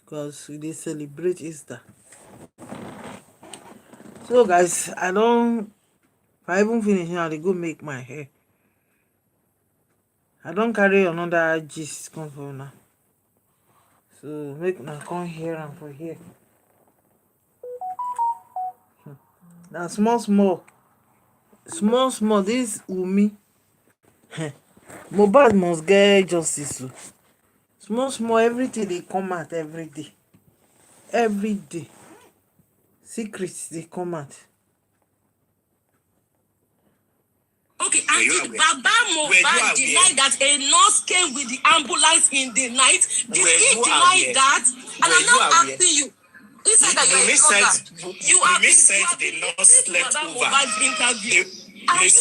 because we celebrate Easter. So guys, if I even finish now, they go make my hair. I don't carry another gist come for now. So make now come here and for here. Now small. This Wummi Mohbad must get justice. Small, everything they come out every day. Secrets they come out. Okay, and Baba Mohbad denied that a nurse came with the ambulance in the night. Did he deny that? And I'm not asking you. He said that you said the nurse slept over. Are you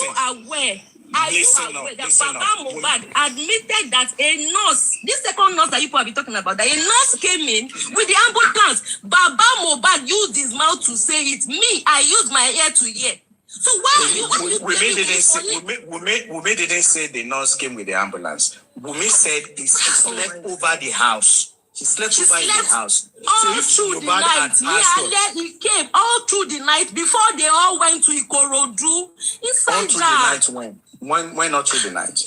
aware? Are you aware that Baba Mohbad admitted that a nurse, this second nurse that you probably talking about, that a nurse came in with the ambulance? Baba Mohbad used his mouth to say it. Me, I used my ear to hear. So why Wummi didn't say the nurse came with the ambulance. Wummi said he slept over the house. She slept over in the house. All through the night. He came all through the night before they all went to Ikorodu. Inside that. The night when not through the night?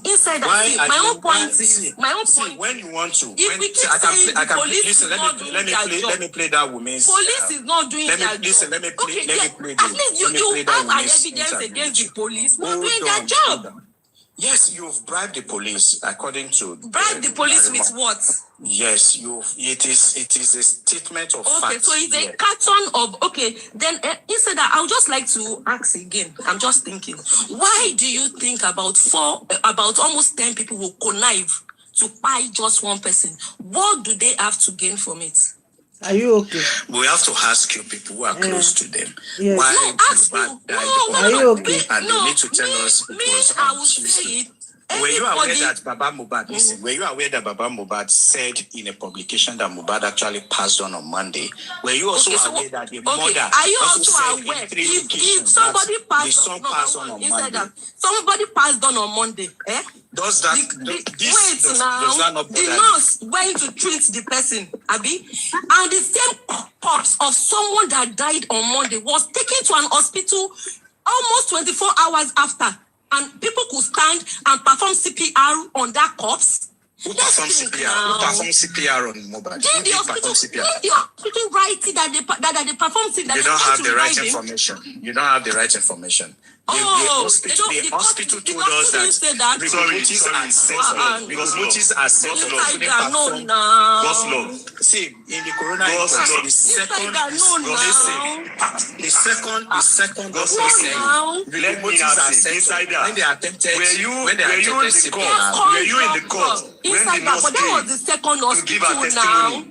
Inside that. My own point is. When you want to. If we keep saying the police is not doing their job. Let me play that woman's. Police is not doing their job. Let me play. At least you have an evidence against the police not doing their job. Yes, you've bribed the police according to. Bribe the police with what? Yes, it is a statement of fact. Okay, so it's a carton of then instead that I'll just like to ask again. I'm just thinking, why do you think about almost 10 people will connive to buy just one person? What do they have to gain from it? Are you okay? We have to ask you people who are close to them. Yes. Why Are you okay? And they need to tell us because I will say it. Were you aware that Baba Mohbad? Listen, were you aware that Baba Mohbad said in a publication that Mohbad actually passed on Monday? Were you also aware that the mother? Are you also aware if somebody passed on Monday? Somebody passed on Monday. Does that the nurse went to treat the person, Abi, and the same corpse of someone that died on Monday was taken to an hospital almost 24 hours after. And people could stand and perform CPR on that corpse. Who performed CPR on Mohbad? Did the hospital write it that they performed CPR? You don't have the right information. You don't have the right information. The hospital told us that motives are set See, in the corona inquest, the second gospel said the motives are set when they attempted CPR. Were you in the court? Inside that, but that was the second hospital now.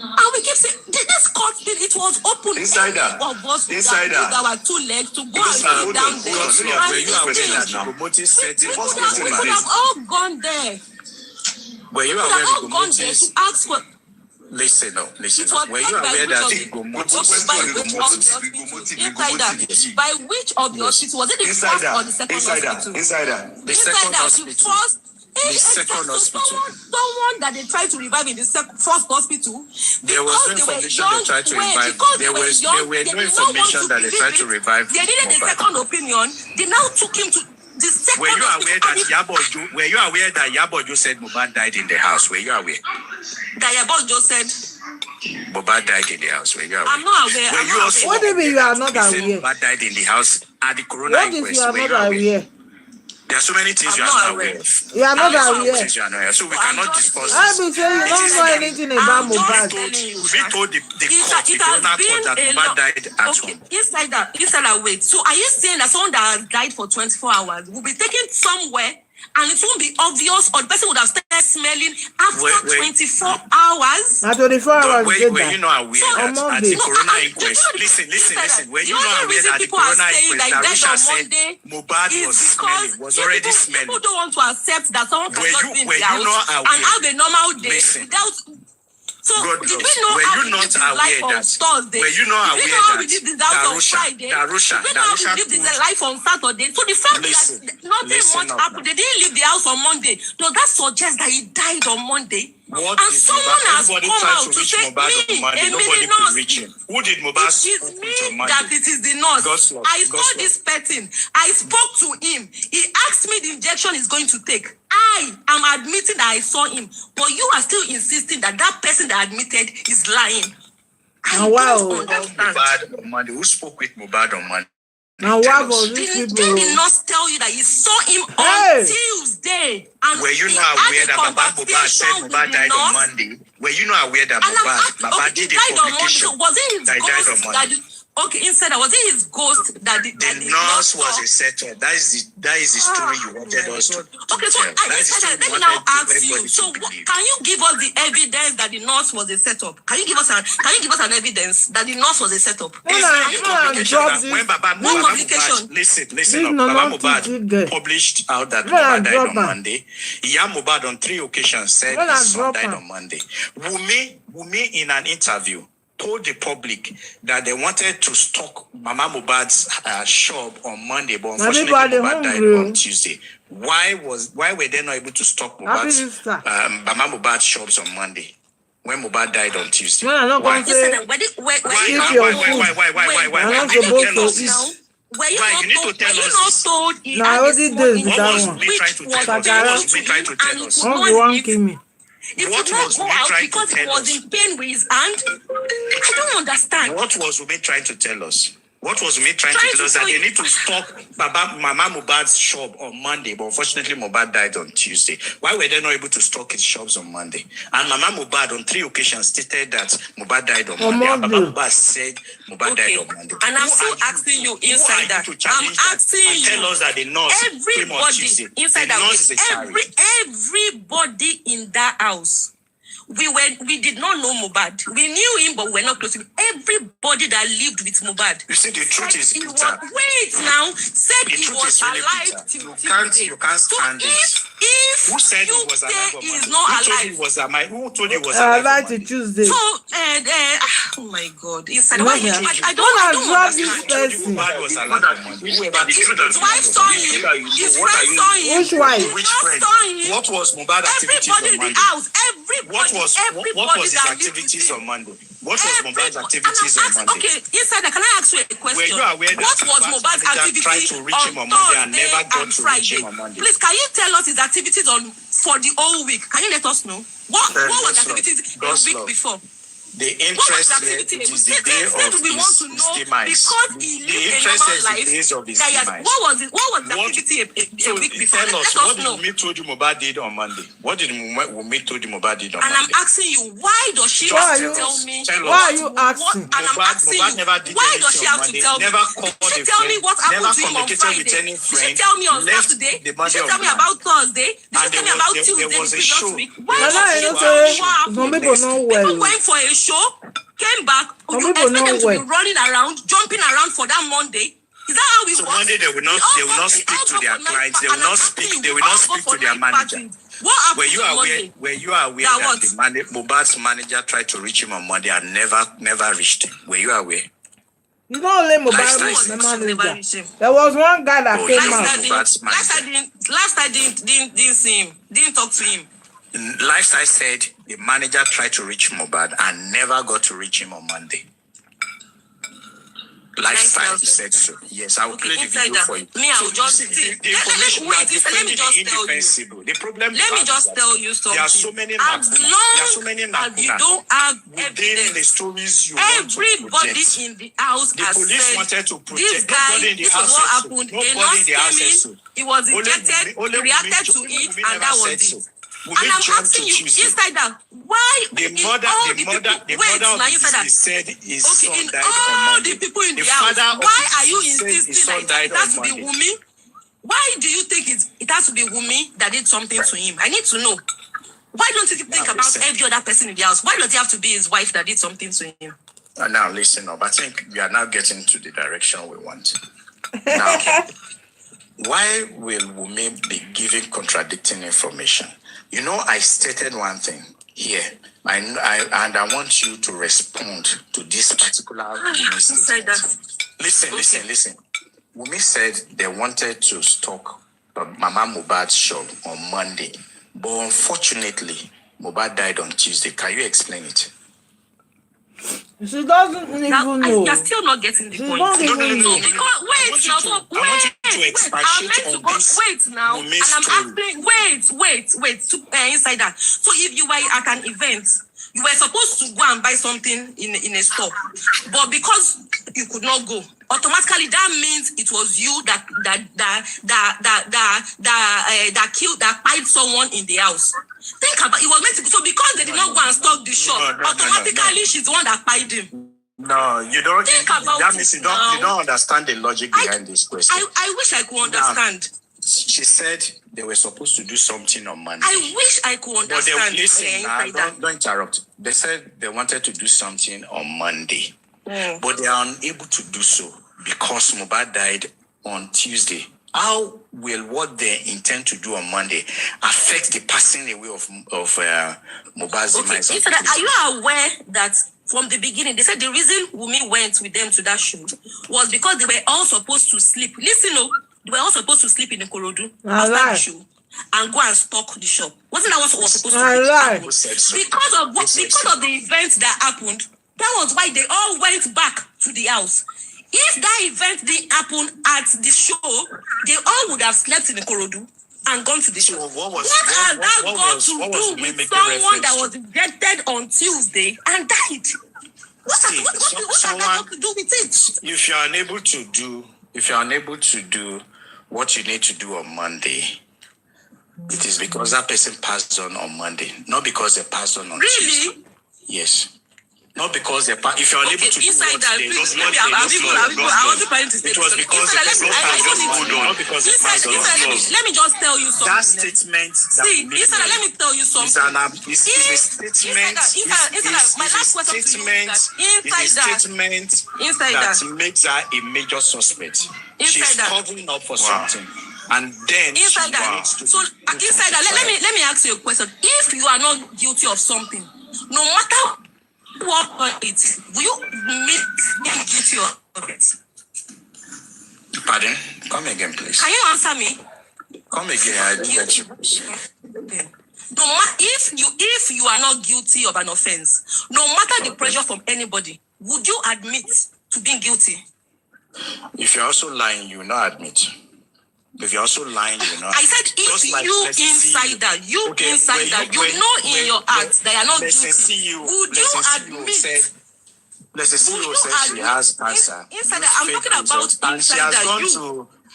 And we keep saying, this court, it was open. Inside that our 2 legs to go and sit down there. Were you aware that the motive said it was we could have all gone there. Were you aware that the motives? To ask for. Listen. Were you aware that by which of the hospitals? Was it the first or the second hospital? The second hospital. The second hospital. Someone that they tried to revive in the first hospital. There was no information they tried to revive. There were no information that they tried to revive. They needed a second opinion. They now took him to the second. Were you aware that Yabojo said Mohbad died in the house? Were you aware? That Yabojo said Mohbad died in the house. Were you aware? I'm not aware. What do you mean you are not aware? Mohbad died in the house at the corona inquest. What if you are not aware? There are so many things you are not aware of. You are not aware. So we cannot discuss. I will say you don't know anything about Mohbad. We told the court, the corona court, that Mohbad died at home. Inside that, wait. So are you saying that someone that has died for 24 hours will be taken somewhere and it won't be obvious, or the person would have started smelling after 24 hours? At 24 hours, were you not aware that at the corona inquest? Listen. Were you not aware that the corona inquest, Darusha said Mohbad was already smelling? People don't want to accept that someone cannot be in the house and have a normal day without. So did we know how we lived this life on Thursday? Were you not aware that we lived this life on Friday? Darusha, we know how we lived this life on Saturday. So the fact that nothing much happened, they didn't leave the house on Monday. Does that suggest that he died on Monday? What And did someone has everybody come tried out to reach say, Mohbad on Monday. Nobody could reach him. Who did Mohbad It speak is with me on Monday? that it is the nurse. Gospel. I saw this person. I spoke to him. He asked me the injection he's going to take. I am admitting that I saw him, but you are still insisting that that person that admitted is lying. I don't understand. Mohbad on Monday. Who spoke with Mohbad on Monday? Now why was these Did people? not tell you that you saw him on Tuesday? And were you he not had aware a that Baba Mohbad said conversation with Mohbad the died on nurse? Monday? Were you not aware that And I'm Mohbad asking, Baba okay, he did a died on Monday. publication? So was it his That he died on ghost Monday. that okay, inside that was it his ghost that the nurse was a setup. That is the story you wanted us to okay, so tell. let me now ask you. So can you give us the evidence that the nurse was a setup? Can you give us an evidence that the nurse was a setup? When Baba Mohbad, listen up. Baba Mohbad published out that Mohbad died on Monday. Mohbad on 3 occasions said his son died on Monday. Wummi in an interview told the public that they wanted to stock Mama Mohbad's shop on Monday, but unfortunately Mohbad died on Tuesday. Why were they not able to stock Mohbad's Mama Mohbad's shops on Monday when Mohbad died on Tuesday? Why? Why? You need to tell us. Now what did this? What was me trying to tell us? What was me trying to tell us? What was Wummi trying to tell us? Because he was in pain with his hand. I don't understand. What was Wummi trying to tell us? What was Wummi trying to tell us? That they need to stock Mama Mohbad's shop on Monday, but unfortunately Mohbad died on Tuesday. Why were they not able to stock his shops on Monday? And Mama Mohbad on 3 occasions stated that Mohbad died on Monday. And Mama Mohbad said Mohbad died on Monday. And I'm still asking you inside that. I'm asking you. Tell us that the nurse came on Tuesday. Inside that. Everybody in that house. We did not know Mohbad. We knew him, but we were not close to him. Everybody that lived with Mohbad. You see, the truth is bitter. Wait now. Said he was alive till today. You can't stand this. If who said he was alive? He is not alive. Who told you he was alive? Tuesday. So, oh my God. Inside, I don't understand. His wife saw him. His friend saw him. Which wife? Which friend? What was Mohbad activities on Monday? Everybody in the house. What was his activities on Monday? What was Mohbad's activities on Monday? Okay, inside, can I ask you a question? Were you aware that what was Mohbad's activities tried to reach him on Monday and never got to reach him on Monday? Please, can you tell us his activities for the whole week? Can you let us know? What was activities the week before? The interest is the day of his demise. Because he lived a normal life. What was the activity a week before? Tell us, what did Wummi told you Mohbad did on Monday? What did Wummi told you Mohbad did on Monday? And I'm asking you, why does she have to tell me? Why are you asking? And I'm asking you, why does she have to tell me? Did she tell me what happened to him on Friday? Did she tell me on Saturday? Did she tell me about Thursday? Did she tell me about Tuesday the previous week? Why does she tell me what happened? People going for a show, came back, you expect them to be running around, jumping around for that Monday. Is that how we so work? Monday they will not speak to their clients, they will not speak to their manager. What were you aware that the Mohbad's manager tried to reach him on Monday and never reached him? Were you aware? You don't let Mohbad manager. There was one guy that came out. Last I didn't see him, didn't talk to him. Lifestyle said the manager tried to reach Mohbad and never got to reach him on Monday. Lifestyle said so. Yes, I will play the video for you. Me, I will just see. Let me just tell you. The problem. Let me just tell you something. There are so many as you don't have evidence. The stories you everybody in the house the has police said, wanted to protect. This guy, this is what happened. A nurse came in, he was injected, he reacted to it, and that was it. And I'm asking you, inside that, why the mother of the said his son died on Monday. The people in the house, why are you insisting that it has to be Wummi? Why do you think it has to be Wummi that did something to him? I need to know. Why don't you think about every other person in the house? Why does it have to be his wife that did something to him? Now listen up. I think we are now getting to the direction we want. Now, why will Wummi be giving contradicting information? You know, I stated one thing here, and I want you to respond to this particular statement. Listen. Wummi said they wanted to stock Mama Mohbad's shop on Monday, but unfortunately, Mohbad died on Tuesday. Can you explain it? She doesn't even know. You're still not getting the point. No. Because wait now, so wait now, and I'm asking, wait to inside that. So if you were at an event, you were supposed to go and buy something in a store, but because you could not go, automatically that means it was you that killed someone in the house. Think about it. Was meant to, so because they did not go and stock the shop, automatically she's the one that pied him. No, you don't. Think about that means you don't understand the logic behind this question. I wish I could understand. She said they were supposed to do something on Monday. I wish I could understand. But don't interrupt. They said they wanted to do something on Monday, but they are unable to do so because Mohbad died on Tuesday. How will what they intend to do on Monday affect the passing away of Mohbad's demise? Okay. Are you aware that from the beginning they said the reason Wummi went with them to that show was because they were all supposed to sleep? Listen, they were all supposed to sleep in the Ikorodu after the show and go and stock the shop. Wasn't that what was supposed to happen? Because of the events that happened, that was why they all went back to the house. If that event didn't happen at the show, they all would have slept in the Ikorodu and gone to the show. What has that got to do with someone that was injected on Tuesday and died? What has that got to do with it? If you are unable to do what you need to do on Monday, it is because that person passed on Monday, not because they passed on Tuesday. Really? Yes. Not because if you're unable to do what they it was because let me just tell you something. That statement. See, let me tell you something. It's a statement. My last question to you is that that makes her a major suspect. She's covering up for something. And then inside that. So inside that, let me ask you a question. If you are not guilty of something, no matter what it will you make him guilty of it? Pardon? Come again, please. Can you answer me? Come again. I didn't get you. No matter if you are not guilty of an offense, no matter the pressure from anybody, would you admit to being guilty? If you're also lying, you will not admit. If you're also lying, you know. I said if you insider, you know in your heart that you're not guilty. Would you admit? Let's say CEO says she has cancer. Insider, I'm talking about insider.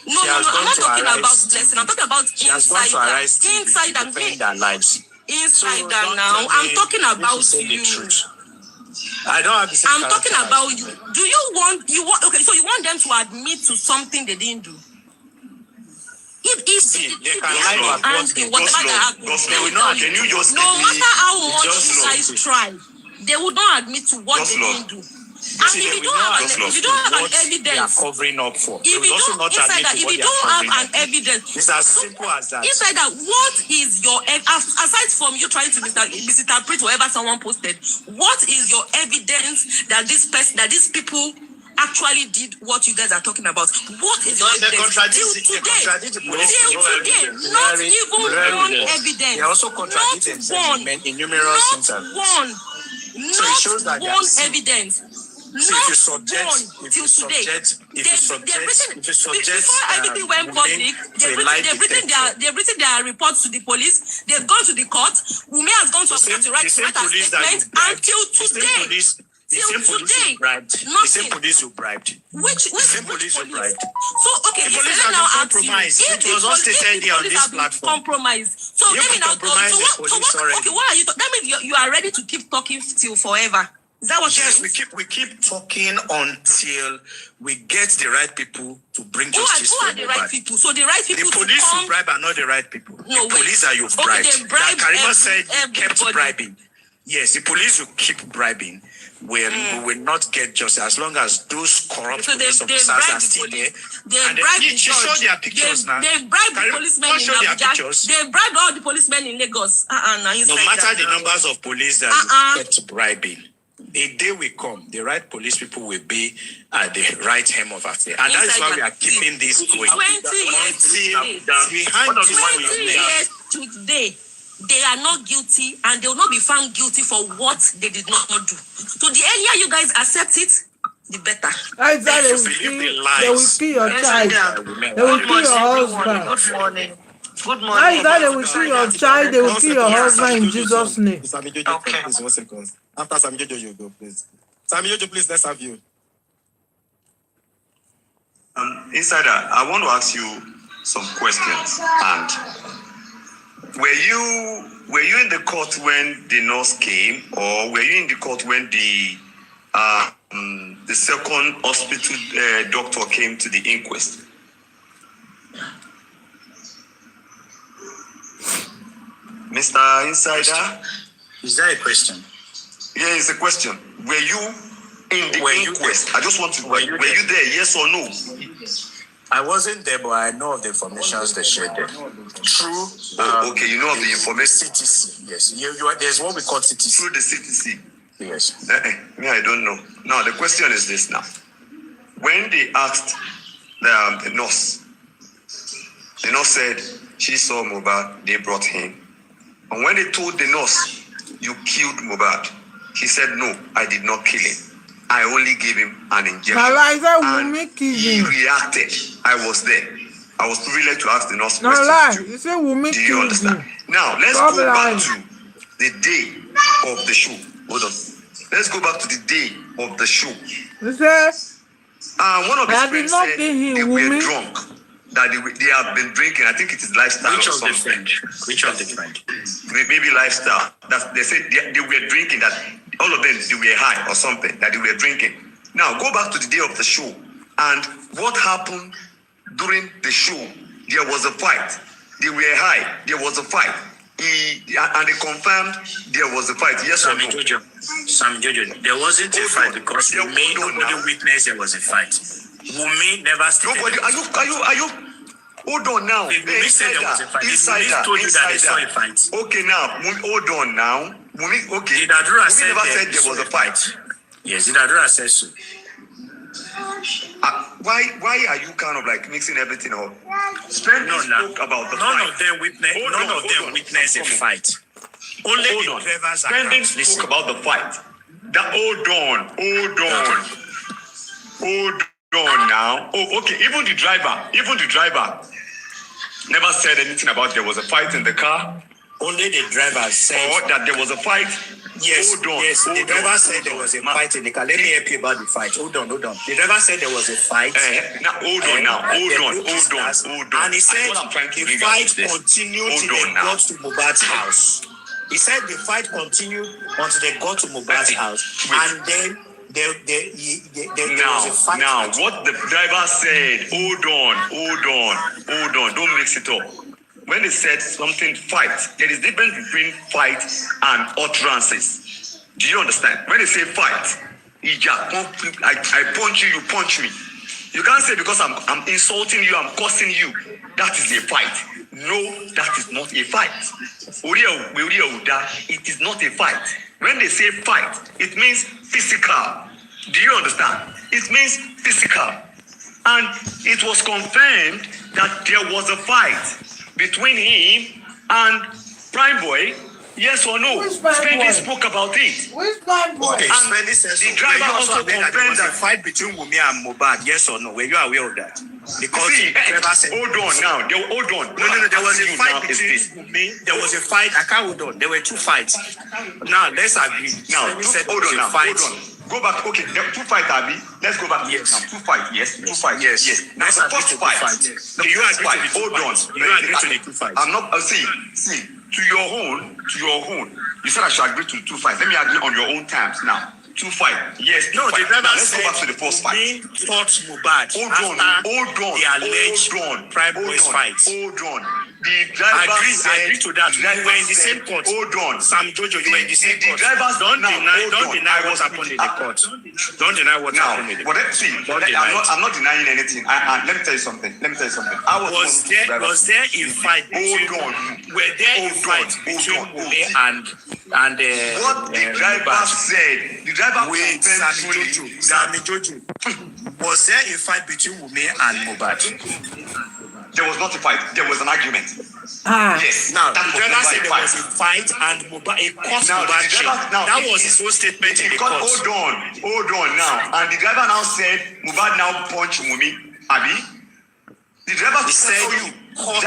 No, I'm not talking about blessing. I'm talking about insider. Insider now. I'm talking about you. I don't have the same. I'm talking about you. Do you want? Okay, so you want them to admit to something they didn't do? If they can lie about whatever that happens, they will not. No matter how much you guys try, they would not admit to what they didn't do. And if you don't have an evidence, they are covering up for. If you don't have an evidence, it's as simple as that. Inside that, what is your aside from you trying to misinterpret whatever someone posted? What is your evidence that these people actually did what you guys are talking about? What is your evidence? Till today, not even one evidence. They also contradict themselves in numerous instances. Not one evidence. If you subject before everything went public, they've written their reports to the police. They've gone to the court. Wummi has gone to a to write a statement until today. The same police you bribed. Which police you bribed? So okay, the police have been compromised. It was all stated here on this platform. Compromised. So let me now go. Okay, what are you? That means you are ready to keep talking till forever. Is that what? Yes, we keep talking until we get the right people to bring justice. Who are the right people? So the right people. The police you bribe are not the right people. No, the police are you bribed. Okay, they bribe Karima said you kept bribing. Yes, the police you keep bribing. We will not get justice as long as those corrupt police officers are still there. She showed their pictures now. They bribed the policemen in Abuja. They bribed all the policemen in Lagos. No matter the numbers of police that kept bribing, a day will come, the right police people will be at the right hem of affairs. And that is why we are keeping this going. 20 years today. they are not guilty and they will not be found guilty for what they did not do. So the earlier you guys accept it, the better. They will kill your child. They will kill your husband. Good morning. Good morning. They will kill your child. They will kill your husband in Jesus' name. Okay. Please, 1 second. After Sammy Jojo, you go, please. Sammy Jojo, please, let's have you. Insider, I want to ask you some questions. And were you in the court when the nurse came, or were you in the court when the second hospital doctor came to the inquest? Mr. Insider? Is that a question? Yeah, it's a question. Were you in the inquest? I just want to. Were you there? Yes or no? I wasn't there, but I know of the information they shared there. True. Okay, you know of the information. CTC. Yes. There's what we call CTC. Through the CTC. Yes. Me, I don't know. Now the question is this: now, when they asked the nurse said she saw Mohbad. They brought him. And when they told the nurse, you killed Mohbad, he said, no, I did not kill him. I only gave him an injection. And he reacted. I was there. I was privileged to ask the nurse questions. You say Wummi Do you understand? Now, let's go back to the day of the show. Hold on. Let's go back to the day of the show. One of his friends said they were drunk. That they have been drinking. I think it is lifestyle. Which of the friend? Maybe lifestyle. They said they were drinking. That all of them they were high or something. That they were drinking. Now go back to the day of the show, and what happened during the show? There was a fight. They were high. There was a fight. And they confirmed there was a fight. Yes or no? Sammy Jojo, there wasn't a fight because nobody witnessed there was a fight. Wummi never stated. Nobody. Are you? Hold on now. Wummi said there was a fight. Wummi told you that they saw a fight. Okay, now hold on now. Wummi, okay. Idadura Wummi never said there was a fight. Yes, Idadura says so. Why are you kind of like mixing everything up? Spoke about the none fight. of them witnessed a fight. Only the drivers are Spending spoke about the fight. Hold on now. Oh, okay. Even the driver never said anything about there was a fight in the car. Only the driver said that there was a fight. Yes, the driver said there was a fight in the car. Let me help you about the fight. Hold on. The driver said there was a fight. Hold on. And he said the fight continued till they got to Mohbad's house. He said the fight continued until they got to Mohbad's house. And then there was a fight. Now, what the driver said, hold on, don't mix it up. When they said something fight, there is difference between fight and utterances. Do you understand? When they say fight, I punch you, you punch me. You can't say because I'm insulting you, I'm cursing you, that is a fight. No, that is not a fight. It is not a fight. When they say fight, it means physical. Do you understand? It means physical. And it was confirmed that there was a fight between him and Prime Boy. Yes or no? Spendy spoke about it. Which Prime Boy? Okay, Spendy says the driver also confirmed there was a fight between Wummi and Mohbad. Yes or no? Were you aware of that? Because hold on now. Hold on. No. There was a fight between Wummi. There was a fight. I can't hold on. There were two fights. Now let's agree. Now hold on now. Hold on. Go back. Okay, two fights, Abby. Let's go back. Yes. Now, two fights. Yes. Two fights. Yes. Now the first fight. You agree to the two fights. You agree to the two fights. I'm not. See. To your own. You said I should agree to the two fights. Let me agree on your own terms now. Two fights. Yes. No, the driver let's go back to the first fight. He fought Mohbad. Hold on. The alleged Prime Boys fight. Hold on. The driver agree to that. We were in the same court. Hold on. Sam Jojo, you were in the same court. Don't deny what happened in the court. Don't deny what happened in the court. I'm not denying anything. Let me tell you something. Was there a fight between Wummi and what the driver said? The driver with Sammy Jojo. Was there a fight between Wummi and Mohbad? There was not a fight. There was an argument. Yes. Now, the That was driver number said there five. was a fight and Mohbad, a court Now, Mohbad the chain. driver, now, That was his own statement in the court. Hold on now. And the driver now said, Mohbad now punched Wummi. Abi? The driver He said you. caught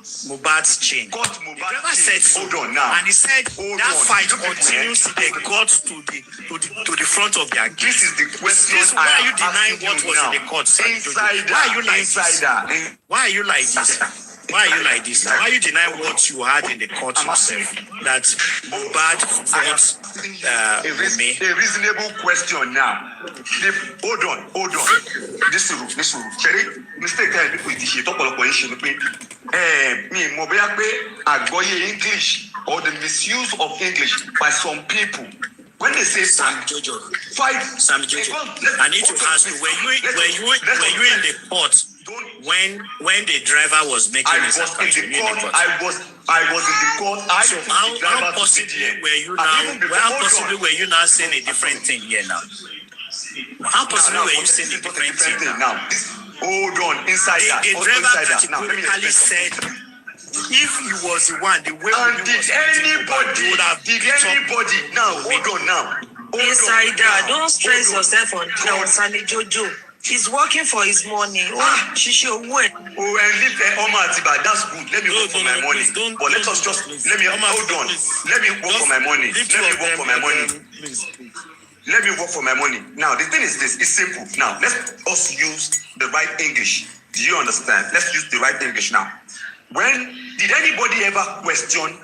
Mohbad's chain. Caught The Mohbad's driver chain. said so. Hold on now. And he said Hold that on. fight You people, continues till they got to the front of their gate. This is the question. Why are you I am denying asking what you was now. in the court, Sam Jojo? Insider. Why are you like this? Insider. Why are you like this? Why are you like this? Why are you denying what you had in the court yourself? That Mohbad fought Wummi. A reasonable question now. Hold on. This is Cherry, mistake that people is here. Talk about question. Me, mo be agboye English or the misuse of English by some people. When they say Sam Jojo, Sam Jojo, I need to ask you: were you in the court when the driver was making his appearance? I was in the court. So how possibly were you now saying a different thing here now? How possibly were you saying a different thing now? Hold on, insider. The driver categorically said, if he was the one, the way and did anybody now? Hold on now. Insider, don't stress yourself on Sammy Jojo. He's working for his money. She should wait. And leave Oma Atiba. That's good. Let me work for my money. But let us just let me hold on. Let me work for my money. Let me work for my money. Now the thing is this. It's simple. Now let us use the right English. Do you understand? Let's use the right English now. When did anybody ever question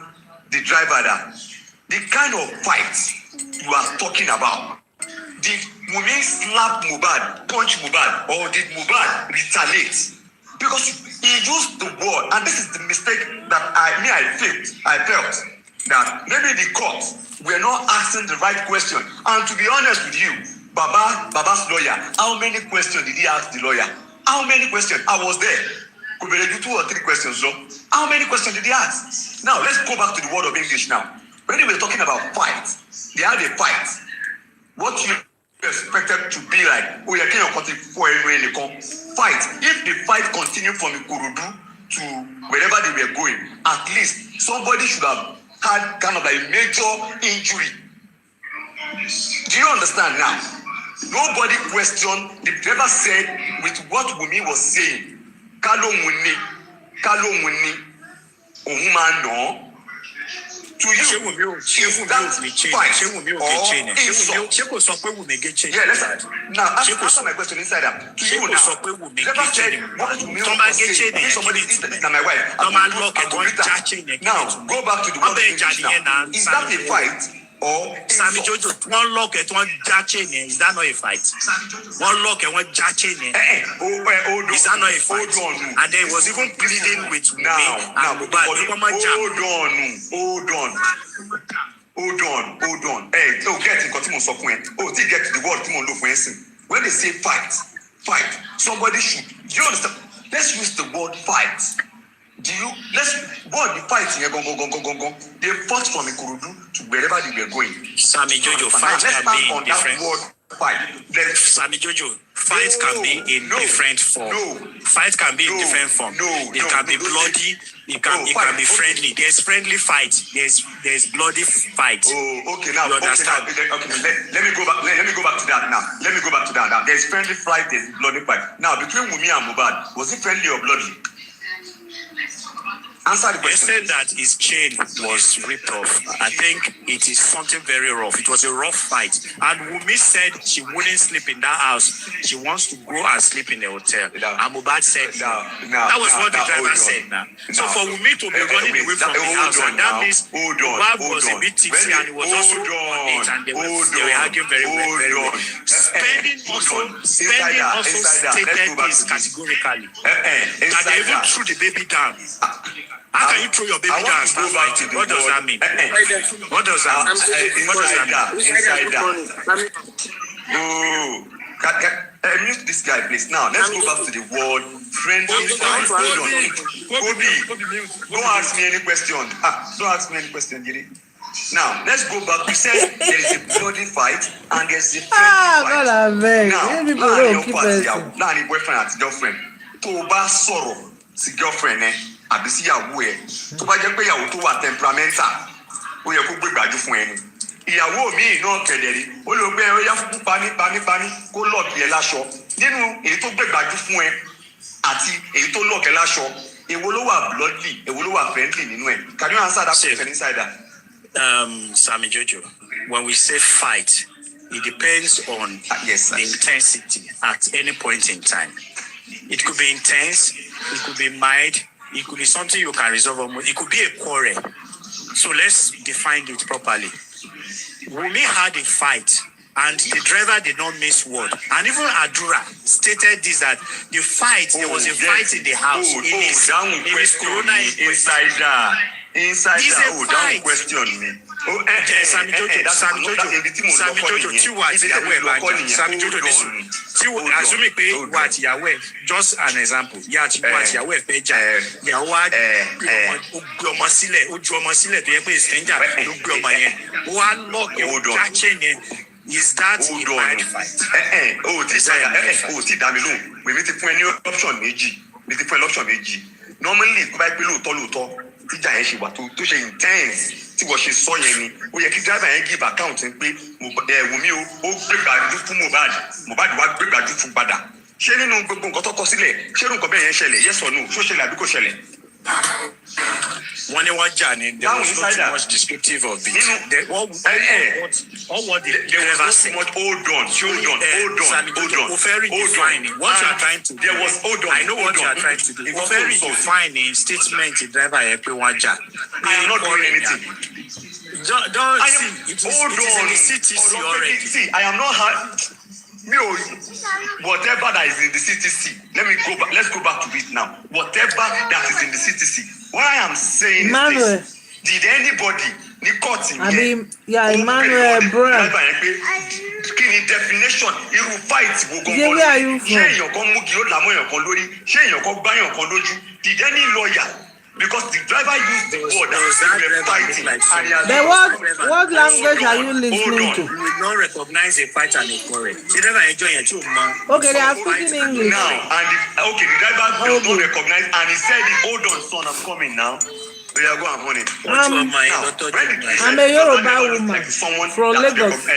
the driver that the kind of fight you are talking about? Did Wummi slap Mohbad, punch Mohbad, or did Mohbad retaliate? Because he used the word, and this is the mistake that I felt that maybe the court were not asking the right question. And to be honest with you, Baba's lawyer, how many questions did he ask the lawyer? How many questions? I was there. Could be 2 or 3 questions, no? How many questions did he ask? Now let's go back to the word of English now. When we were talking about fight, they had a fight. What you expected to be like, oh, you can't continue for a fight. If the fight continued from Ikorodu to wherever they were going, at least somebody should have had kind of like a major injury. Do you understand now? Nobody questioned. The driver said with what Wummi was saying, Kalo Muni, Ohuma no. To you, is that fight or insult? Yeah, let's now answer my question inside that. To you now, never said what Wummi was saying. If somebody is my wife, now go back to the word of English now. Is that a fight? Or Sammy Jojo, one lock at one judging, is that not a fight? One lock at one judging, is that not a fight? And they was even pleading with me and Mohbad. Hold on. Hey, get in continue so point. Get to the word Timon look when they say fight, somebody should. Do you understand? Let's use the word fight. Let's go on the fight here, go. They fought from Ikorodu to wherever they were going. Sammy Jojo, fight can be in different. Sammy Jojo, fight can be in different form. Fight can be in different form. It can be bloody. It can be friendly. There's friendly fight. There's bloody fight. Oh, okay. Now, you understand? Okay, let me go back. Let me go back to that now. Now, there's friendly fight. There's bloody fight. Now, between Wummi and Mohbad, was it friendly or bloody? Answer the question. They said that his chain was ripped off. I think it is something very rough. It was a rough fight. And Wummi said she wouldn't sleep in that house. She wants to go and sleep in the hotel. And Mohbad said that was what the driver said now. So for Wummi to be running away from the house, and that means Mohbad was a bit tipsy and he was also on it, and they were arguing very well. Spending also stated this categorically. That they even threw the baby down. How can you throw your baby down? What does that mean? What does that mean? Mute this guy, please. Now, let's go back to the word friendly fight. Kobe, don't ask me any question. Don't ask me any question, Giri. Now, let's go back. We said there is a bloody fight and there's a friendly fight. Now, your boyfriend and girlfriend, Toba Soro. sí girlfriend ẹ àbí sí ìyàwó ẹ tó bá jẹ́ pé ìyàwó tó wà temperamental ó yẹ kó gbé gbàjú fún ẹ ni ìyàwó mi náà kẹ̀dẹ̀ rí ó lè gbé ẹ yá fún pani kó lọ́ọ̀kì ẹ láṣọ nínú èyí tó gbé gbàjú fún ẹ àti èyí tó lọ́ọ̀kì ẹ láṣọ èwo ló wà bloodly èwo ló wà friendly nínú ẹ can you answer that question inside that. Sammy Jojo, when we say fight, it depends on yes, the intensity at any point in time. It could be intense, it could be mild, it could be something you can resolve almost, it could be a quarrel. So let's define it properly. Wummi had a fight and the driver did not miss word. And even Adura stated this, that the fight, there was a fight in the house. In his Corona Insider. Don't question me. Sammy Jojo, tí wà àtìyàwó ẹ̀ bá jà. Sammy Jojo ní sùn. Tí wà assuming pé wà àtìyàwó ẹ̀, just an example, wà àtìyàwó ẹ̀ fẹ́ jà. Ìyàwó á gbé ọmọ sílẹ̀, ó ju ọmọ sílẹ̀ tó yẹ pé stranger ló gbé ọmọ yẹn. Ó wá lọ́ọ̀kì ó já chain yẹn. Is that a bad fight? Ti dá mi lóhùn. Èmi ti fún ẹ ní option méjì. Normally, kó bá gbé lóòótọ́ tíjà yẹn ṣe wà tó ṣe intense tí wọ́n ṣe sọ yẹn ni ó yẹ kí driver yẹn give account pé Wummi ó gbégbàdú fún Mohbad wá gbégbàdú fún padà ṣé nínú gbogbo nǹkan tó kọ sílẹ̀ ṣé irú nǹkan bẹ́ẹ̀ yẹn ṣẹlẹ̀ yes or no ṣó ṣẹlẹ̀ àbí kò ṣẹlẹ̀. Wọ́n ní wọ́n jà ní there was not too much descriptive of it. All what the driver said. Hold on. O very defining. What you are trying to do. There was I know what you are trying to do. O very defining statement the driver yẹn pé wọ́n jà. I am not doing anything. Don't see. It is in the CTC already. See, I am not. Whatever that is in the CTC, let's go back to it now. Whatever that is in the CTC. What I am saying is this. Did anybody Emmanuel bro. Kí ni definition irú fight wo gangan? Ṣé èèyàn kan mú kí ó làmọ́ èèyàn kan lórí? Ṣé èèyàn kan gbá èèyàn kan lójú? Did any lawyer? Because the driver used the word that they were fighting. But what language are you listening to? You will not recognize a fight and a quarrel. Okay, they are speaking English. Now, and the driver does not recognize, and he said, "Hold on, son, I'm coming now." We are going on it. I'm a Yoruba woman from Lagos.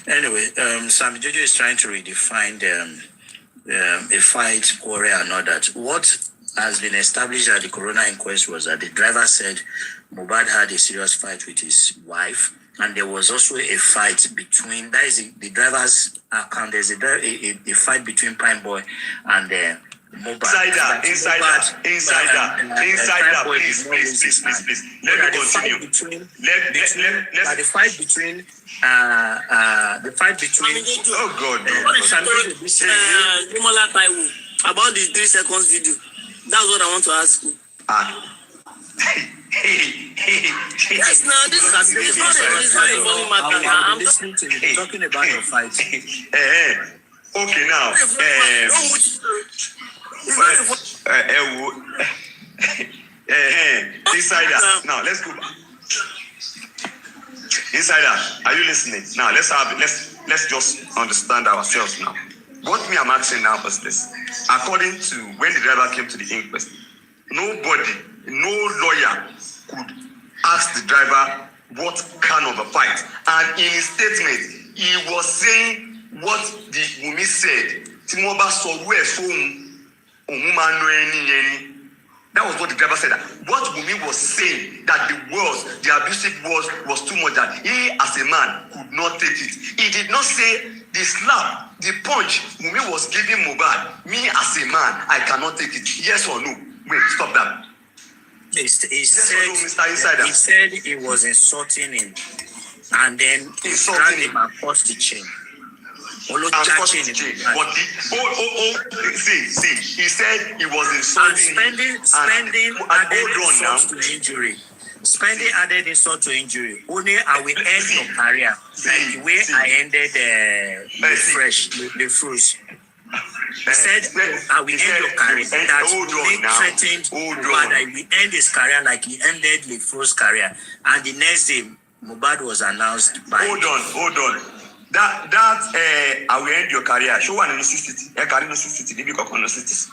Anyway, Sammy Jojo is trying to redefine a fight, quarrel, and all that. What has been established at the Corona Inquest was that the driver said Mohbad had a serious fight with his wife, and there was also a fight between, that is the driver's account, there's a fight between Prime Boy and Mohbad. Insider, please. Let me continue. The fight between oh God. About the 3 seconds video. That's what I want to ask you. Yes, now this is not a funny matter. I'm listening to you talking about your fight. Okay, now. Insider. Now let's go back. Insider, are you listening? Now let's just understand ourselves now. What me I'm asking now is this. According to when the driver came to the inquest, no lawyer could ask the driver what kind of a fight. And in his statement, he was saying what the Wummi said. That was what the driver said. What Wummi was saying, that the abusive words was too much, that he as a man could not take it. He did not say the slap, the punch Wummi was giving Mohbad, me as a man, I cannot take it. Yes or no? Wait, stop that. He said he was insulting him, and then he dragged him across the chain. But he said he was insulting spending added insult to injury. Only I will end your career like the way I ended the Fruits. He said, I will end your career. That he threatened Mohbad that he will end his career like he ended the Fruits career. And the next day, Mohbad was announced by... Hold on. I will end your career. Show one in the city. A career in the city. Did you come on the cities?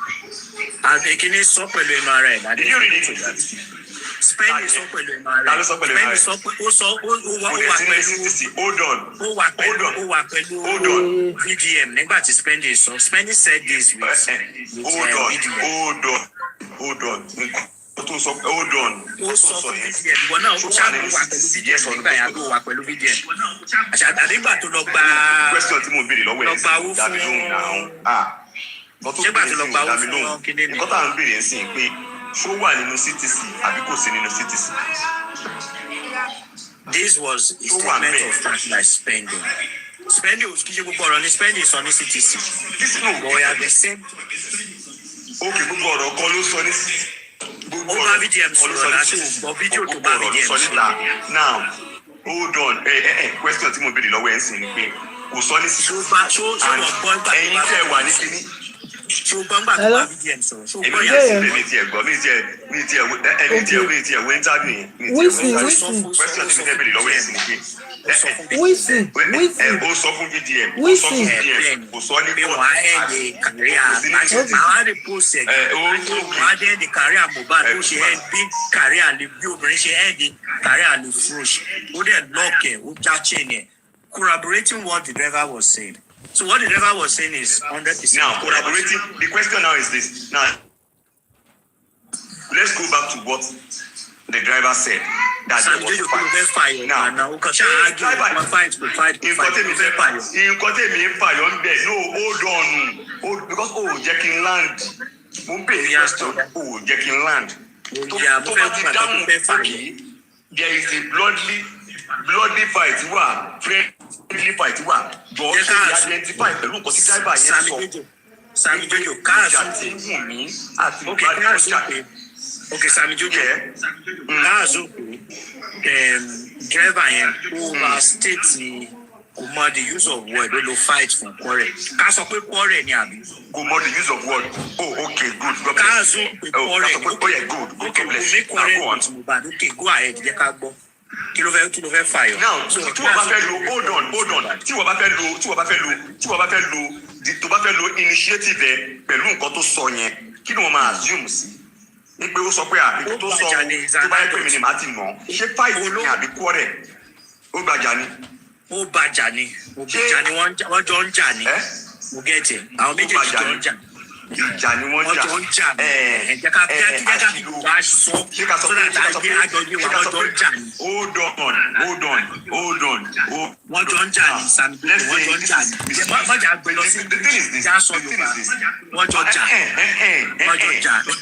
And they can so pẹ̀lú ẹnu ara ẹ̀. Did you read it? Spend is so pẹ̀lú ẹnu ara ẹ̀. Spend is so Hold on. Hold on. VDM nígbà tí Spend is so. Spend said this with hold on. Hold on. Also for VDM. Ìwọ náà ó ṣàlùwà pẹ̀lú VDM nígbà yẹn àbí wà pẹ̀lú VDM. Àṣàdàdégbà tó lọ gba. Question tí mo béèrè lọ́wọ́ ẹ̀ sí dàbí lóhùn náà. Ṣégbà tó lọ gba owó fún kíní ni. Nǹkan tá à ń béèrè ń sìn pé ṣó wà nínú CTC àbí kò sí nínú CTC. This was a statement of fact by Spending. Spending was kí ṣe gbogbo ọ̀rọ̀ ní Spending sọ ní CTC. But we are the same. Okay, gbogbo ọ̀rọ̀ kan ló sọ ní CTC. Ó bá VDM sọ̀rọ̀ láti gbọ́ fídíò tó bá VDM sọ̀rọ̀. Now, hold on. Question tí mo béèrè lọ́wọ́ ẹ̀ ń sìn ni pé kò sọ ní CTC. Ẹ̀yin tẹ́ wà ní kíní. Ṣé o gbọ́ngbà tó bá VDM sọ̀rọ̀? Ṣé o gbọ́ yà sí? Mi ti ẹ̀ gbọ́, mi ti ẹ̀ wo interview yẹn. Wísìn. Question tí mo fẹ́ béèrè lọ́wọ́ ẹ̀ sìn ni pé. Wísìn. Ó sọ fún VDM. Wísìn. Kò sọ ní pé wọ́n á ẹ̀dẹ̀ kárí àwọn àdìpọ̀sẹ̀ wọ́n á ẹ̀dẹ̀ kárí Mohbad bó ṣe bí kárí àlè bí obìnrin ṣe ẹ̀dẹ̀ kárí àlè fúrúṣ ó dẹ̀ lọ́ọ̀kẹ̀ ó já chain ẹ̀ corroborating what the driver was saying. So what the driver was saying is 100%. Now corroborating. The question now is this. Now let's go back to what the driver said. That there was fight. Now, nǹkan tèmi ń fàyọ̀ ń bẹ̀. No, hold on. Because jẹ́ kí n land. Mo ń pè é question. Jẹ́ kí n land. Tó bá ti dáhùn okay. There is a bloody fight wà. Friendly fight wà. But ṣe identify pẹ̀lú nǹkan tí driver yẹn sọ. Sami Jojo, káàsì Wummi àti Mohbad. Okay, Sami Jojo. Káàsì driver yẹn overstate kò mọ the use of word ló lo fight fún quarrel. Ká sọ pé quarrel ni àbí. Kò mọ the use of word. Okay, good. Káàsì pé quarrel ni. Good. Okay, we make quarrel with Mohbad. Okay, go ahead. Jẹ́ ká gbọ́. Kí ló fẹ́ fàyọ. Now, tí wọ́n bá fẹ́ lo hold on. Tí wọ́n bá fẹ́ lo initiative ẹ pẹ̀lú nǹkan tó sọ yẹn, kí ni wọ́n máa assume sí? Ní pé ó sọ pé àbí tó sọ tó bá yẹ pé mi ni màá ti nà. Ṣé fight ni àbí quarrel? Ó gbàjà ni. Ó bàjà ni. Wọ́n jọ ń jà ni. Mo gẹ̀ẹ́tì. Àwọn méjèèjì jọ ń jà. Ìjà ni wọ́n jà. Wọ́n jọ ń jà. Jẹ́ ká wá sọ. Sọ́dà tá a gbé àjọyé wa wọ́n jọ ń jà ni. Hold on. Wọ́n jọ ń jà ní Sami Jojo, wọ́n jọ ń jà ní. Mọ̀jà gbé lọ sí ìjà sọ Yorùbá. Wọ́n jọ jà.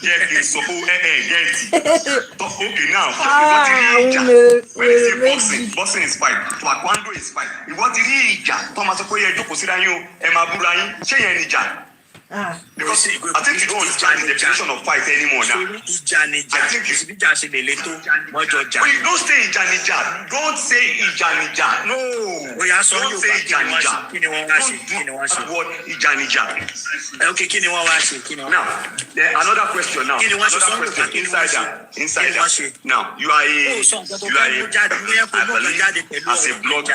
Jẹ́ kí n sọ fún gẹ́ẹ̀tì. Okay now, ìwọ́n ti rí ìjà. When you say boxing is fight, taekwondo is fight. Ìwọ́n ti rí ìjà tó máa sọ pé ẹ jókòó síra yín o, ẹ máa búra yín. Ṣé yẹn ni ìjà? Because I think you don't understand the definition of fight anymore now. I think you don't say ìjànìjà. Don't say ìjànìjà. No. Don't say ìjànìjà. Don't do word ìjànìjà. Okay, kí ni wọ́n wá ṣe? Now, another question now. Insider. Now, you are a I believe as a blogger.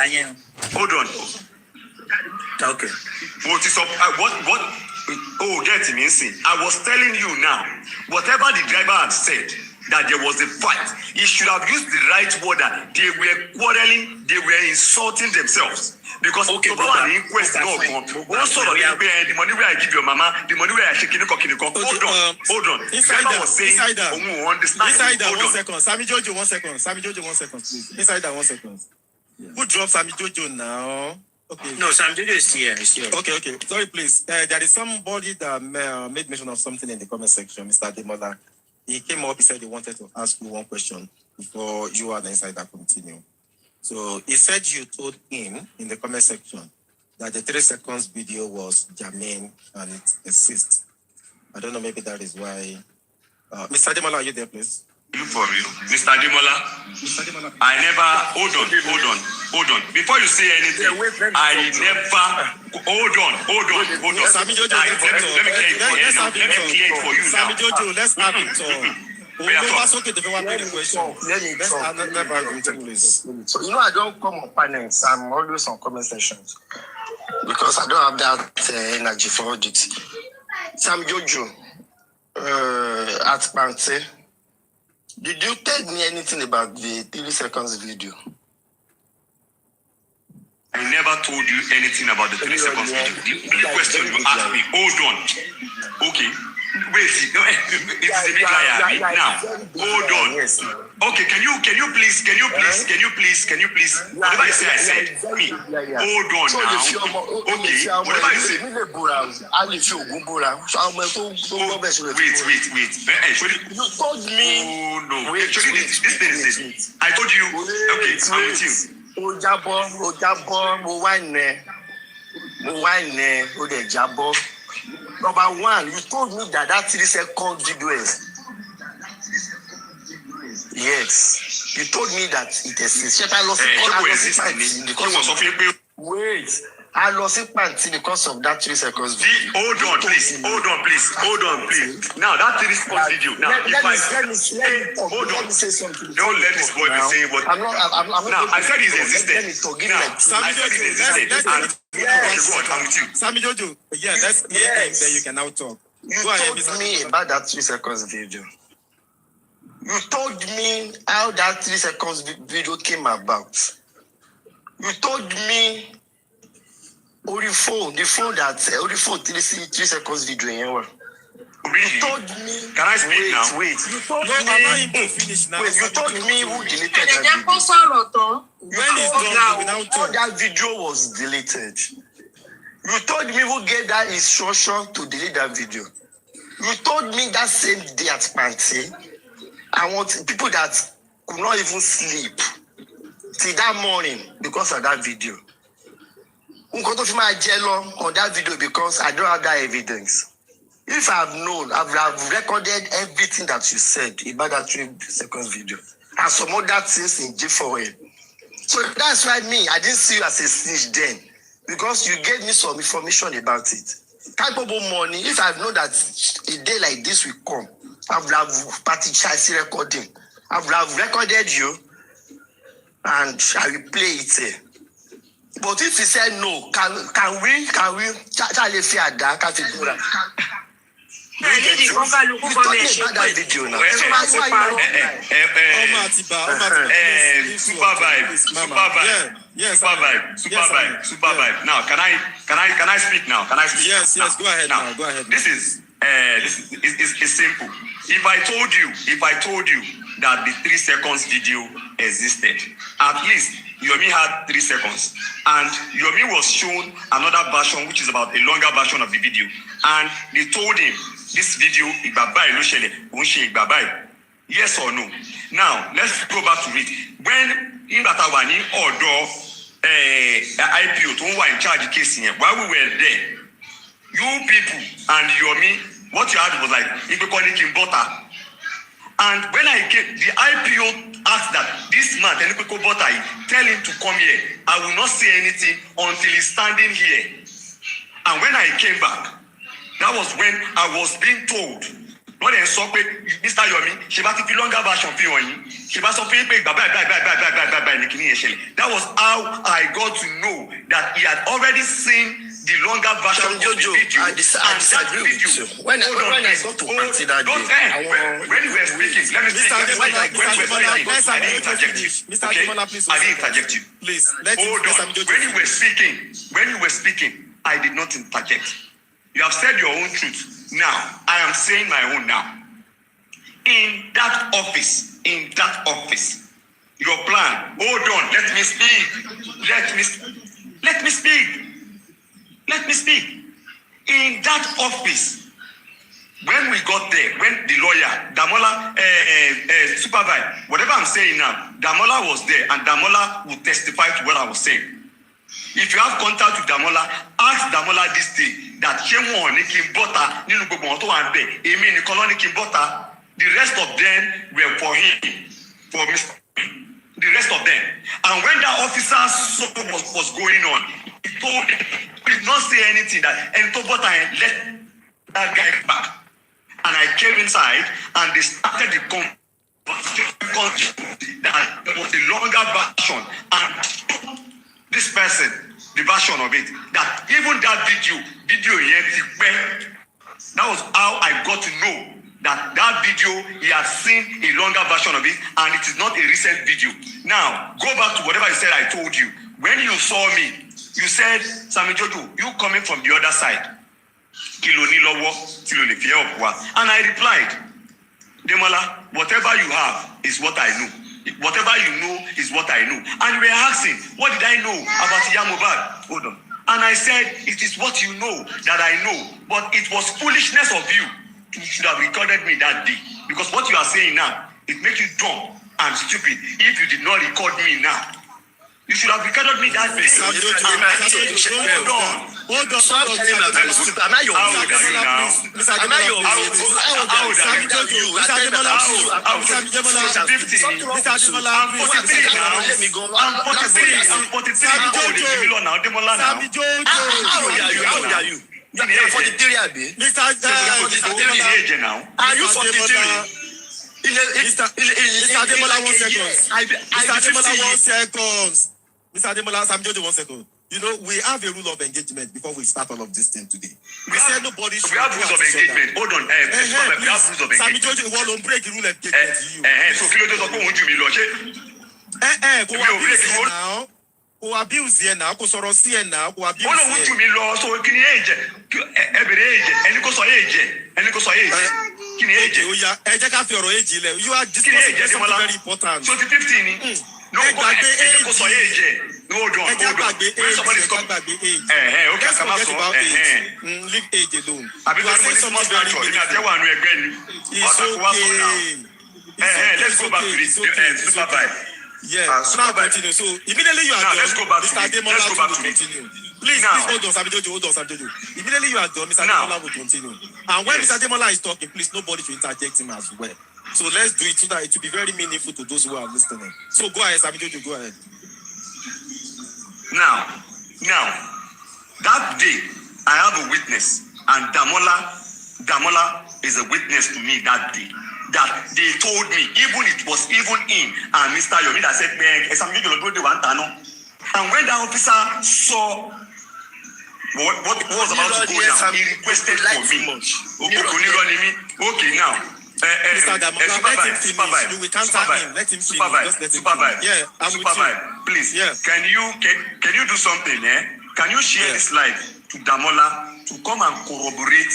Hold on. Okay. What? Get me in. I was telling you now, whatever the driver had said, that there was a fight, he should have used the right word that they were quarreling, they were insulting themselves. Because the inquest dog also the money where I give your mama, the money where I shake Hold on. Insider was saying, Insider, 1 second. Sami Jojo, 1 second. Sami Jojo, 1 second, please. Insider, 1 second. Yeah. Who dropped Sami Jojo now? Okay. No, Sami Jojo is here. Okay. Sorry, please. There is somebody that made mention of something in the comment section, Mr. Demola. He came up, he said he wanted to ask you one question before you and the Insider continue. So he said you told him in the comment section that the 3 seconds video was germane and it exists. I don't know, maybe that is why. Mr. Demola, are you there, please? You for real? Mr. Demola, I never, hold on. Before you say anything, I never, hold on. Sami Jojo, let me clear it for you now. Sami Jojo, let's have it. okay, the question. Let me talk. So, I don't come on panels. I'm always on comment sections because I don't have that energy for all this. Sam Jojo, at Pante, did you tell me anything about the 3 seconds video? I never told you anything about the 3 seconds video. The only question you asked me, hold on. Okay. Wait, it's a big liar. Now, hold on. Okay, can you please, whatever you say, I said, me. Hold on now. Okay, whatever you say. Wait. You told me. Oh, no. Actually, this thing is this. I told you, okay, I'm with you. Number one, you told me that 3 second video is. Yes, you told me that it exists. Wait, I lost it panty because of that 3 seconds video. Hold on, please. Now that 3 seconds video. Now, let me say something. Don't let this boy be saying what. I'm not. Now, I said he's existed. Let me talk. Give Now, me like 2 I said he's existed. Yes. I'm with you. Sammy Jojo, yeah, that's Yes. then you can now talk. You told me about that 3 seconds video. You told me how that 3 seconds video came about. You told me the phone 3 seconds video. You told me. Can I speak now? Wait. You told No, me. allow him to finish now. Wait, you told me who deleted that video. When he's done, we now All talk. that video was deleted. You told me who gave that instruction to delete that video. You told me that same day at Panty, I want people that could not even sleep till that morning because of that video. I'm going to my jello on that video because I don't have that evidence. If I have known, I've recorded everything that you said about that 3 seconds video and some other things in G4A. So that's why I didn't see you as a snitch then because you gave me some information about it. Capable money, if I've known that a day like this will come, I would have participate recording. I would have recorded you and I will play it here. But if you say no, can we Charlie fear that can do that? You told me about that video now. Super vibe. Now, can I speak now? Yes, go ahead now. Go ahead. This is simple. If I told you that the 3 seconds video existed, at least Yomi had 3 seconds, and Yomi was shown another version, which is about a longer version of the video, and they told him this video, yes or no? Now, let's go back to it. When in Batawani or IPO to in charge of the case here, while we were there, you people and Yomi, what you had was like, if you call it butter. And when I came, the IPO asked that this man, tell him to come here. I will not say anything until he's standing here. And when I came back, that was when I was being told, not in so Mr. Yomi, she was the longer version of she was that was how I got to know that he had already seen the longer version of the video. I disagree with you. When I got to party that day, when you were speaking, let me speak. I didn't interject you. Okay? I didn't interject you. Please, hold on. When you were speaking, I did not interject. You have said your own truth. Now, I am saying my own now. In that office, your plan, hold on, let me speak. In that office, when we got there, when the lawyer, Damola, supervisor, whatever I'm saying now, Damola was there and Damola would testify to what I was saying. If you have contact with Damola, ask Damola this day that the rest of them were for him, for Mr. The rest of them. And when that officer saw what was going on, he told him, he did not say anything that and let that guy back. and I came inside, and they started the conversation that there was a longer version, and this person, the version of it, that even that video yet, that was how I got to know that video, he has seen a longer version of it, and it is not a recent video. Now, go back to whatever you said I told you. When you saw me, you said, Sammy Jojo, you coming from the other side. And I replied, Demola, whatever you have is what I know. Whatever you know is what I know. And we were asking, what did I know about Iya Mohbad? Hold on. And I said, it is what you know that I know. But it was foolishness of you. You should have recorded me that day. Because what you are saying now, it makes you dumb and stupid if you did not record me now. You should have recorded me that day. Hold on. Stop telling me I'm stupid. Am I your How old are you now? Am I your How old are you? I'm 50. I'm 43 now. I'm 43. I'm 43. How old is you now? Demola now. How old are you? You're 43, Abi. Mr. Age now. Are you 43? Mr. Ademola, 1 second. Mr. Ademola, 1 second. Mr. Ademola, Sam Jojo, 1 second. You know, we have a rule of engagement before we start all of this thing today. We said nobody should. We have rules of engagement. Hold on. We have rules of engagement. Sam Jojo, we won't break the rule of engagement to you. So, kí ló tó sọ pé òun jù mí lọ, ṣé? Kò abuse here now. Kò sọ̀rọ̀ sí ẹ now. Kò abuse here. Ó lóun jù mí lọ, so kí ni age? Ẹ bèrè age. Ẹni kò sọ age. Kí ni age? Ó yá, ẹ jẹ́ ká fi ọ̀rọ̀ age lẹ̀. You are discussing something very important. So, ti 15 ni. No, kò sọ age. No, hold on. When somebody is coming. Okay, let's forget about age. Leave age alone. You are saying something very meaningful. It's okay. Let's go back to this supervise. Yeah, now continue. So immediately you are done. Let's go back to Mr. Ademola will continue. Please hold on, Sabijojo. Immediately you are done, Mr. Ademola will continue. And when Mr. Ademola is talking, please nobody should interject him as well. So let's do it so that it will be very meaningful to those who are listening. So go ahead, Sabijojo, go ahead. Now, that day I have a witness, and Damola is a witness to me that day. That they told me, even him and Mr. Yomi that said, and when the officer saw what was about to go down, he requested for me. Okay, now. Mr. Damola, let him finish. You will counter him. Let him finish. Just let him finish. Yeah, I'm with you. Please. Yeah. Can you do something? Can you share this live to Damola to come and corroborate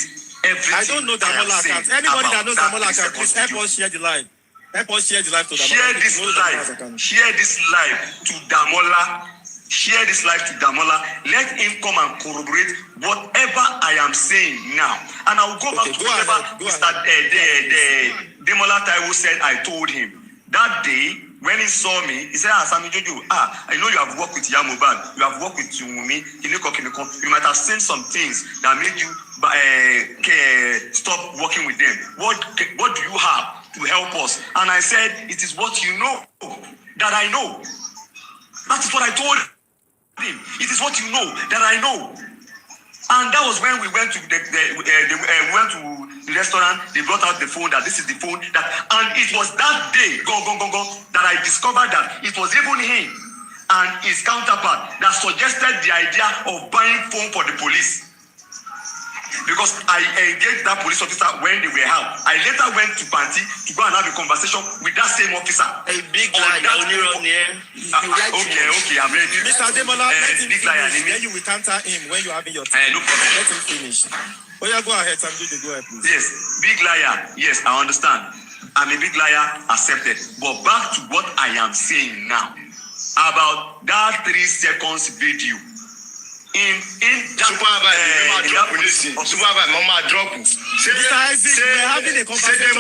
everything? I don't know Damola account. Anybody that knows Damola account, please help us share the live. Help us share the live to Damola. Share this live to Damola. Share this live to Damola. Let him come and corroborate whatever I am saying now. And I will go back to whatever Mr. Demola Taiwo said I told him. That day, when he saw me, he said, Sammy Jojo, I know you have worked with Iya Mohbad. You have worked with Wummi K1Lled. You might have seen some things that made you stop working with them. What do you have to help us? And I said, it is what you know that I know. That is what I told him. It is what you know that I know. And that was when we went to the restaurant. They brought out the phone, that this is the phone. And it was that day, that I discovered that it was even him and his counterpart that suggested the idea of buying phone for the police. Because I engaged that police officer when they were out. I later went to Panti to go and have a conversation with that same officer. A big lie. Okay, I'm ready. Mr. Ademola, let him finish. Then you will counter him when you're having your time. No problem. Let him finish. Oh yeah, go ahead, Sam Jojo, go ahead, please. Yes, big liar. Yes, I understand. I'm a big liar, accepted. But back to what I am saying now about that 3 seconds video. In that police, Supervise, Mama drop. Mr. Isaac, we're having a conversation.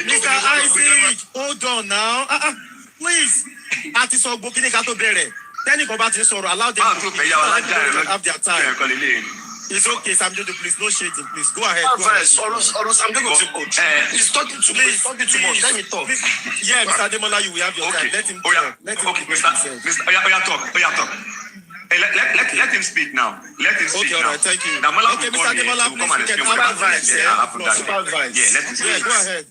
Mr. Isaac, hold on now. Please. Àti sọ gbogbo kíní ká tó bẹ̀rẹ̀. Tẹ́nìkan bá ti sọ̀rọ̀, allow them to have their time. It's okay, Sam Jojo, please, no shading, please. Go ahead. Sam Jojo, he's talking too much. He's talking too much. Let me talk. Yeah, Mr. Ademola, you will have your time. Let him talk. Let him talk. Mr. Talk. Hey, let him speak now. Let him speak now. All right, thank you. Okay, Mr. Demola, please let him speak. Go ahead.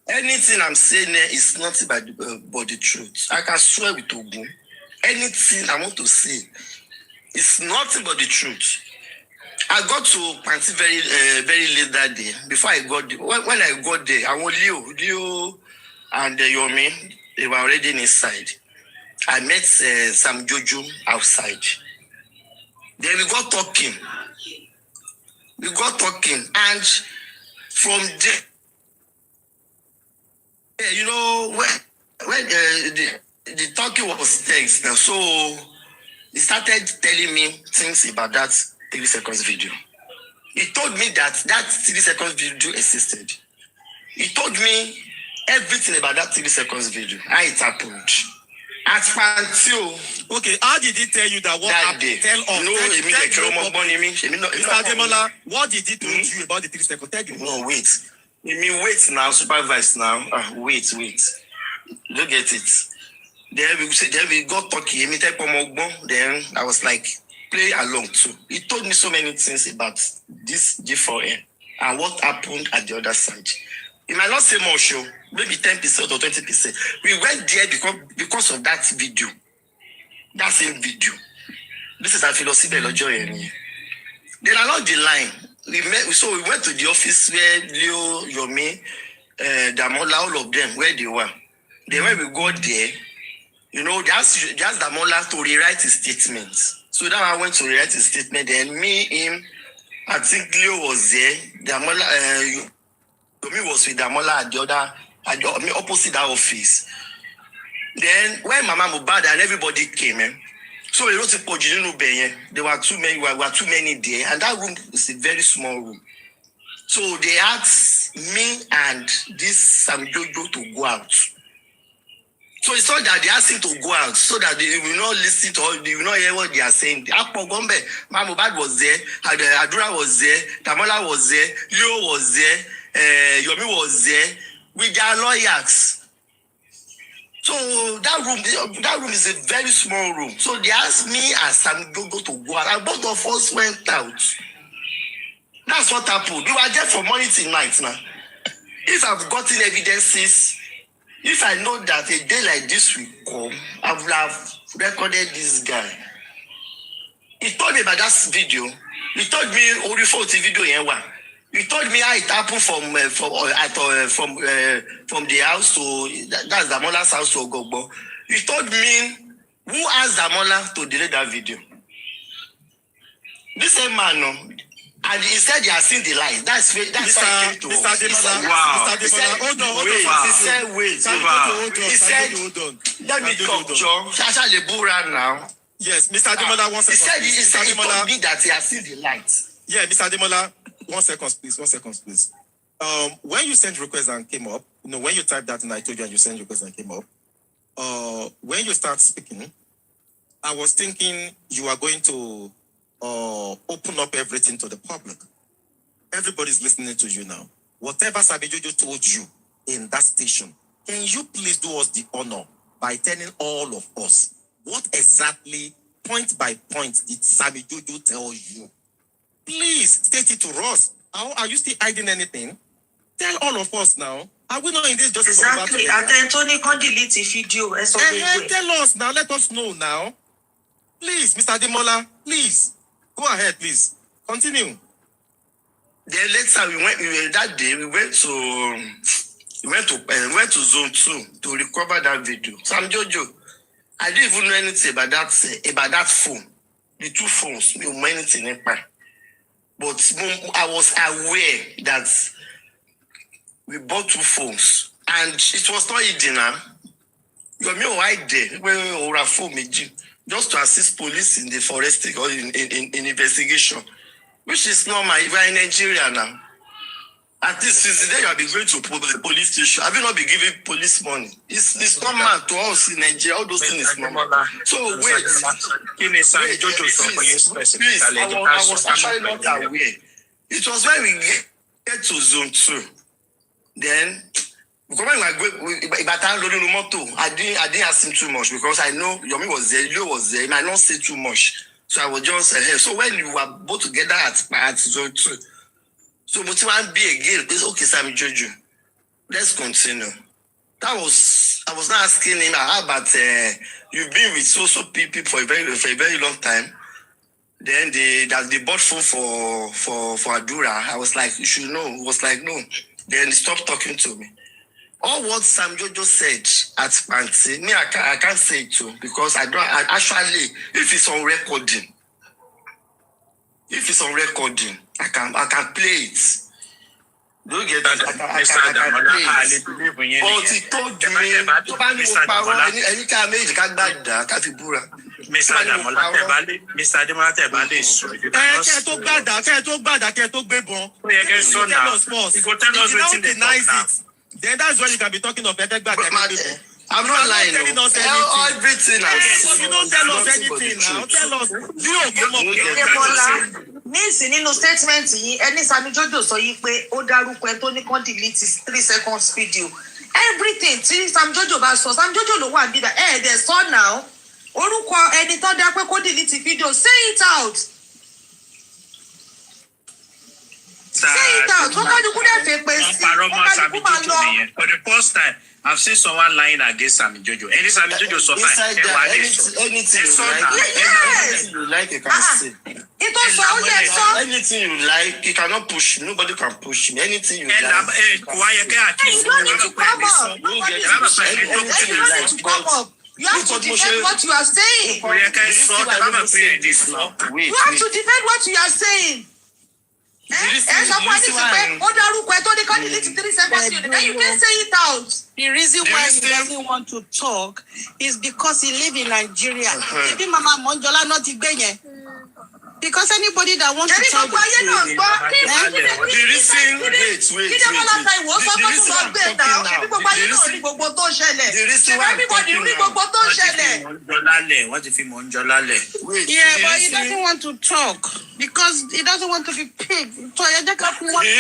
Anything I'm saying here is nothing but the truth. I can swear with Ogun. Anything I want to say is nothing but the truth. I got to Panti very late that day. Before I got there, when I got there, I was Leo and Yomi, they were already inside. I met some Jojo outside. Then we got talking. And from there, you know, when the talking was tense now, so he started telling me things about that 3 seconds video. He told me that 3 seconds video existed. He told me everything about that 3 seconds video, how it happened. At Pantio. Okay, how did he tell you that what happened? Tell us. Mr. Demola, what did he tell you about the 3 seconds? Tell you. No, wait. Wait now, supervise now. Wait. Look at it. Then we got talking. Then I was like, play along too. He told me so many things about this G4N and what happened at the other side. He might not say much, maybe 10% or 20%. We went there because of that video. That same video. This is a philosophy of joy. Then along the line, we went to the office where Leo, Yomi, Damola, all of them, where they were. Then when we got there, you know, just Damola to rewrite his statement. So then I went to rewrite his statement. Then him, I think Leo was there. Damola, Yomi was with Damola at the other, opposite that office. Then when Mama Mohbad and everybody came in, so we wrote there were too many there, and that room is a very small room. So they asked me and this Sam Jojo to go out. So it's not that they asked him to go out so that they will not listen to all, they will not hear what they are saying. Mama Mohbad was there, Adura was there, Damola was there, Leo was there, Yomi was there with their lawyers. So that room is a very small room. So they asked me and Sam Jojo to go out, and both of us went out. That's what happened. We were there from morning till night now. If I've gotten evidences, if I know that a day like this will come, I would have recorded this guy. He told me about that video. He told me only 40 video in one. He told me how it happened from the house to that's Damola's house to Ogogbo. He told me who asked Damola to delete that video. This same man, and he said he has seen the light. That's why he came to us. Mr. Demola, hold on. He said, let me talk, John. Shasha Lebura now. Yes, Mr. Demola, 1 second. He said he told me that he has seen the light. Yeah, Mr. Demola, 1 second, please. 1 second, please. When you sent request and came up, you know, when you typed that and I told you and you sent request and came up, when you start speaking, I was thinking you are going to open up everything to the public. Everybody's listening to you now. Whatever Sabi Jojo told you in that station, can you please do us the honor by telling all of us what exactly, point by point, did Sabi Jojo tell you? Please state it to us. Are you still hiding anything? Tell all of us now. Are we not in this justice? Exactly. And then Tony can delete the video. Tell us now. Let us know now. Please, Mr. Demola, please. Go ahead, please. Continue. Then later we went to zone 2 to recover that video. Sam Jojo, I didn't even know anything about that phone. The 2 phones, I didn't know anything about. But I was aware that we bought 2 phones, and it was not hidden. You are right there or a phone just to assist police in the forensic or in investigation, which is normal. If you are in Nigeria now, at least since the day you have been going to the police station, have you not been giving police money? It's normal to us in Nigeria. All those things is normal. So wait, please, I was actually not aware. It was when we get to zone 2, then because when I didn't ask him too much because I know Yomi was there, Leo was there. He might not say too much. So I was just ahead. So when we were both together at zone 2, so Motiwan be again, okay, Sammy Jojo, let's continue. I was not asking him how about you've been with so people for a very long time. Then they bought phone for Adura. I was like, you should know. He was like, no. Then he stopped talking to me. All what Sam Jojo said at Panty, me I can't say it too because I actually, if it's on recording, I can play it. Don't get that. I can play it. But he told me, Mr. Ademola Tebale so if you cannot then that's when you can be talking of I'm not lying. Tell us everything. You don't tell us anything now. Tell us. Nísìn nínú statement yìí ẹni Sammy Jojo sọ yìí pé ó dárúkọ ẹ tó ní kán delete 3 seconds video. Everything tí Sammy Jojo bá sọ Sammy Jojo ló wà níbẹ̀ dẹ̀ sọ now. Orúkọ ẹni tó dá pé kó delete video, say it out. Say it out. Wọ́n ká dúkú dẹ̀ fẹ́ pé sí. For the first time, I've seen someone lying against Sammy Jojo. Any Sammy Jojo so far. Anything you like, you can say. Anything you like, you cannot push. Nobody can push me. Anything you like. You don't need to come up. You have to defend what you are saying. You have to defend what you are saying. Then you can say it out. The reason why he doesn't want to talk is because he lives in Nigeria. Maybe Mama Monjola not Igbenye. Because anybody that wants to tell the truth. Yeah, but he doesn't want to talk because he doesn't want to be picked. So you just have to want to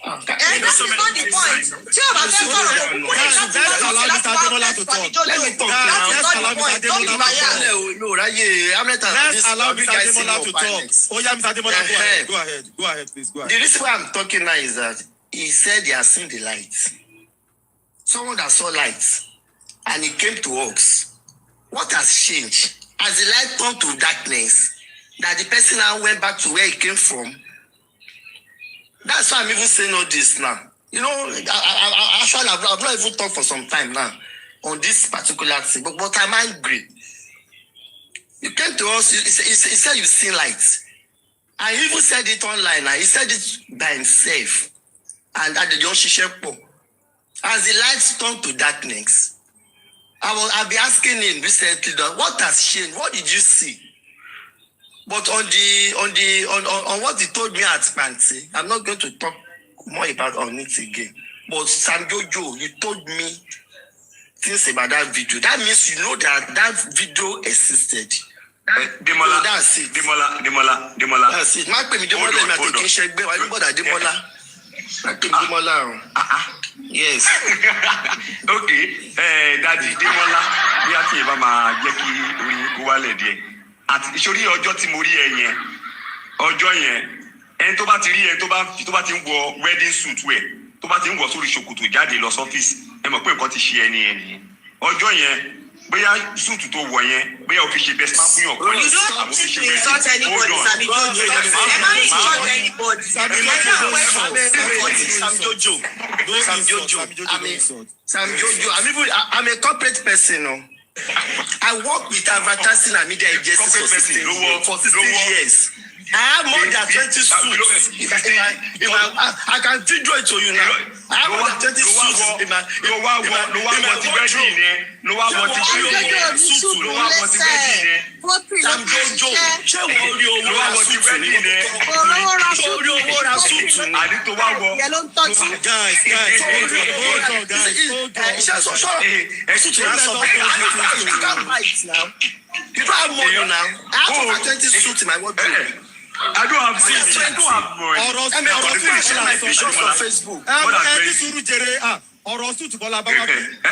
Go ahead, please. Go ahead. The reason why I'm talking now is that he said he has seen the light. Someone that saw light and he came to us. What has changed? As the light turned to darkness, that the person now went back to where he came from. That's why I'm even saying all this now. You know, I've not even talked for some time now on this particular thing, but I'm angry. You came to us, he said you've seen light. And he even said it online. He said it by himself. And at the Yoshishepo. As the lights turned to darkness, I'll be asking him recently, what has changed? What did you see? But on what he told me at Panty, I'm not going to talk more about on it again. But Sam Jojo, you told me things about that video. That means you know that video existed. Demola, that's it. Demola. That's it. Demola. Yes. Okay. Daddy Demola, bí a ti bá máa jẹ́ kí orí kó wálẹ̀ díẹ̀. Àti sórí ọjọ́ tí mo rí ẹ yẹn. Ọjọ́ yẹn. Ẹni tó bá ti rí ẹ tó bá ti ń wọ wedding suit wẹ̀, tó bá ti ń wọ sórí ṣòkòtò jáde lọ sọ́fíìsì. Ẹ mọ̀ pé nǹkan ti ṣe ẹni ẹni. Ọjọ́ yẹn bóyá suit tó wọ̀ yẹn, bóyá o fi ṣe best man fún yàn. You don't insult anybody, Sammy Jojo. Sam Jojo. I'm a corporate person. No? I work with advertising and media agencies for 16 years. I have more than 20 suits. I can video it to you now. I have more than 20 suits in my You don't have money now. I have over 20 suits in my wardrobe. I don't have money. I'm a pictures on Facebook. ọ̀rọ̀ suit Bọ́lá bá wà.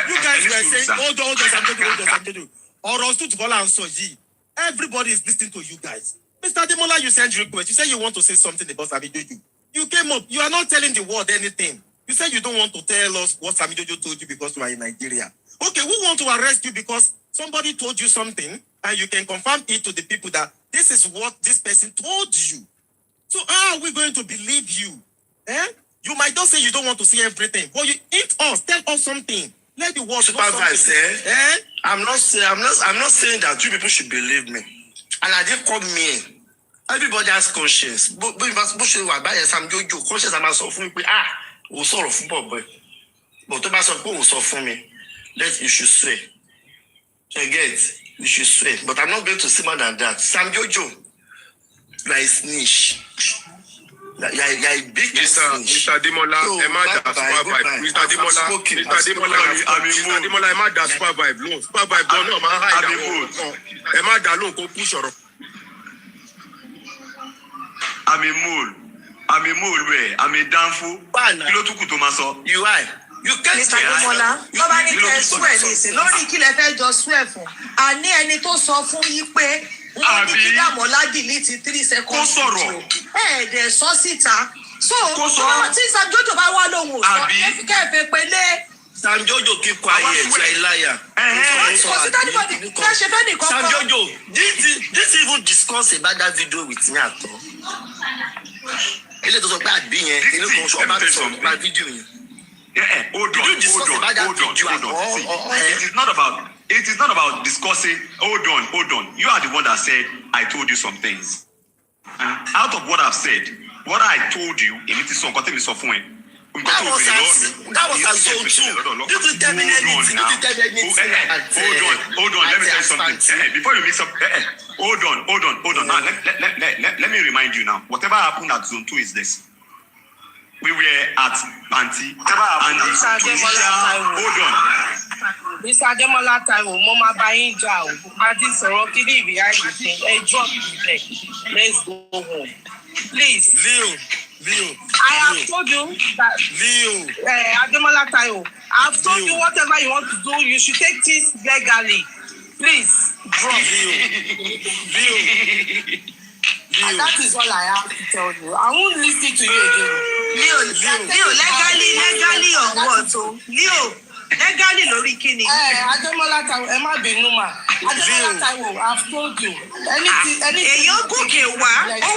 You guys were saying, hold on, Samjojo. Ọ̀rọ̀ suit Bọ́lá and so yìí. Everybody is listening to you guys. Mr. Demola, you sent request. You said you want to say something about Sammy Jojo. You came up. You are not telling the world anything. You said you don't want to tell us what Sammy Jojo told you because you are in Nigeria. Okay, we want to arrest you because somebody told you something and you can confirm it to the people that this is what this person told you. So how are we going to believe you? You might just say you don't want to see everything, but you hint us, tell us something. Let the world know something. I'm not saying that you people should believe me. And I didn't come me. Everybody has conscience. But Sam Jojo conscience am so fún mi pé o sọ̀rọ̀ fún boy. But tó bá sọ pé o sọ fún mi, you should swear. You get? You should swear. But I'm not going to say more than that. Sam Jojo, you are a snitch. You are a big Mr. Demola, Mr. Demola, Emma da super vibe. No, super vibe don't know. Emma da loan ko push ọ̀rọ̀. I'm a mole where I'm a danfo. Kilo tuku to maso. You are. You can't Mr. Demola, nobody can swear listen. Lórí kí lẹ fẹ́ jọ swear fún. Àní ẹni tó sọ fún yín pé wọ́n ní kí Damola delete 3 seconds. Kó sọ̀rọ̀. Dẹ̀ sọ síta. So, tí Sam Jojo bá wá lóhùn sọ, kẹ́fẹ́ pélé. Sam Jojo keep quiet, you are a liar. Sam Jojo, this even discuss about that video with me at all. Ele tó sọ pé àbí yẹn, ele kò sọ bá sọ nípa video yẹn. Hold on. It is not about discussing. Hold on. You are the one that said I told you some things. Out of what I've said, what I told you, it is something that was assault too. You could tell me anything. Hold on. Let me tell you something. Before you mix up, hold on. Now, let me remind you now. Whatever happened at Zone 2 is this. We were at Panti and hold on. Mr. Demola Taiwo, Mama buying Jao, Party Sorokini behind the thing. Drop it. Let's go home. Please. Leo. I have told you that Leo. Demola Taiwo, I have told you whatever you want to do, you should take this legally. Please drop. Leo. And that is all I have to tell you. I won't listen to you again. Leo, legally or what? Leo, legally lórí kíni? Ademola Taiwo, ẹ má bínú mà. Ademola Taiwo, I've told you. Anything. Èyàn gòkè wá, ó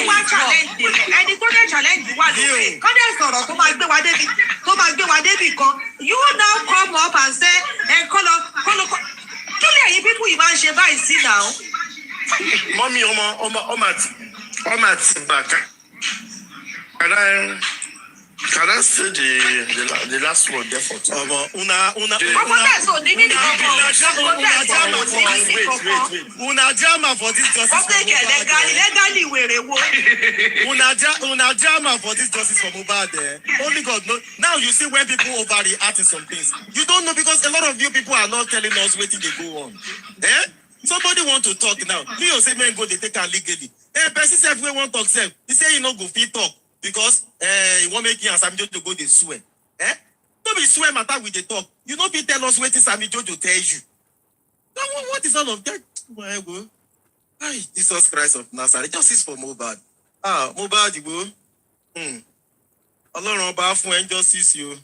wá challenge. Ẹni tó dé challenge wà lókè. Kọ́dẹ̀ sọ̀rọ̀ tó máa gbé wa débi kan. You now come up and say, kọ́lọ́. Kí lè yí people yìí máa ń ṣe báyìí sí now? Mommy, can I say the last word there for today? Una drama for this justice. Una drama for this justice for Mohbad. Only God knows. Now you see when people overreact to some things. You don't know because a lot of you people are not telling us what they go on. Somebody want to talk now. You say men go they take her legally. Person say if we want to talk self, he say you no go fit talk because he won't make you and Sammy Jojo go they swear. Don't be swear matter with the talk. You know fit tell us what Sammy Jojo tell you. Now what is all of that? Why go? Ay, Jesus Christ of Nazareth. Justice for Mohbad. Mohbad go. Ọlọ́run ọba fún ẹ justice you.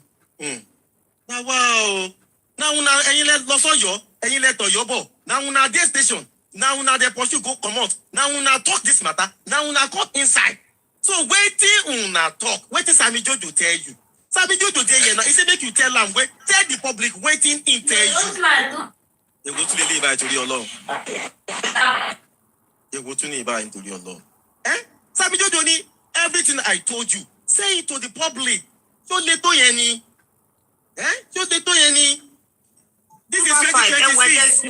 Now wow. Now una ẹ̀yin lẹ lọ sọ́yọ́, ẹ̀yin lẹ tọ̀yọ́ bọ̀. Now una dey station. Now una dey pursue go comot. Now una talk this matter. Now una come inside. So wetin una talk? Wetin Sammy Jojo tell you? Sammy Jojo dey here now. He say make you tell am tell the public wetin he tell you. Èwo tún lè lé ibà ìtorí Ọlọ́run. Èwo tún ní ibà ìtorí Ọlọ́run. Sammy Jojo ní everything I told you, say it to the public. Ṣó lè tó yẹn ni? Ṣó lè tó yẹn ni? This is 2026.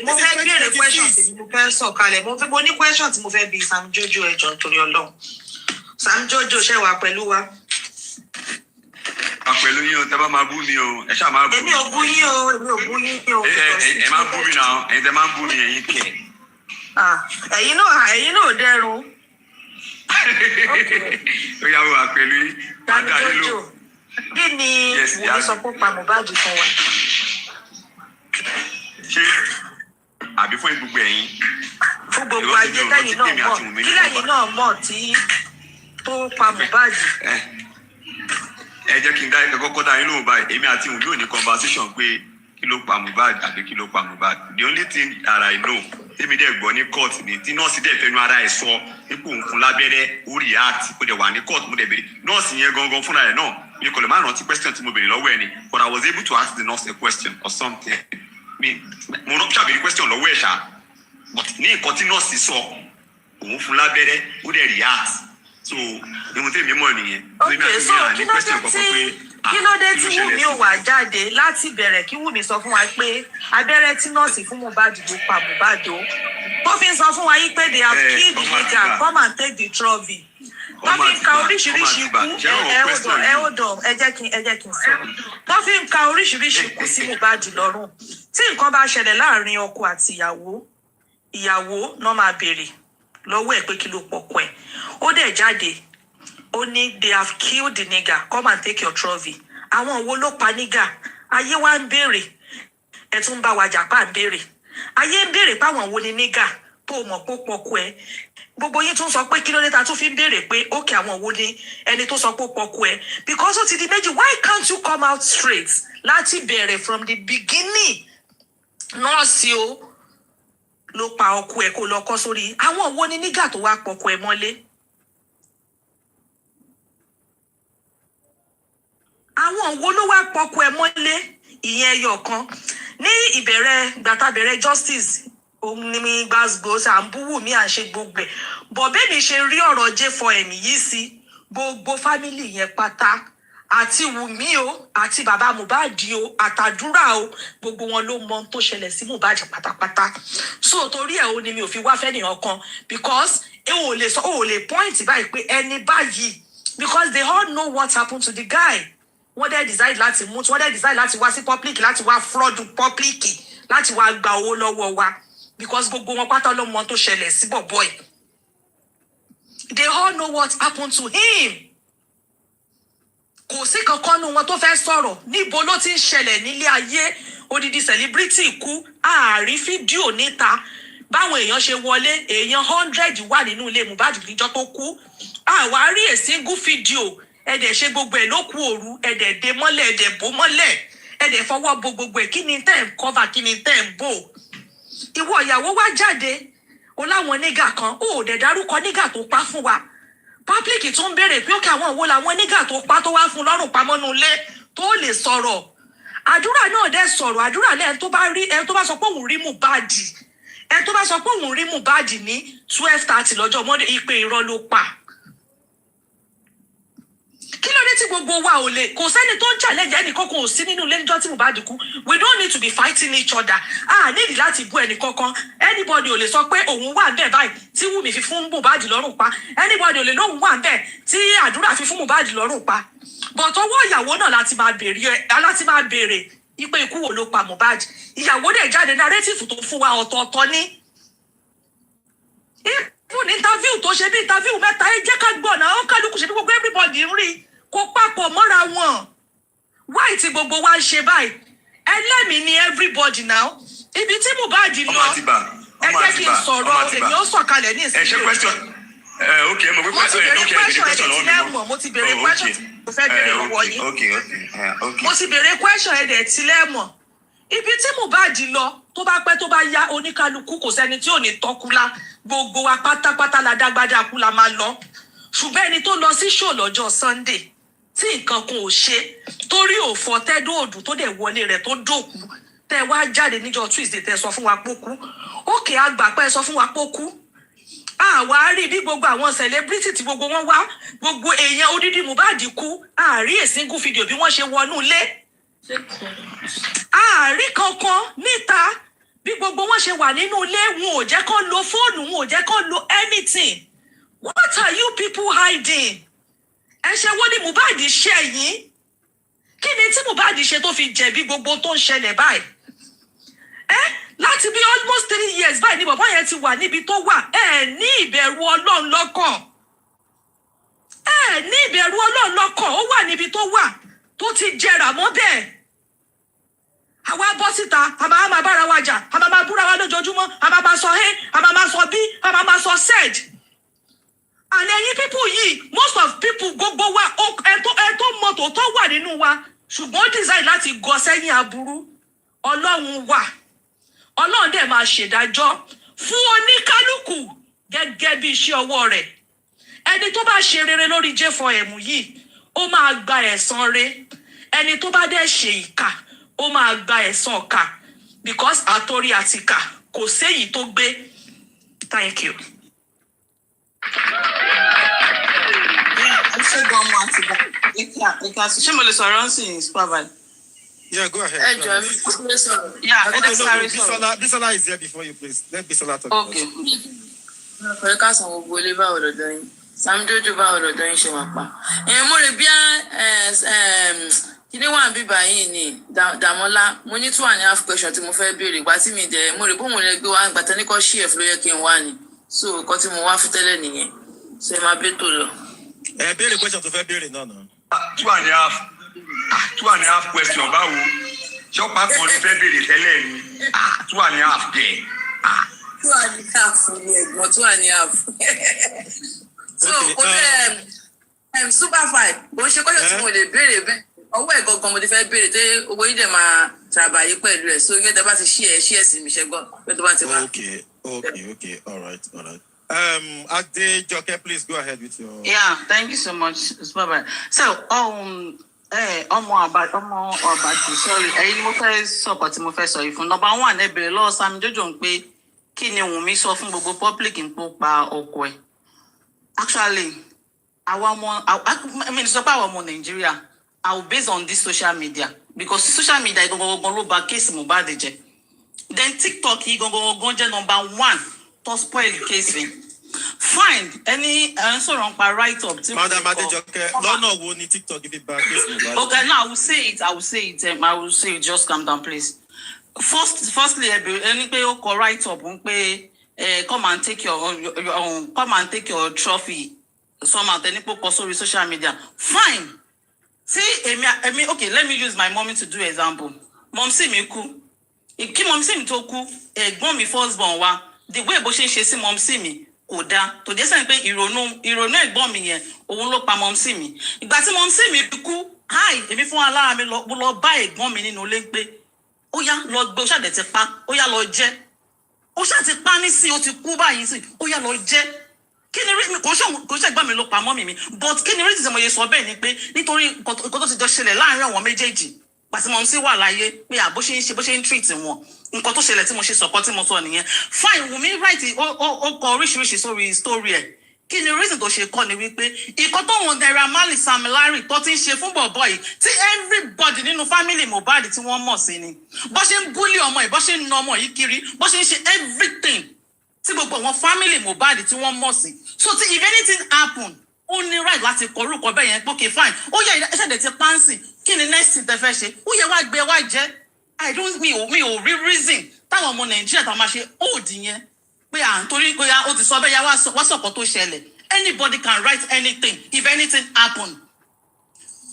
Mo fẹ́ béèrè question tí mo fẹ́ sọ kalẹ̀. Mo ní question tí mo fẹ́ bi Sam Jojo ẹjọ́ nítorí Ọlọ́run. Sam Jojo ṣe wà pẹ̀lú wa. Pẹ̀lú yín o, tẹ́ bá máa bú mi o, ẹ ṣáà máa bú mi. Èmi ò bú yín o. Ẹ máa bú mi náà, ẹ̀yin tẹ́ máa bú mi ẹ̀yin kẹ̀. Ẹ̀yin náà dẹrùn. Ó yà wà pẹ̀lú yín. Sam Jojo. Kí ni Wùmí sọ pé pa Mohbad fún wa? Ṣé àbí fún gbogbo ẹ̀yin? Fún gbogbo ayé lẹ́yìn náà mọ̀. Kí lẹ́yìn náà mọ̀ tí tó pa Mohbad? Ẹ jẹ́ kí n dá kọ́kọ́ dá yín lóhùn báyìí. Èmi àti Wùmí ò ní conversation pé kí ló pa Mohbad àbí kí ló pa Mohbad. The only thing that I know, tèmi dẹ̀ gbọ́ ní court ni tí nọ́ọ̀sì dẹ̀ fẹnu ara ẹ̀ sọ nípò òun lábẹ́rẹ́ ó react kó dẹ̀ wà ní court mo dẹ̀ béèrè. Nọ́ọ̀sì yẹn gangan fúnra ẹ̀ náà mi kò lè má rántí question tí mo béèrè lọ́wọ́ ẹ̀ ni, but I was able to ask the nurse a question or something. Mo rán ṣàbẹ̀rẹ̀ question lọ́wọ́ ẹ̀ ṣá, but ní nǹkan tí nọ́ọ̀sì sọ òun fún lábẹ́rẹ́ ó dẹ̀ react. So ìwọ̀n tèmi mọ̀ nìyẹn. Okay, so kí ló dé tí Wùmí ò wá jáde láti bẹ̀rẹ̀ kí Wùmí sọ fún wa pé abẹ́rẹ́ tí nọ́ọ̀sì fún Mohbad ló pa Mohbad o. Tó fi ń sọ fún wa yí pé they have killed the nigger, come and take the trophy. Tó fi ń ka oríṣiríṣi ikú ẹ jẹ́ kí n sọ̀rọ̀. Tó fi ń ka oríṣiríṣi ikú sí Mohbad lọ́rùn. Tí nǹkan bá ṣẹlẹ̀ láàrin ọkọ àti ìyàwó náà máa béèrè lọ́wọ́ ẹ̀ pé kí ló pọ̀kọ ẹ̀. Ó dẹ̀ jáde. Ó ní they have killed the nigger, come and take your trophy. Àwọn wo ló pa nigger? Ayé wa ń béèrè. Ẹ tún bá wa jà pa ń béèrè. Ayé ń béèrè páwọn wo ni nigger tó mọ̀ pé pọ̀kọ ẹ̀. Gbogbo yín tún sọ pé kí ló dé ta tún fi ń béèrè pé ókè àwọn wo ni ẹni tó sọ pé pọ̀kọ ẹ̀. Because ó ti di méjì, why can't you come out straight láti bẹ̀rẹ̀ from the beginning? Nọ́ọ̀sì o ló pa ọkọ ẹ̀ kó lọ kọ́ sórí. Àwọn wo ni nigger tó wá pọ̀kọ ẹ̀ mọ́lé? Àwọn wo ló wá pọ̀kọ ẹ̀ mọ́lé? Ìyẹn ẹyọ kan. Ní ìbẹ̀rẹ̀ gbàtàbẹ̀rẹ̀ justice òun ni mi gbàgbó sàǹbùwù mi à ń ṣe gbogbo ẹ̀. Bọ̀bẹ́ mi ṣe rí ọ̀rọ̀ J4M yìí sí gbogbo fámìlì yẹn pátá àti Wùmí o àti bàbá Mohbad o àtàdúrà o gbogbo wọn ló mọ tó ṣẹlẹ̀ sí Mohbad pátápátá. So torí ẹ̀ o ni mi ò fi wá fẹ́nìyàn kan because ò lè point báyìí pé ẹni báyìí because they all know what happened to the guy. Wọ́n dẹ̀ decide láti mú wọ́n dẹ̀ decide láti wá sí public láti wá fraud public láti wá gba owó lọ́wọ́ wa because gbogbo wọn pátá ló mọ tó ṣẹlẹ̀ sí bọ̀bọ̀ ẹ̀. They all know what happened to him. Kò sí kankan nu wọn tó fẹ́ sọ̀rọ̀ níbo ló ti ń ṣẹlẹ̀ nílé ayé odidi celebrity kú ààrí fídíò níta báwọn èèyàn ṣe wọlé èèyàn 100 wà nínú ilé Mohbad níjọ́ tó kú àwa rí a single video ẹ̀dẹ̀ ṣe gbogbo ẹ̀ ló kú òru ẹ̀dẹ̀ dé mọ́lẹ̀ ẹ̀dẹ̀ bò mọ́lẹ̀ ẹ̀dẹ̀ fọwọ́ bo gbogbo ẹ̀ kí ni tẹ́ ń cover kí ni tẹ́ ń bò. Ìwọ ìyàwó wá jáde o láwọn nígà kan ó dẹ̀ dárúkọ nígà tó pa fún wa. Public tún béèrè pé òkè àwọn wo làwọn nígà tó pa tó wá fún lọ́rùn pamọ́nú ilé tó lè sọ̀rọ̀. Àdúrà náà dẹ̀ sọ̀rọ̀ àdúrà lẹ́yìn tó bá sọ pé òun rí Mohbad ẹ tó bá sọ pé òun rí Mohbad ní 12:30 lọ́jọ́ Monday ìpè irọ́ ló pa. Kí ló dé tí gbogbo wa ò lè kò sẹ́ni tó ń challenge ẹnì kankan ò sí nínú ilé níjọ́ tí Mohbad kú. We don't need to be fighting each other. Nídìí láti bú ẹnì kankan. Anybody ò lè sọ pé òun wà ńbẹ̀ báyìí tí Wùmí fi fún Mohbad lọ́rùn pa. Anybody ò lè lóhùn wà ńbẹ̀ tí àdúrà fi fún Mohbad lọ́rùn pa. But ọwọ́ ìyàwó náà láti máa béèrè ipe ikú wo ló pa Mohbad. Ìyàwó dẹ̀ jáde narrative tó fún wa ọ̀tọ̀ọ̀tọ̀ ní. Fún interview tó ṣe bí interview mẹ́ta ẹ jẹ́ ká gbọ́ náà ó kálukú ṣe bí gbogbo everybody ń rí kó papọ̀ mọ́ra wọn. Why tí gbogbo wa ń ṣe báyìí? Ẹlẹ́mìí ni everybody now. Ibi tí Mohbad lọ ẹ jẹ́ kí n sọ̀rọ̀ èmi ó sọ̀kalẹ̀ ní ìsinmi. Ẹ ṣe question. Okay, mo ti bẹ̀rẹ̀ question mo fẹ́ bẹ̀rẹ̀ lọ́wọ́ yín. Mo ti bẹ̀rẹ̀ question ẹ̀dẹ̀ tilẹ̀ mọ̀. Ibi tí Mohbad lọ tó bá pẹ́ tó bá yá oníkálukú kò sẹ́ni tí ò ní tọ́kúlá gbogbo wa pátápátá la dágbádá kú la máa lọ. Ṣùgbọ́n ẹni tó lọ sí show lọ́jọ́ Sunday tí nǹkan kan ò ṣe torí òfò tẹ́dọ̀ọ̀dù tó dẹ̀ wọlé rẹ̀ tó dòkú tẹ́ wá jáde níjọ́ Tuesday tẹ́ sọ fún wa pókú òkè àgbà pẹ́ sọ fún wa pókú. Àwa rí bí gbogbo àwọn celebrity tí gbogbo wọn wá gbogbo èèyàn odidi Mohbad kú àárí a single video bí wọ́n ṣe wọnú ilé. Àárí kankan níta bí gbogbo wọn ṣe wà nínú ilé wọn ò jẹ́ kán lo fóònù wọn ò jẹ́ kán lo anything. What are you people hiding? Ẹ ṣe wo ni Mohbad ṣe yín? Kí ni tí Mohbad ṣe tó fi jẹ̀bi gbogbo tó ń ṣẹlẹ̀ báyìí? Láti bí almost 3 years báyìí ni bàbá yẹn ti wà níbi tó wà. Ẹ ní ìbẹ̀rù Ọlọ́run lọ́kàn. Ẹ ní ìbẹ̀rù Ọlọ́run lọ́kàn ó wà níbi tó wà. tó ti jẹrà mọ́ bẹ́ẹ̀. Àwa bọ́ síta, a máa bára wa jà, a máa búra wa lójoojúmọ́, a máa sọ hé, a máa sọ bí, a máa sọ said. And ẹ̀yin people yìí, most of people gbogbo wa, ẹ tó mọ́tò tó wà nínú wa, ṣùgbọ́n design láti gọ sẹ́yìn aburú. Ọlọ́run wà. Ọlọ́run dẹ̀ máa ṣèdájọ́ fún oníkálùkù gẹ́gẹ́ bí iṣẹ́ ọwọ́ rẹ̀. Ẹni tó bá ṣe rere lórí J4M yìí, ó máa gba ẹ̀san rẹ̀. Ẹni tó bá dẹ̀ ṣe ìkà, ó máa gba ẹ̀san ọ̀kà. Because àtòrí àti ìkà kò séyìí tó gbé. Thank you. Yeah, go ahead. Bisola is here before you, please. Let Bisola talk. Okay. Sam Jojo bá ọ̀rọ̀ dọ́yìn ṣe wà pa. Mo rè bí kíní wà bí báyìí ni Dàmọ́lá. Mo ní 2.5 question tí mo fẹ́ béèrè ìgbà tí mi dẹ̀ mo rè bó mo lè gbé wá ìgbà tẹ́ni kọ́ ṣí ẹ̀fọ́ ló yẹ kí n wá ni. So nǹkan tí mo wá fún tẹ́lẹ̀ nìyẹn. So ẹ máa bẹ́ tó lọ. Béèrè question tó fẹ́ béèrè náà. 2.5 question báwo? Ṣọ́pàá kan ní fẹ́ béèrè tẹ́lẹ̀ ni. 2.5 dẹ̀. 2.5 ni ẹ̀gbọ́n 2.5. So super fine bó ṣe kọ́ṣọ́ tí mo lè béèrè bẹ́ẹ̀ ọwọ́ ẹ̀ gangan mo ti fẹ́ béèrè tó owó yìí dẹ̀ máa tàbàyí pẹ̀lú ẹ̀ so yẹ́ tẹ́ bá ti ṣí ẹ̀ sí mi ṣẹ́gbọ́n pé tó bá ti wá. Okay, all right. Adejoke, please go ahead with your. Yeah, thank you so much, Baba. So ọmọ Ọbàdì sorry ẹ̀yin ni mo fẹ́ sọ̀kọ̀ tí mo fẹ́ sọ yìí fún number 1 ẹ bèrè lọ́wọ́ Sam Jojo ń pé kí ni Wùnmí sọ fún gbogbo public ń pò pa ọkọ ẹ̀. Actually, our Nigeria, I will base on this social media because social media is going to back case Mohbad. Then TikTok is going to number 1 to spoil the case. Find any answer on my write up. Madam Adejoke, no, we need TikTok if it back case Mohbad. Okay, now I will say it. Just calm down, please. Firstly, any write up. Come and take your trophy. Some of the people sorry social media. Fine. See, okay, let me use my mommy to do example. Mom see me cool. If mom see me to cool, mi first born wa. The way bo ṣe sí mom see me kò dá. To dey say pé ìrònú ẹ̀gbọ́n mi yẹn, òun ló pa mom see me. Ìgbà tí mom see me kú, hi, èmi fún alára mi lọ bá ẹ̀gbọ́n mi nínú ilé pé ó yá lọ gbé ó ṣàdẹ̀ ti pa, ó yá lọ jẹ. Ó ṣá ti pa ní sí ó ti kú báyìí sí ó yá lọ jẹ kíni rí mi kò ṣe gbà mí ló pa mọ́ mi but kíni rí tí mo yẹ sọ bẹ́ẹ̀ ni pé nítorí nǹkan tó ti jọ ṣẹlẹ̀ láàrin àwọn méjèèjì pàtí mo sì wà láyé pé bó ṣe ń treat wọn nǹkan tó ṣẹlẹ̀ tí mo ṣe sọ̀kọ́ tí mo sọ nìyẹn fine Wùnmí write ó kọ oríṣiríṣi sórí story ẹ̀ kí ni reason tó ṣe kọ́ ni wípé ìkọ́ tó wọn Naira Marley Sam Larry tó ti ń ṣe fún bọ̀bọ̀ yìí tí everybody nínú family Mohbad tí wọ́n mọ̀ sí ni bó ṣe ń bully ọmọ yìí bó ṣe ń na ọmọ yìí kiri bó ṣe ń ṣe everything tí gbogbo àwọn family Mohbad tí wọ́n mọ̀ sí so tí if anything happen ó ní right láti kọ orúkọ bẹ́ẹ̀ yẹn pé okay fine ó yẹ ẹ̀ṣẹ̀dẹ̀ ti pánsì kí ni next thing tẹ fẹ́ ṣe ó yẹ wá gbé wá jẹ́ mi ò rí reason táwọn ọmọ Nàìjíríà táwọn máa ṣe old yẹn pé à ń torí pé ó ti sọ bẹ́ẹ̀ yá wá sọ̀kọ̀ tó ṣẹlẹ̀ anybody can write anything if anything happen.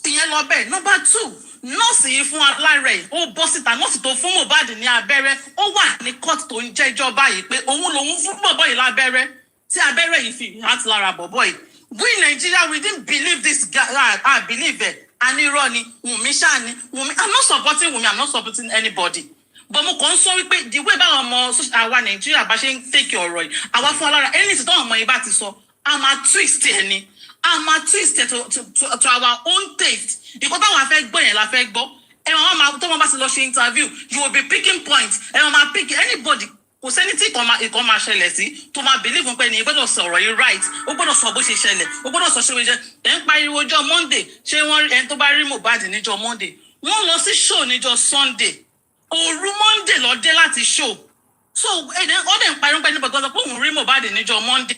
ìyẹn lọ bẹ́ẹ̀ number 2 nọ́ọ̀sì yìí fún alárẹ̀ ó bọ́ síta nọ́ọ̀sì tó fún Mohbad ní abẹ́rẹ́ ó wà ní court tó ń jẹ́jọ́ báyìí pé òun lòun fún bọ̀bọ̀ yìí lábẹ́rẹ́ tí abẹ́rẹ́ yìí fi hàn lára bọ̀bọ̀ yìí we in Nigeria we didn't believe this guy I believe it and irọ́ ni Wùnmí ṣáà ni Wùnmí I'm not supporting Wùnmí I'm not supporting anybody but mo kàn ń sọ wípé the way báwọn ọmọ àwa Nàìjíríà bá ṣe ń take ọ̀rọ̀ yìí àwa fún alára ẹni tí tọ́wọ́n ọmọ yìí bá ti sọ a máa twist ẹ̀ ni a máa twist ẹ̀ to our own taste ìkọ́ táwọn afẹ́ gbọ́ yẹn la fẹ́ gbọ́ ẹ̀wọ̀n máa tó wọn bá ti lọ ṣe interview you will be picking points ẹ̀wọ̀n máa pick anybody kò sẹ́ni tí ìkan máa ṣẹlẹ̀ sí tó máa believe pé ní gbọ́dọ̀ sọ̀rọ̀ yìí right ó gbọ́dọ̀ sọ bó ṣe ṣẹlẹ̀ ó gbọ́dọ̀ sọ ṣe wọ́n jẹ́ ẹ̀ ń pariwo ọjọ́ Monday ṣé wọ́n ẹni tó bá rí Mohbad níjọ́ Monday wọ́n lọ sí show níjọ́ Sunday òru Monday lọ dé láti show so ọdẹ ń pariwo pé nípa gbọ́dọ̀ pé òun rí Mohbad níjọ́ Monday.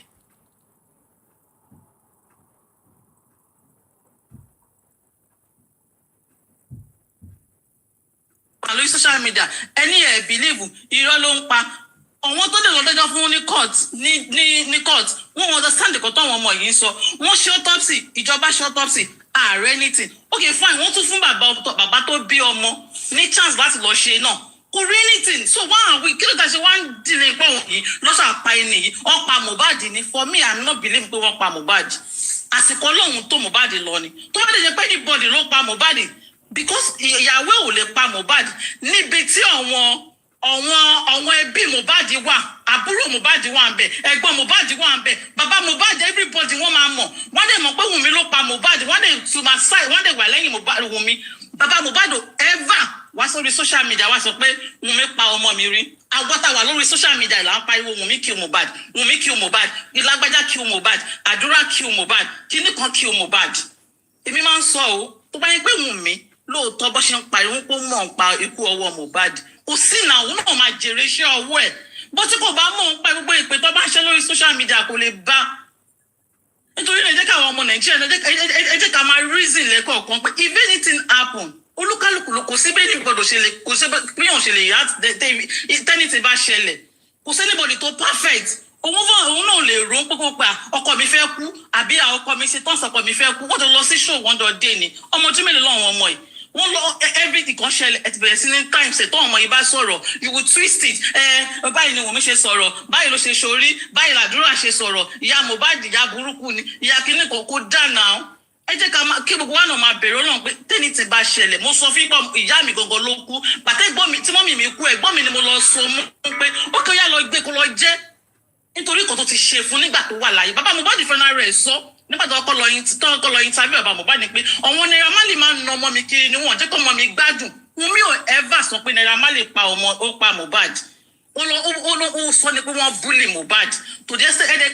lórí social media ẹni ẹ̀ believe irọ́ ló ń pa àwọn tó dé lọ dájọ́ fún ní court ní court wọ́n understand nǹkan tó àwọn ọmọ yìí ń sọ wọ́n ṣe autopsy ìjọba ṣe autopsy ààrẹ anything ó okay fine wọ́n tún fún bàbá tó bí ọmọ ní chance láti lọ ṣe náà kò rí anything so wọ́n àwọn kí ló dá ṣe wọ́n ń dìlẹ̀ pọ̀ wọ̀nyí lọ́sàn pa ẹni yìí wọ́n pa Mohbad ni for me I'm not believe pé wọ́n pa Mohbad àsìkò Ọlọ́run tó Mohbad lọ ni tó bá dé pé anybody ló pa Mohbad because ìyàwó ò lè pa Mohbad níbi tí àwọn ẹbí Mohbad wà àbúrò Mohbad wà ńbẹ̀ ẹ̀gbọ́n Mohbad wà ńbẹ̀ bàbá Mohbad everybody wọ́n máa mọ̀ wọ́n dẹ̀ mọ̀ pé Wùmí ló pa Mohbad wọ́n dẹ̀ to my side wọ́n dẹ̀ wà lẹ́yìn Wùmí bàbá Mohbad ever wá sórí social media wá sọ pé Wùmí pa ọmọ mi rí àgbọ́ta wà lórí social media là ń pariwo Wùmí kill Mohbad Wùmí kill Mohbad ìlágbájá kill Mohbad àdúrà kill Mohbad kíní kan kill Mohbad èmi máa ń sọ o tó bá yẹ pé Wùmí lóòótọ́ bó ṣe ń pariwo pé mọ̀ ń pa ikú ọwọ́ Mohbad kò sí náà òun náà máa jèrè iṣẹ́ ọwọ́ ẹ̀ bó tí kò bá mọ̀ ń pa gbogbo ìpè tó bá ṣe lórí social media kò lè bá nítorí ẹ jẹ́ káwọn ọmọ Nàìjíríà ẹ jẹ́ ká máa reason lẹ́kọ̀ọ̀kan pé if anything happen olúkálùkù ló kò sí bẹ́ẹ̀ ní gbọ́dọ̀ ṣe lè kò sí bíyàn ṣe lè yá tẹ́nìtì bá ṣẹlẹ̀ kò sí anybody tó perfect òun náà lè rò ń pé pa ọkọ mi fẹ́ kú àbí ọkọ mi ṣe tán sọkọ mi fẹ́ kú wọ́n tó lọ sí show one day ni ọmọ ojú mélòó lọ́wọ́ ọmọ yìí wọ́n lọ everything kan ṣẹlẹ̀ ẹ̀ ti bẹ̀rẹ̀ sí ní time ṣe tó ọmọ yìí bá sọ̀rọ̀ you will twist it báyìí ni Wùmí ṣe sọ̀rọ̀ báyìí ló ṣe ṣorí báyìí làdúrà ṣe sọ̀rọ̀ ìyá Mohbad ìyá burúkú ni ìyá kìíní kan kó dáná ẹ jẹ́ ká kí gbogbo wa náà máa bẹ̀rẹ̀ Ọlọ́run pé tẹ́ni ti bá ṣẹlẹ̀ mo sọ fún ìyá mi gangan ló kú bàtẹ́ tí mọ́mì mi kú ẹ̀gbọ́n mi ni mo lọ sọ mú pé ó kí ó yá lọ gbé kó lọ jẹ́ nítorí nǹkan tó ti ṣe fún nígbà tó wà láyé bàbá Mohbad fẹ́ràn rẹ̀ sọ nígbà tó kọ́ lọ interview bàbá Mohbad ni pé àwọn Naira Marley máa ń na ọmọ mi kiri ni wọ́n jẹ́ kó ọmọ mi gbádùn Wùmí ò ever sọ pé Naira Marley pa Mohbad ó sọ ni pé wọ́n bully Mohbad tó jẹ́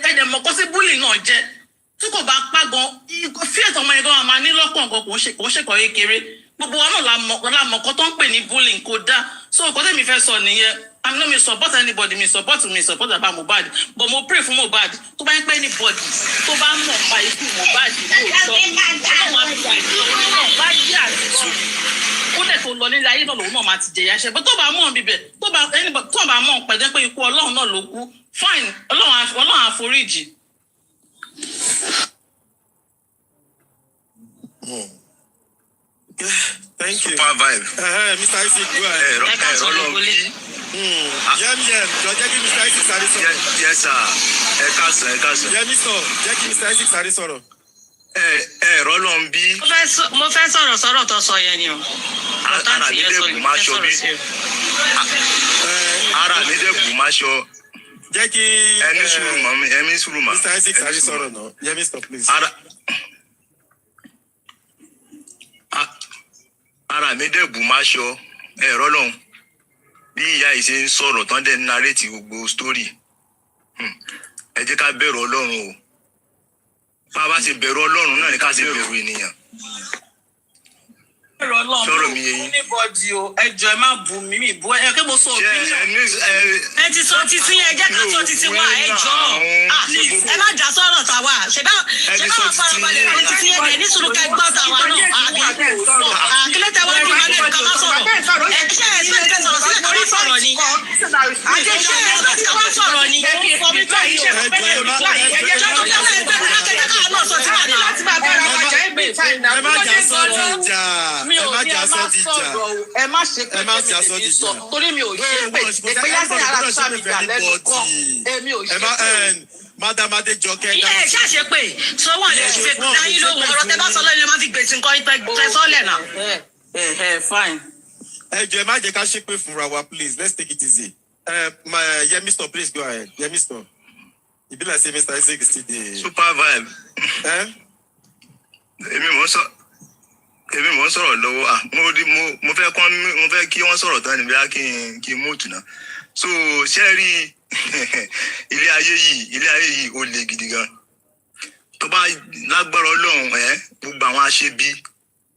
ẹ̀dẹ̀ mọ̀ kó sí bully náà jẹ́ tí kò bá pa gan fíẹ̀tì ọmọ yẹn gan máa ní lọ́kàn gan kò ń ṣèkọ̀ kékeré gbogbo wa náà la mọ̀ kó tó ń pè ní bullying kò dá so nǹkan tẹ́mi fẹ́ sọ nìyẹn I'm not me support anybody me support about Mohbad but mo pray for Mohbad tó bá ń pẹ́ anybody tó bá mọ̀ pa ikú Mohbad lóòótọ́ bá yí àtijọ́ ó dẹ̀ tó lọ nílé ayé náà lòun náà máa ti jẹ̀yà ṣe but tó bá mọ̀ bíbẹ̀ tó bá mọ̀ pẹ̀jẹ́ pé ikú Ọlọ́run náà ló kú fine Ọlọ́run àforíjì. Thank you. Super vibe. Mr. Isaac, go ahead. Jẹ́ kí Mr. Isaac sáré sọ̀rọ̀. Yes, sir. Ẹ káàsán. Yẹ́mi sọ, jẹ́ kí Mr. Isaac sáré sọ̀rọ̀. Rọ́lọ́ ń bí. Mo fẹ́ sọ̀rọ̀ tó sọ yẹn ni o. Ara mi dẹ̀ bù máa ṣọ bí. Ara mi dẹ̀ bù máa ṣọ. Jẹ́ kí. Ẹni sùúrù mọ́. Mr. Isaac sáré sọ̀rọ̀ náà. Yẹ́mi sọ, please. Ara mi dẹ̀ bù máa ṣọ. Rọ́lọ́ ń. Bí ìyá yìí ṣe ń sọ̀rọ̀ tán dẹ̀ ń narrate gbogbo story ẹ jẹ́ ká bẹ̀rù Ọlọ́run o bá a bá ṣe bẹ̀rù Ọlọ́run náà ni ká ṣe bẹ̀rù ènìyàn. Sọ̀rọ̀ mi yẹn. Anybody o ẹjọ́ ẹ má bù mí mi bú ẹ kí mo sọ opinion. Ẹ ti sọ títí ẹ jẹ́ ká sọ títí wá ẹjọ́ ẹ má jà sọ̀rọ̀ tàwa ṣe bá wọn farabalẹ̀ lọ títí ẹ ní sùúrù kẹ gbọ́ tàwa náà àkílẹ̀ tẹ wá ní ìwádìí ká má sọ̀rọ̀ ẹ ṣe ẹ ṣe ẹ sọ̀rọ̀ sílẹ̀ kọ́ sọ̀rọ̀ ni àti ṣe ẹ ṣe ká má sọ̀rọ̀ ni ẹ má ṣe pé mi sọ torí mi ò ṣe pé yàtọ̀ ara sábì gbà lẹ́nu kọ́ èmi ò ṣe pé. Madamade Jọkẹ́. Ilé iṣẹ́ ṣe pé sọ́wọ́n lè ṣe dáyé lóhùn ọ̀rọ̀ tẹ bá sọ lọ́yìn lè má fi gbèsè nǹkan ìtẹ́ sọ́lẹ̀ náà. Fine. Ẹ jọ̀ọ́ ẹ má jẹ́ ká ṣépè fúnra wa please let's take it easy. Yemi stop please go ahead. Yemi stop. E be like say Mr. Isaac still dey. Super vibe. Èmi mò ń sọ̀rọ̀ lọ́wọ́ mo fẹ́ kí wọ́n sọ̀rọ̀ tán níbi kí n mú ìtùnà so ṣe rí ilé ayé yìí ó le gidi gan tó bá lágbára Ọlọ́run gbogbo àwọn aṣebi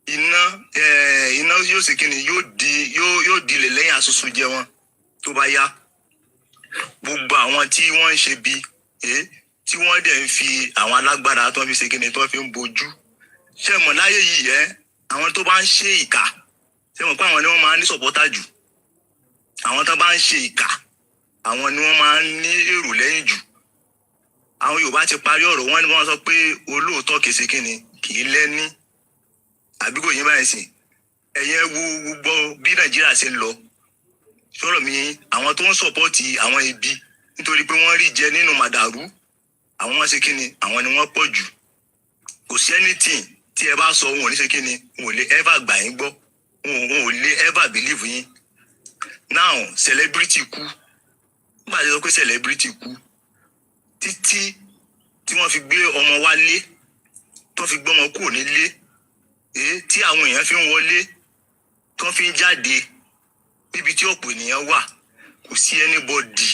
iná yóò ṣe kí ni yóò dilẹ̀ lẹ́yìn asusu jẹ wọn tó bá yá gbogbo àwọn tí wọ́n ń ṣe bí tí wọ́n dẹ̀ ń fi àwọn alágbára tó ń fi ṣe kí ni tó fi ń bojú ṣe mọ̀ láyé yìí àwọn tó bá ń ṣe ìkà ṣe mọ̀ pé àwọn ni wọ́n máa ń ní sọ̀pọ́tà jù àwọn tó bá ń ṣe ìkà àwọn ni wọ́n máa ń ní èrò lẹ́yìn jù àwọn Yorùbá ti parí ọ̀rọ̀ wọn ni wọ́n sọ pé olóòótọ́ kìí ṣe kí ni kì í lẹ́ní àbíkò yìí báyìí sìn ẹ̀yẹ wo gbogbo bí Nàìjíríà ṣe ń lọ sọ̀rọ̀ mi àwọn tó ń sọ̀pọ̀tì àwọn ibi nítorí pé wọ́n rí jẹ nínú màdàrú àwọn wọn ṣe kí ni àwọn ni wọ́n pọ̀ jù kò sí anything tí ẹ bá sọ wọn ò ní ṣe kí ni wọn ò lè ever gbà yín gbọ́ wọn ò lè ever believe yín now celebrity kú nígbà tí wọ́n pé celebrity kú títí tí wọ́n fi gbé ọmọ wálé tó fi gbé ọmọ kúrò nílé tí àwọn èèyàn fi ń wọlé tó fi ń jáde níbi tí ọ̀pọ̀ ènìyàn wà kò sí anybody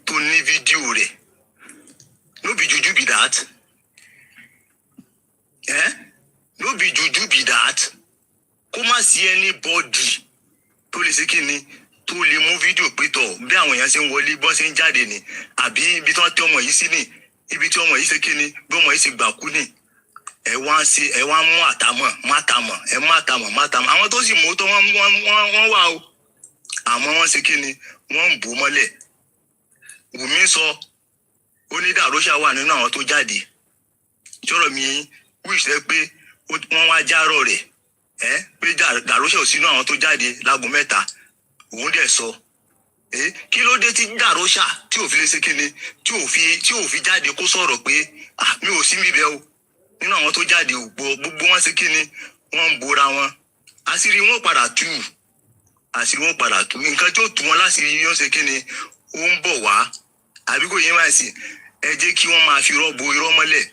tó ní fídíò rẹ̀ no be juju be that no be juju be that kó má sí anybody tó lè ṣe kí ni tó lè mú fídíò pé tọ̀ bí àwọn èèyàn ṣe ń wọlé bọ́n ṣe ń jáde ni àbí ibi tí wọ́n tẹ ọmọ yìí sí ni ibi tí ọmọ yìí ṣe kí ni bí ọmọ yìí ṣe gbà kú ni ẹ wá mú àtàmọ̀ àwọn tó sì mú tó wọ́n wà o àmọ́ wọ́n ṣe kí ni wọ́n ń bò mọ́lẹ̀ Wùmí sọ onídàróṣà wà nínú àwọn tó jáde sọ̀rọ̀ mi wíṣẹ́ pé wọ́n wá járọ̀ rẹ̀ pé dàróṣà ò sínú àwọn tó jáde láago 3 òun dẹ̀ sọ kí ló dé tí dàróṣà tí ò fi lè ṣe kí ni tí ò fi jáde kó sọ̀rọ̀ pé mi ò sí níbẹ̀ o nínú àwọn tó jáde gbogbo wọn ṣe kí ni wọ́n ń bora wọn àṣírí wọn padà tú nǹkan tí ó tú wọn láṣìírí yóò ṣe kí ni ó ń bọ̀ wá àbí kò yé máa sì ẹ jẹ́ kí wọ́n máa fi irọ́ bo irọ́ mọ́lẹ̀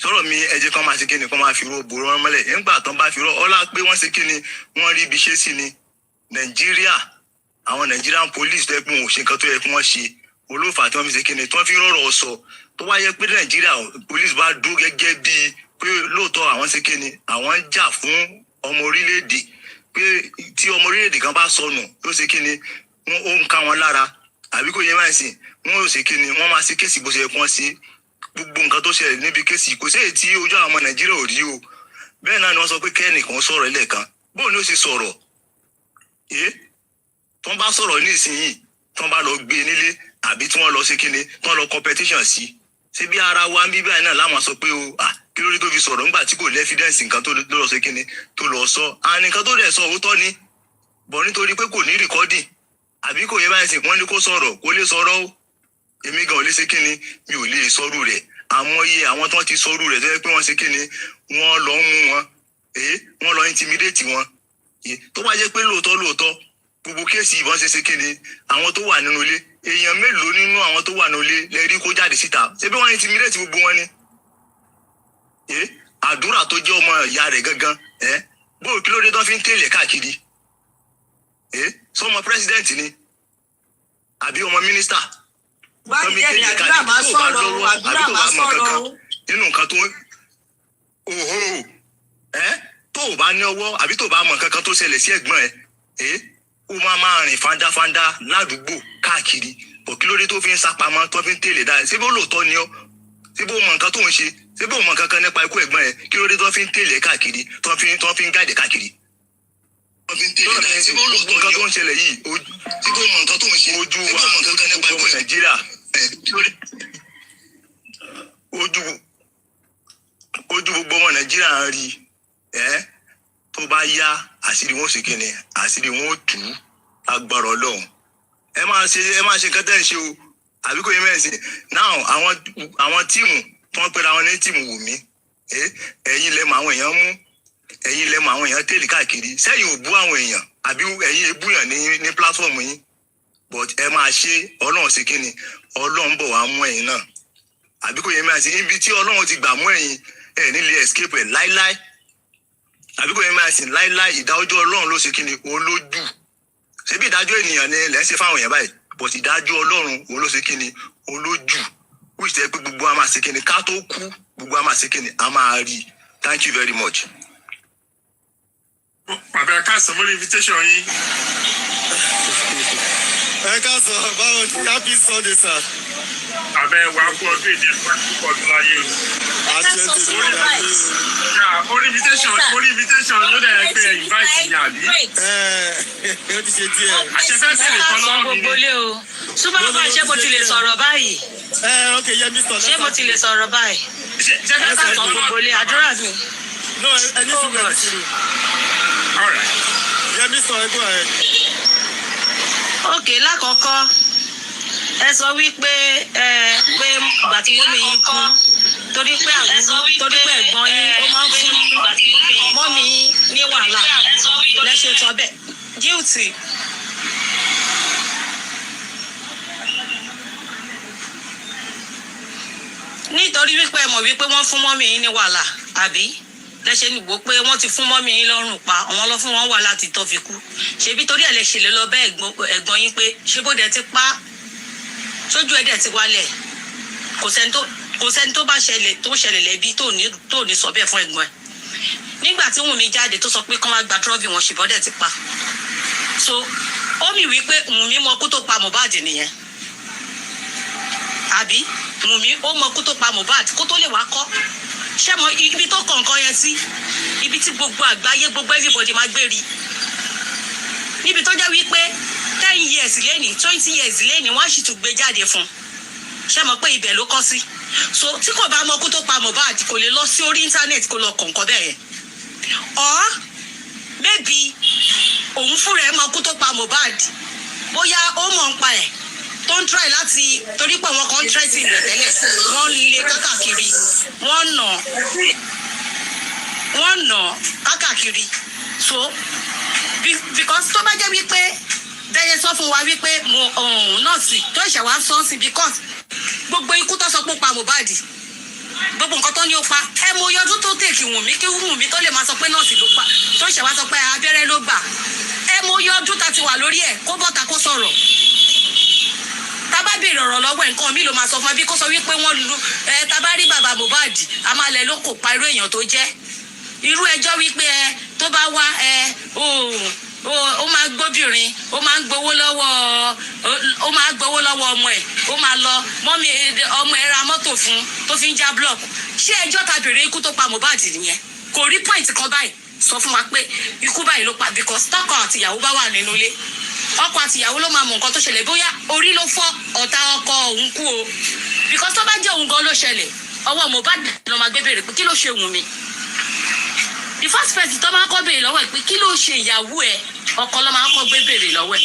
sọ̀rọ̀ mi ẹ jẹ́ kí wọ́n máa ṣe kí ni kí wọ́n máa fi irọ́ bo irọ́ mọ́lẹ̀ nígbà tán bá fi irọ́ ọlá pé wọ́n ṣe kí ni wọ́n rí ibi ṣe sí ni Nàìjíríà àwọn Nigerian police tó yẹ pé wọn ò ṣe nǹkan tó yẹ kí wọ́n ṣe olófà tí wọ́n fi ṣe kí ni tí wọ́n fi rọ̀rọ̀ sọ tó wá yẹ pé Nàìjíríà police bá dúró gẹ́gẹ́ bíi pé lóòótọ́ àwọn ṣe kí ni àwọn ń jà fún ọmọ orílẹ̀-èdè pé tí ọmọ orílẹ̀-èdè kan bá sọnù yóò ṣe kí ni ó ń ká wọn lára àbí kò yẹ máa sìn wọn yóò ṣe kí ni wọ́n máa ṣe kéèsì bó ṣe yẹ kí wọ́n ṣe gbogbo nǹkan tó ṣẹlẹ̀ níbi kéèsì kò sí èyí tí ojú àwọn ọmọ Nàìjíríà ò rí o bẹ́ẹ̀ náà ni wọ́n sọ pé kẹ́nìkan sọ̀rọ̀ ẹlẹ́ẹ̀kan bóun ni ó ṣe sọ̀rọ̀ tó ń bá sọ̀rọ̀ ní ìsinyìí tó ń bá lọ gbé nílé àbí tí wọ́n lọ ṣe kí ni tó ń lọ competition sí ṣé bí ara wa ń bí báyìí náà láwọn sọ pé kí ló dé tó fi sọ̀rọ̀ nígbà tí kò lẹ́fídẹ́ǹsì nǹkan tó lọ ṣe kí ni tó lọ sọ nǹkan tó dẹ̀ sọ òótọ́ ni bọ̀ nítorí pé kò ní rìkọ́dì àbí kò yẹ báyìí sìn wọ́n ní kó sọ̀rọ̀ kó lè sọ̀rọ̀ o èmi gan ò lè ṣe kí ni mi ò lè sọ̀rọ̀ rẹ̀ àwọn tó ti sọ̀rọ̀ rẹ̀ tó yẹ pé wọ́n ṣe kí ni wọ́n lọ mú wọn wọ́n lọ intimidate wọn tó bá jẹ́ pé lóòótọ́ gbogbo kéèsì ìbọn ṣe kí ni àwọn tó wà nínú ilé èèyàn mélòó nínú àwọn tó wà nínú ilé lè rí kó jáde síta ṣé bí wọ́n intimidate gbogbo wọn ni àdúrà tó jẹ́ ọmọ ìyá rẹ̀ gangan bóòlù kí ló dé tó fi ń tẹ̀lé káàkiri sọmọ president ni àbí ọmọ mínísítà báyìí àdúrà máa sọ̀rọ̀ nínú nǹkan tó o bá ní ọwọ́ àbí tó o bá mọ nǹkan kan tó ṣẹlẹ̀ sí ẹ̀gbọ́n ó máa rìn fandafanda ládùúgbò káàkiri bọ̀ kí ló dé tó fi ń sápamọ́ tó fi ń tẹ̀lé dáa ṣé bó lóòótọ́ ni ọ́ ṣé bó mọ nǹkan tó ń ṣe ṣé bó mọ nǹkan kan nípa ikú ẹ̀gbọ́n ẹ̀ kí ló dé tó fi ń tẹ̀lé káàkiri tó fi ń gáàdì káàkiri. gbogbo nǹkan tó ń ṣẹlẹ̀ yìí ojú wa gbogbo Nàìjíríà ojú gbogbo ọmọ Nàìjíríà ń rí tó bá yá àṣírí wọn ṣe kíni àṣírí wọn ó tú agbára Ọlọ́run ẹ máa ṣe nǹkan tẹ́ ń ṣe o àbí kò yẹ mẹ́sìn náà àwọn tíìmù tí wọ́n pera wọn ní tíìmù Wùmí ẹ̀yin lẹ́mọ̀ àwọn èèyàn mú ẹ̀yin lẹ́mọ̀ àwọn èèyàn tẹ̀lé káàkiri sẹ́yìn ò bú àwọn èèyàn àbí ẹ̀yin ebúyàn ní pílátífọ̀mù yín but ẹ máa ṣe Ọlọ́run ṣe kíni Ọlọ́run bọ̀ wá mú ẹ̀yin náà àbí kò yẹ mẹ́sìn ibi tí Ọlọ́run ti gbà mú ẹ̀yin ẹ̀ nílé escape ẹ̀ láíláí àbí kò yẹ máa sìn láíláí ìdájọ́ Ọlọ́run ló ṣe kí ni olójú ṣebí ìdájọ́ ènìyàn ni lẹ́ ń ṣe fáwọn èèyàn báyìí but ìdájọ́ Ọlọ́run òun ló ṣe kí ni olójú which ṣe pé gbogbo a máa ṣe kí ni ká tó kú gbogbo a máa ṣe kí ni a máa rí thank you very much. bàbá ẹ káàsán mo ní invitation yín. ẹ káàsán báwo ni happy Sunday sir. àbẹ wà á kú ọdún èdè wà á kú ọdún láyé o. Orí invitation ló dẹ̀ pé invite ní àbí. Ó ti ṣe díẹ̀. Àṣẹfẹ́ sì lè kọ́ lọ́wọ́ mi ni. Superman ṣé mo ti lè sọ̀rọ̀ báyìí? Ok, Yemi sọ̀rọ̀. Ṣé mo ti lè sọ̀rọ̀ báyìí? Ṣé fẹ́ sàn gbogbo lé àdúrà mi? No, I need to go. All right. Yeah, Mr. Go ahead. Okay, lákọ̀ọ́kọ́ ẹ sọ wípé pé ìgbà tí mọ́mì yín kú torí pé ẹ̀gbọ́n yín ó máa ń fún mọ́mì yín ní wàhálà lẹ́sẹ̀ sọ bẹ́ẹ̀ guilty. Nítorí wípé ẹ mọ̀ wípé wọ́n fún mọ́mì yín ní wàhálà àbí lẹ́sẹ̀ nìgbó pé wọ́n ti fún mọ́mì yín lọ́rùn pa àwọn lọ fún wọn wà láti tó fi kú ṣebí torí ẹ̀ lè ṣèlè lọ bẹ́ ẹ̀gbọ́n yín pé ṣé bó dẹ̀ ti pa sójú ẹ̀ dẹ̀ ti wálẹ̀ kò sẹ́ni tó bá ṣẹlẹ̀ lẹ́bí tó ní sọ bẹ́ẹ̀ fún ẹ̀gbọ́n ẹ̀ nígbà tí Wùnmí jáde tó sọ pé kán wá gba trọ́fì wọn ṣùgbọ́n dẹ̀ ti pa so ó mì wípé Wùnmí mọ kú tó pa Mohbad nìyẹn àbí Wùnmí ó mọ kú tó pa Mohbad kó tó lè wá kọ́ ṣé mo ibi tó kọ̀ọ̀kan yẹn sí ibi tí gbogbo àgbáyé gbogbo everybody máa gbé rí níbi tó jẹ́ wípé 10 years lẹ́nìí 20 years lẹ́nìí wọ́n sì tún gbé jáde fún ṣé mo pé ibẹ̀ ló kọ́ sí so tí kò bá mọ kú tó pa Mohbad kò lè lọ sí orí internet kó lọ kọ̀ọ̀kan bẹ́ẹ̀ yẹn or maybe òun fúnra ẹ̀ mọ kú tó pa Mohbad bóyá ó mọ̀ ń pa ẹ̀ tó ń try láti torí pé wọn kan tẹ́tì rẹ̀ tẹ́lẹ̀ wọ́n lé kákàkiri wọ́n nà kákàkiri so because tó bá jẹ́ wípé dẹ́yẹ sọ fún wa wípé nọ́ọ̀sì tó ṣẹ̀ wá sọ́ọ̀sì because gbogbo ikú tó sọ pé ó pa Mohbad gbogbo nǹkan tó ní ó pa ẹ mọ iye ọdún tó tèkì Wùnmí kí Wùnmí tó lè máa sọ pé nọ́ọ̀sì ló pa tó ṣẹ̀ wá sọ pé abẹ́rẹ́ ló gbà ẹ mọ iye ọdún tá ti wà lórí ẹ̀ kó bọ́ta kó sọ̀rọ̀ tábà béèrè ọ̀rọ̀ lọ́wọ́ ẹ̀ nǹkan mi ló máa sọ fún ẹ bí kó sọ wípé wọ́n lu tábà rí bàbá Mohbad a máa lẹ̀ ló kò pa irú èèyàn tó jẹ́ irú ẹjọ́ wípé tó bá wá ó máa gbóbìnrin ó máa ń gbowó lọ́wọ́ ọmọ ẹ̀ ó máa lọ mọ́mí ọmọ ẹ̀ ra mọ́tò fún tó fi ń já block ṣé ẹjọ́ ta béèrè ikú tó pa Mohbad nìyẹn kò rí point kan báyìí sọ fún wa pé ikú báyìí ló pa because tọkọ àtìyàwó bá wà nínú ilé ọkọ àtìyàwó ló máa mọ nǹkan tó ṣẹlẹ̀ bóyá orí ló fọ́ ọ̀tá ọkọ òun kú o because tó bá jẹ́ òun gan ló ṣẹlẹ̀ ọwọ́ Mohbad ló máa gbé béèrè pé kí ló ṣe Wùnmí the first person tó máa kọ́ béèrè lọ́wọ́ ẹ̀ pé kí ló ṣe ìyàwó ẹ̀ ọkọ ló máa kọ́ gbé béèrè lọ́wọ́ ẹ̀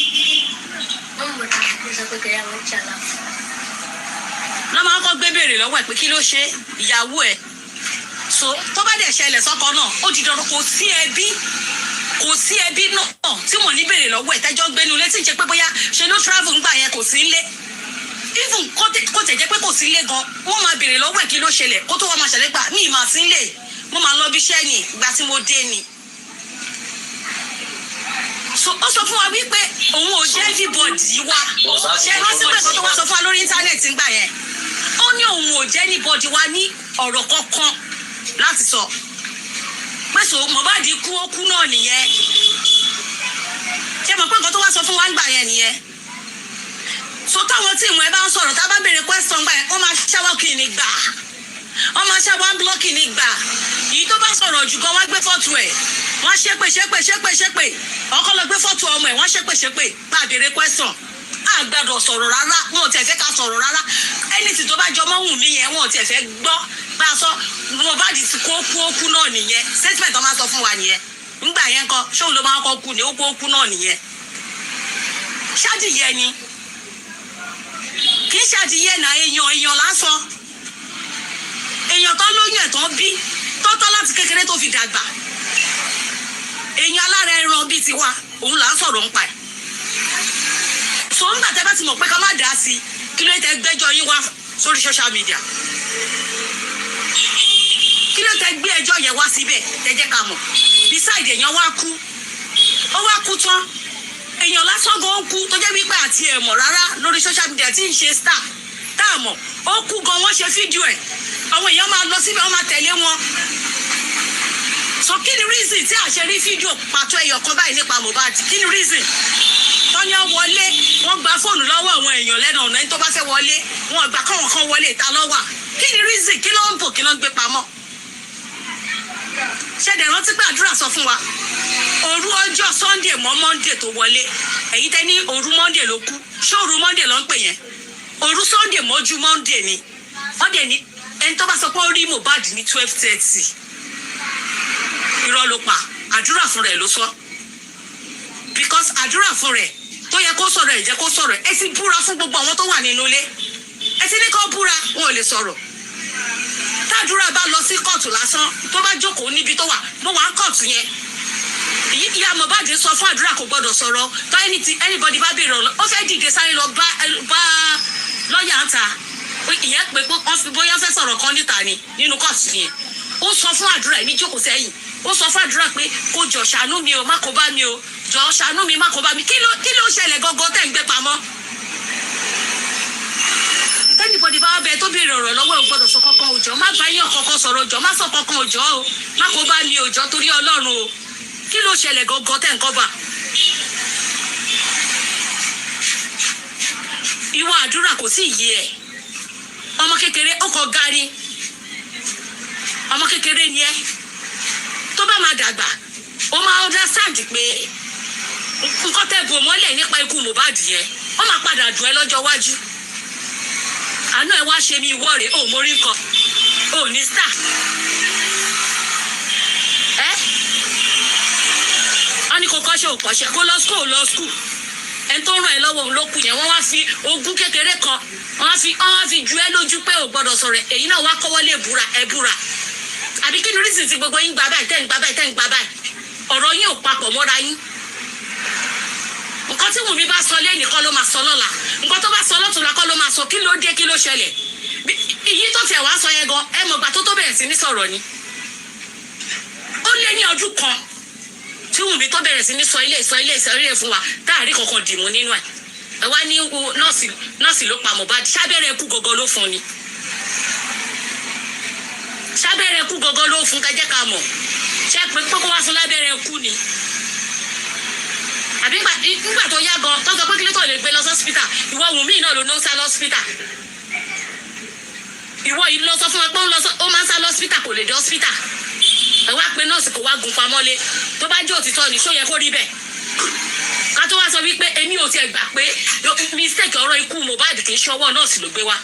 ló máa kọ́ gbé béèrè lọ́wọ́ ẹ̀ pé kí ló ṣe ìyàwó ẹ̀ so tó bá dẹ̀ ṣẹlẹ̀ sọ́kọ náà ó di dandan kò sí ẹbí náà tí wọ́n ní béèrè lọ́wọ́ ẹ̀ tẹ́jọ́ gbénu létí ń ṣe pé bóyá ṣe ló travel ńgbà yẹn kò sí nílé even kó tẹ̀ jẹ́ pé kò sí nílé gan wọ́n máa béèrè lọ́wọ́ ẹ̀ kí ló ṣẹlẹ̀ kó tó wọ́n máa ṣẹlẹ̀ gbà mí máa sí nílé mo máa lọ bí iṣẹ́ ni ìgbà tí mo dé ni so ó sọ fún wa wípé òun ò jẹ́ anybody wa ṣe rántí pé kó tó wá sọ fún wa lórí íńtánẹ́ẹ̀tì ńgbà yẹn ó ní òun ò jẹ́ anybody wa ní ọ̀rọ̀ kankan láti sọ pẹ̀sọ̀ Mohbad kú ó kú náà nìyẹn ṣé mo pé nǹkan tó wá sọ fún wa ńgbà yẹn nìyẹn so táwọn tí ìwọ̀n ẹ bá ń sọ̀rọ̀ tá a bá béèrè question ńgbà yẹn wọ́n máa ṣáwọ́ kí ni gbà wọ́n máa ṣáwọ́ blọ́ọ̀kì ni gbà èyí tó bá sọ̀rọ̀ jù gan wá gbé fọ́tò ẹ̀ wọ́n ṣépè ọkọ lọ gbé fọ́tò ọmọ ẹ̀ wọ́n ṣépè bá a béèrè question a gbọ́dọ̀ sọ̀rọ̀ rárá wọn ò tiẹ̀ fẹ́ ká sọ̀rọ̀ rárá anything tó bá jọ mọ́ Wùnmí yẹn wọn ò tiẹ̀ fẹ́ gbọ́ bá a sọ Mohbad ti kó kú náà nìyẹn statement tó máa sọ fún wa nìyẹn nígbà yẹn kọ ṣóun ló máa kọ́ kú ni ó kú náà nìyẹn ṣáàdìyẹ ni kì í ṣàdìyẹ náà èèyàn lásán èèyàn tó lóyún ẹ̀ tó bí tọ́tọ́ láti kékeré tó fi dàgbà èèyàn alára ẹran bíi tiwa òun là ń sọ̀rọ̀ ń pa ẹ̀ so ńgbà tẹ́ bá ti mọ̀ pé ká má dá sí kí ló tẹ́ gbẹ́jọ́ yín wá sórí social media kí ló tẹ́ gbé ẹjọ́ yẹn wá síbẹ̀ tẹ́ jẹ́ ká mọ̀ beside èèyàn wá kú ó wá kú tán èèyàn lásán gan ó kú tó jẹ́ wípé àti ẹ̀ mọ̀ rárá lórí social media tí ń ṣe star tá a mọ̀ ó kú gan wọ́n ṣe fídíò ẹ̀ àwọn èèyàn máa lọ síbẹ̀ wọ́n máa tẹ̀lé wọn so kí ni reason tí a ṣe rí fídíò pàtó ẹyọ kan báyìí nípa Mohbad kí ni reason tọ́ni wọlé wọ́n gba fóònù lọ́wọ́ àwọn èèyàn lẹ́nu ọ̀nà ẹni tó bá fẹ́ wọlé wọ́n gbà káwọn kan wọlé ìta lọ́wọ́ kí ni reason kí ló ń bò kí ló ń gbé pamọ́ ṣẹ̀dẹ̀ rántí pé àdúrà sọ fún wa òru ọjọ́ Sunday mọ́ Monday tó wọlé èyí tẹ́ ní òru Monday ló kú ṣé òru Monday ló ń pè yẹn òru Sunday mọ́jú Monday ni wọ́n dẹ̀ ní ẹni tó bá sọ pé ó rí Mohbad ní 12:30 irọ́ ló pa àdúrà fún rẹ̀ ló sọ because àdúrà fún rẹ̀ tó yẹ kó sọ̀rọ̀ ẹ̀ jẹ́ kó sọ̀rọ̀ ẹ ti búra fún gbogbo àwọn tó wà nínú ilé ẹ ti ní kó búra wọn ò lè sọ̀rọ̀ tàdúrà bá lọ sí kóòtù lásán tó bá jókòó níbi tó wà mo wà ń kóòtù yẹn ìyá Mohbad sọ fún àdúrà kò gbọdọ̀ sọ̀rọ̀ tó anybody bá béèrè ọ̀rọ̀ ó fẹ́ dìde sáré lọ bá lọ́ọ̀yà ń ta ìyẹn pé wọ́n fi bóyá fẹ́ sọ̀rọ̀ kan níta ni nínú kóòtù yẹn ó sọ fún àdúrà ẹ̀mí jókòó sẹ́yìn ó sọ fún àdúrà pé kó jọ ṣàánú mi o má kó bá mi o jọ ṣàánú mi má kó bá mi kí ló ṣẹlẹ̀ gọ́gọ́ tẹ̀ ń gbé pamọ́ tẹ́nìbọ̀dì bá bẹ tó béèrè ọ̀rọ̀ lọ́wọ́ ò gbọ́dọ̀ sọ kankan òjò má bá yàn kankan sọ̀rọ̀ òjò má sọ kankan òjò o má kó bá mi òjò torí Ọlọ́run o kí ló ṣẹlẹ̀ gọ́gọ́ tẹ̀ ń kọ́ bà. ìwọ àdúrà kò sí yìí ẹ ọmọ kékeré ó kọ gari ọmọ kékeré ni ẹ tó bá máa dàgbà ó máa understand pé nǹkan tẹ́ bò mọ́lẹ̀ nípa ikú Mohbad yẹn ó máa padà dùn ẹ́ lọ́jọ́ iwájú àánú ẹ wá ṣe mi ìwọ rèé ò mórí nǹkan ò ní star wọ́n ní kò kọ́ṣẹ́ ò kọ́ṣẹ́ kó lọ school ẹni tó ràn ẹ́ lọ́wọ́ òun ló kù yẹn wọ́n wá fi ogún kékeré kan wọ́n wá fi ju ẹ́ lójú pé ò gbọ́dọ̀ sọ̀rọ̀ èyí náà wá kọ́wọ́ lè búra ẹ búra àbí kí ni reason tí gbogbo yín gbà báyìí tẹ́ ń gbà báyìí ọ̀rọ̀ yín ò papọ̀ mọ́ra yín nǹkan tí Wùmí bá sọ lé nìkan ló máa sọ lọ́la nǹkan tó bá sọ lọ́tùnla kọ́ ló máa sọ kí ló dé kí ló ṣẹlẹ̀ èyí tó tiẹ̀ wá sọ yẹn gan ẹ mọ̀gbà tó bẹ̀rẹ̀ sí ní sọ̀rọ̀ ni ó lé ní ọdún kan tí Wùmí tó bẹ̀rẹ̀ sí ní sọ ilé fún wa táàrí kankan dìmú nínú ẹ̀ ẹ wá ní nọ́ọ̀sì ló pa Mohbad sábẹ́rẹ́ kú gọ́gọ́ ló fún ni sábẹ́rẹ́ kú gọ́gọ́ ló fún kẹjẹ́ ká mọ̀ ṣé pé kókó wá fún lábẹ́rẹ́ kú ni àbí nígbà tó yá gan tó sọ pé kí ló tó lè gbé lọ sọ́sípítà ìwọ Wùmí náà ló ń sá lọ́sípítà ìwọ yìí lọ sọ fún wa pé ó máa ń sá lọ́sípítà kò lè dé ọ́sípítà ẹ wá pé nọ́ọ̀sì kò wá gun pamọ́lé tó bá jẹ́ òtítọ́ ni ṣó yẹ kó rí bẹ́ẹ̀ ká tó wá sọ wípé èmi ò tiẹ̀ gbà pé mistake ọ̀rọ̀ ikú Mohbad kì í ṣọwọ́ nọ́ọ̀sì ló gbé wá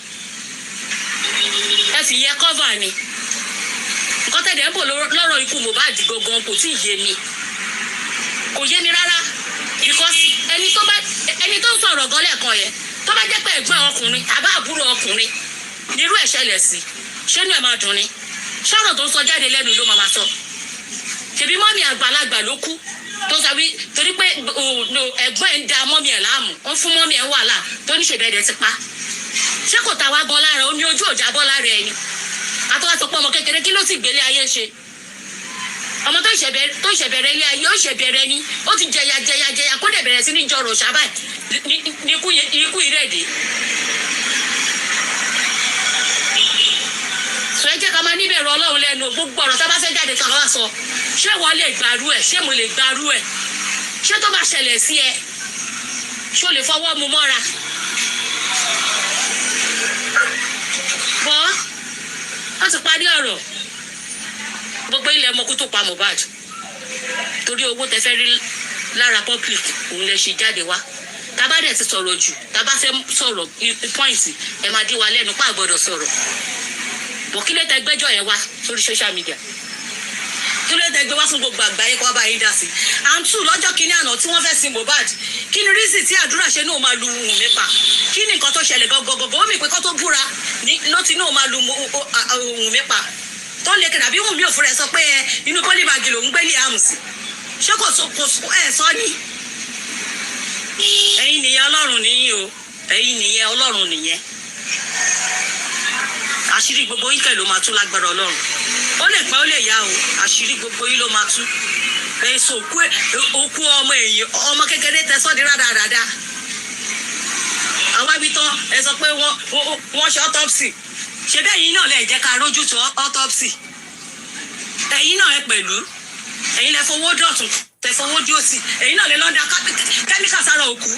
ẹ sì yẹ cover ni nǹkan tẹ̀lé ń bò lọ́rọ̀ ikú Mohbad gangan kò tí ì yé mi kò yé mi rárá because ẹni tó ń sọ̀rọ̀ gan lẹ́ẹ̀kan yẹn tó bá jẹ́ pé ẹ̀gbọ́n ọkùnrin àbá àbúrò ọkùnrin nírú ẹ̀ ṣẹlẹ̀ sí ṣé inú ẹ̀ máa dùn ni ṣọ́rọ̀ tó ń sọ jáde lẹ́nu ló máa sọ ṣèbí mọ́mì àgbàlagbà ló kú tó sọ wí torí pé ẹ̀gbọ́n ẹ̀ ń da mọ́mì ẹ̀ láàmú wọ́n fún mọ́mì ẹ̀ wàhálà tó ní ṣèbẹ̀dẹ̀ ti pa ṣé kò ta wá gan lára omi ojú òjà bọ́ lára ẹni àtọ́wá sọ pé ọmọ kékeré kí ló sì gbélé ayé ṣe ọmọ tó ṣẹ̀bẹ̀rẹ̀ ilé ayé ó ṣẹ̀bẹ̀rẹ̀ ni ó ti jẹya kó dẹ̀ bẹ̀rẹ̀ sí ní jọrọ̀ ṣábà ní ikú ìrẹ́dẹ̀ sọ ẹ jẹ́ ká máa níbẹ̀rù Ọlọ́run lẹ́nu gbogbo ọ̀rọ̀ tá bá fẹ́ jáde kan wá sọ ṣé wọ́n lè gbàrú ẹ̀ ṣé mo lè gbàrú ẹ̀ ṣé tó bá ṣẹlẹ̀ sí ẹ ṣé o lè fọwọ́ mu mọ́ra bọ́ wọ́n ti parí ọ̀rọ̀ gbogbo ilẹ̀ ọmọkú tó pa Mohbad torí owó tẹ fẹ́ rí lára public òun lè ṣe jáde wá tábà dẹ̀ ti sọ̀rọ̀ jù tábà fẹ́ sọ̀rọ̀ point ẹ̀ máa dí wa lẹ́nu pa àgbọ̀dọ̀ sọ̀rọ̀ bọ̀ kí ló tẹ gbẹ́jọ́ yẹn wá sórí social media kí ló tẹ gbé wá fún gbogbo àgbáyé kó wá bá yín dá sí àǹtù lọ́jọ́ kínní àná tí wọ́n fẹ́ sin Mohbad kí ni rísì tí àdúrà ṣe náà máa lu Wùmí pa kí ni nǹkan tó ṣẹlẹ̀ gọ́gọ́gọ́ ó mì pé kó tó búra ló ti náà máa lu Wùmí pa tó lè kí nàbí Wùmí òfurẹ sọ pé inú pólíbàgì lòún gbélé àmù sí ṣé kò sọ ní ẹ̀yin nìyẹn Ọlọ́run nìyí o ẹ̀yin nìyẹn Ọlọ́run nìyẹn àṣírí gbogbo yín kẹ́ ló máa tú lágbára Ọlọ́run ó lè pẹ́ ó lè yá o àṣírí gbogbo yín ló máa tú èso òkú ọmọ èyí ọmọ kékeré tẹ sọ́ di rádaràda àwọn ibi tán ẹ sọ pé wọ́n ṣe autopsy ṣe bẹ́ẹ̀ yín náà lè jẹ́ ká rójú tó autopsy ẹ̀yin náà ẹ pẹ̀lú ẹ̀yin lẹ fowó dọ̀tún tẹ fowó dí òsì ẹ̀yin náà lè lọ́dà kẹ́míkà sára òkú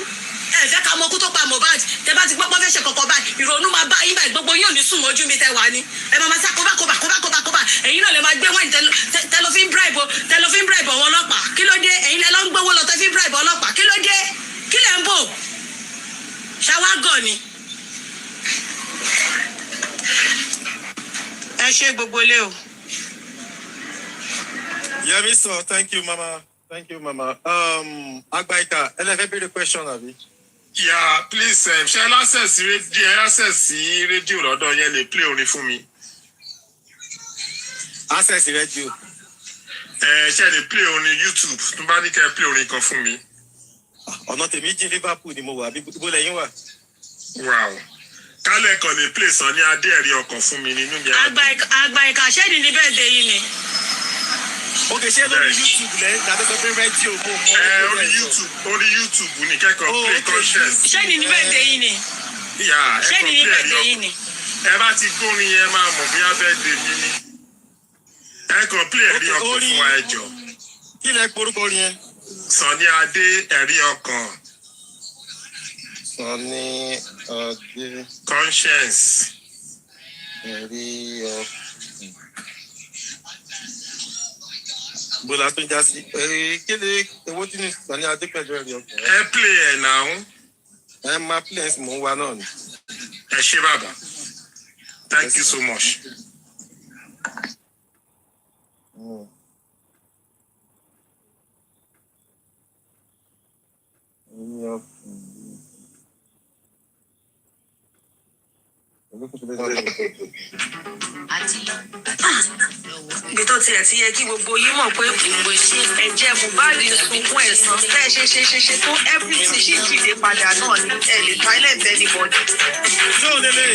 ẹ fẹ́ ká mọ kú tó pa Mohbad tẹ bá ti gbọ́ pọ́n fẹ́ ṣe kọ̀kọ́ báyìí ìrònú máa bá yín báyìí gbogbo yín ò ní sùn mọ́jú mi tẹ wà ní ẹ máa sá kóbá ẹ̀yin náà lè máa gbé wọ́n tẹlifín bribe àwọn ọlọ́pàá kí ló dé ẹ̀yin lẹ lọ́ ń gbówó lọ tẹlifín bribe ọlọ́pàá kí ló dé kí lẹ̀ ń bò ṣáwágọ̀ ni. ẹ ṣe gbogbo ilé o. Yeah, Miss. Thank you, Mama. Thank you, Mama. Agbaika, any question, Abi? Yeah, please, shall I access radio lọ́dọ̀ yẹn lè play orin fún mi. Access radio. Ṣé lè play orin YouTube tó bá ní kẹ́ play orin kan fún mi. Ọ̀nà tèmi jí Liverpool ni mo wà bí bó lẹ́yìn wà. Wow. Kálẹ̀ kan lè play Sunny Adé ẹ̀rí ọkàn fún mi nínú mi. Agbaika ṣé ní bẹ́ẹ̀ dé yìí ni? Okay, ṣé lórí YouTube lẹ́yìn tàbí sọ pé rédíò mo mọ. Orí YouTube ní kẹ́kọ̀ọ́ play conscious. Ṣé ní bẹ́ẹ̀ dé yìí ni? Ṣé ní bẹ́ẹ̀ dé yìí ni? Ẹ bá ti gbórin yẹn máa mọ̀ bí abẹ́ dé mi ní. Ẹ kàn play ẹ̀rí ọkàn fún wa ẹ jọ. Kí lẹ porúkọ orin yẹn? Sunny Adé ẹ̀rí ọkàn. Sunny Adé. Conscience. Ẹ̀rí ọkàn. Bọ́lá tó ń já sí. Kéde owó tí ní Sunny Adé pẹ̀lú ẹ̀rí ọkàn. Ẹ play ẹ̀ náà. Ẹ máa play ẹ̀ sì mò ń wá náà ni. Ẹ ṣé bàbá. Thank you so much. Ibi tó tiẹ̀ ti yẹ kí gbogbo yín mọ̀ pé ẹ̀jẹ̀ Mohbad sunkún ẹ̀san tẹ́ ṣe tó everything ṣì dìde padà náà ní ẹ̀ lè silent anybody. Yóò lélẹ̀.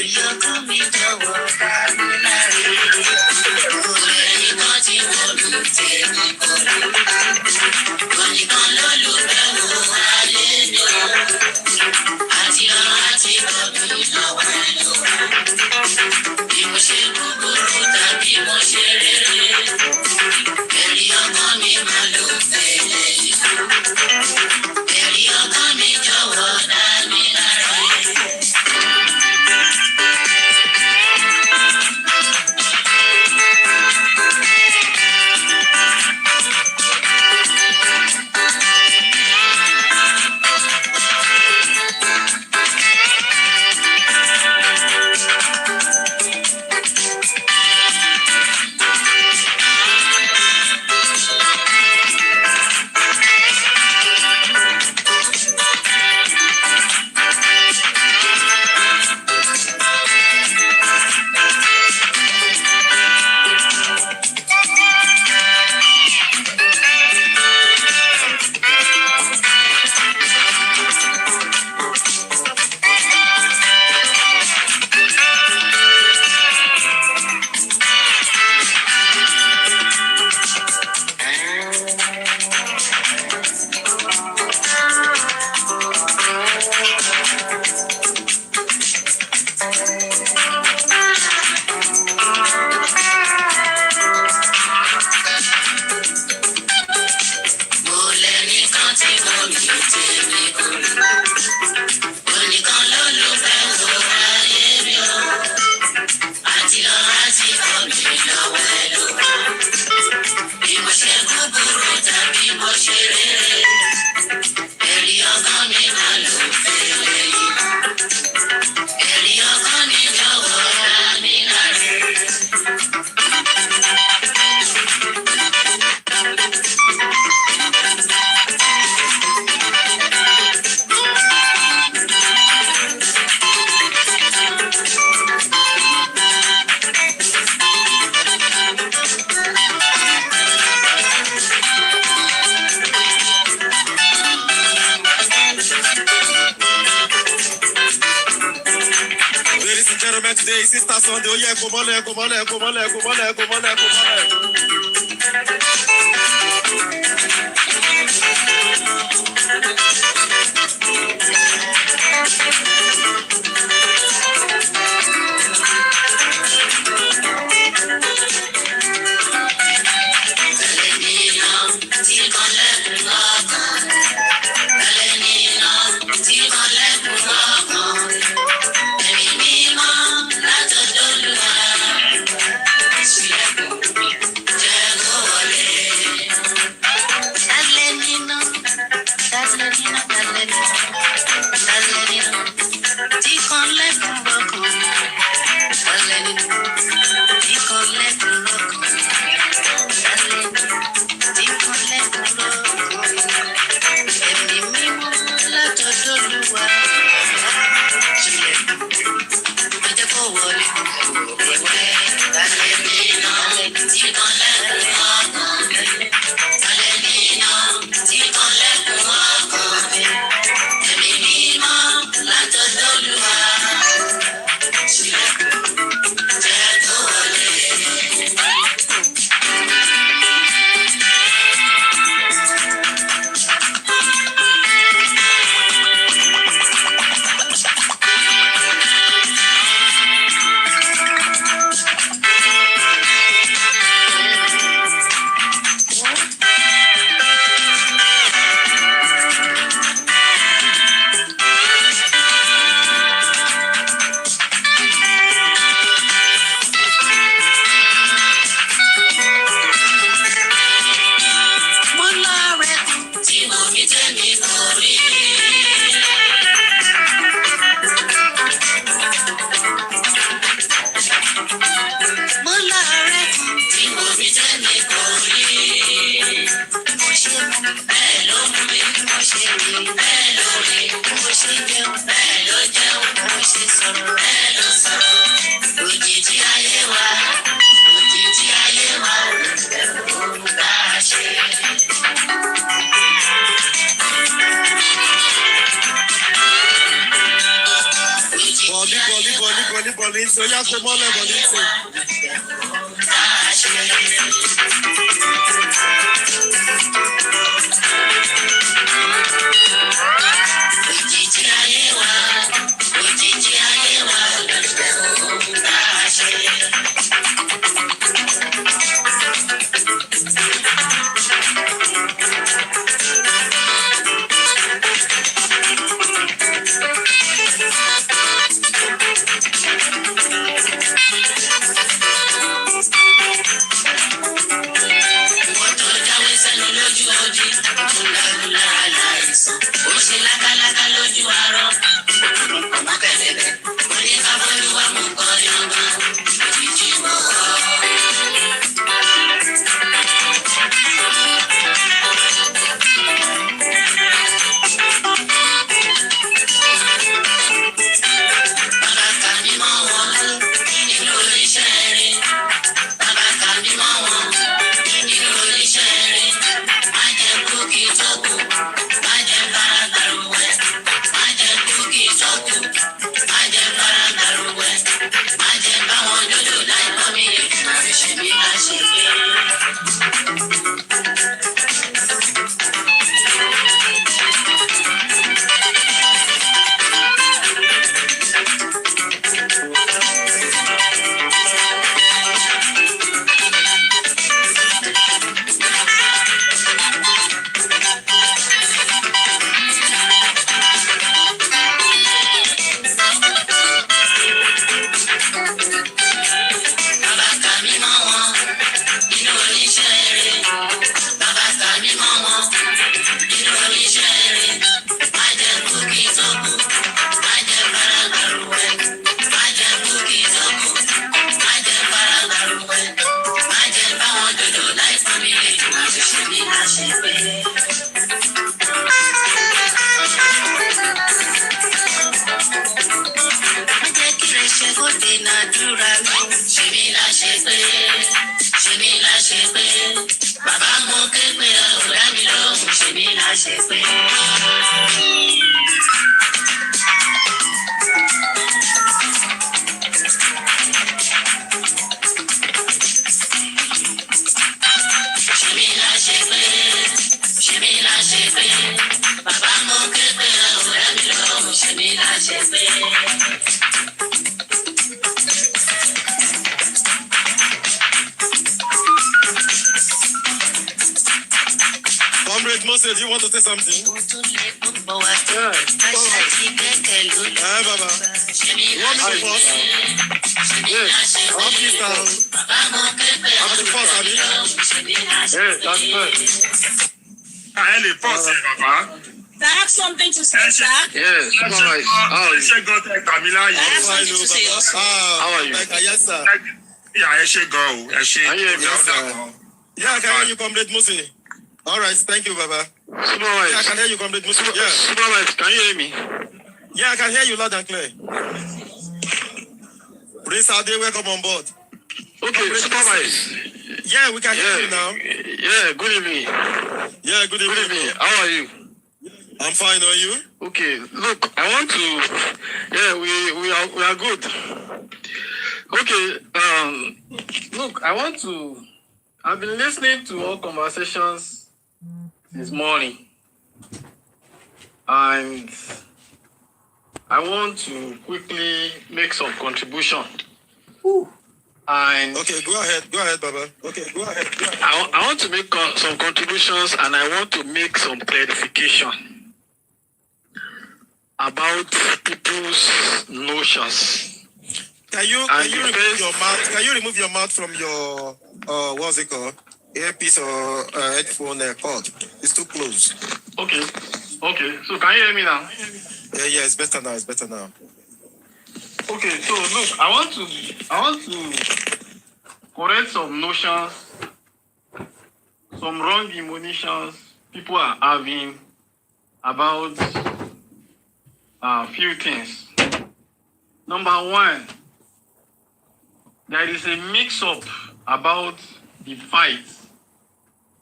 Today, Sister Sunday, oh yeah, go mole. Yeah. Bolinso. You have to mole Bolinso. Comrade Moses, you want to say something? Yeah. Hi, Baba. You want me to pause? Yes. I want this down. After the pause, Abi? Yes, that's good. I had a pause here, Baba. I have something to say, sir. Yes, how are you? I have something to say also. How are you? Yes, sir. Yeah, I should go. Yes, sir. Yeah, I can hear you, Comrade Moses. All right, thank you, Baba. Supervisor. Yeah, I can hear you, Comrade Moses. Yeah. Supervisor, can you hear me? Yeah, I can hear you loud and clear. Prince Ade, welcome on board. Okay, Supervisor. Yeah, we can hear you now. Yeah, good evening. Yeah, good evening. Good evening. How are you? I'm fine, are you? Okay, look, I want to, we are good. Okay, look, I've been listening to all conversations this morning, and I want to quickly make some contribution. Ooh. And okay, go ahead, Baba. Okay, go ahead. I want to make some contributions, and I want to make some clarification about people's notions. Can you remove your mouth from your what's it called? Earpiece or headphone cord? It's too close. Okay. So can you hear me now? Yeah, it's better now. Okay, so look, I want to correct some notions, some wrong emotions people are having about a few things. Number one, there is a mix-up about the fight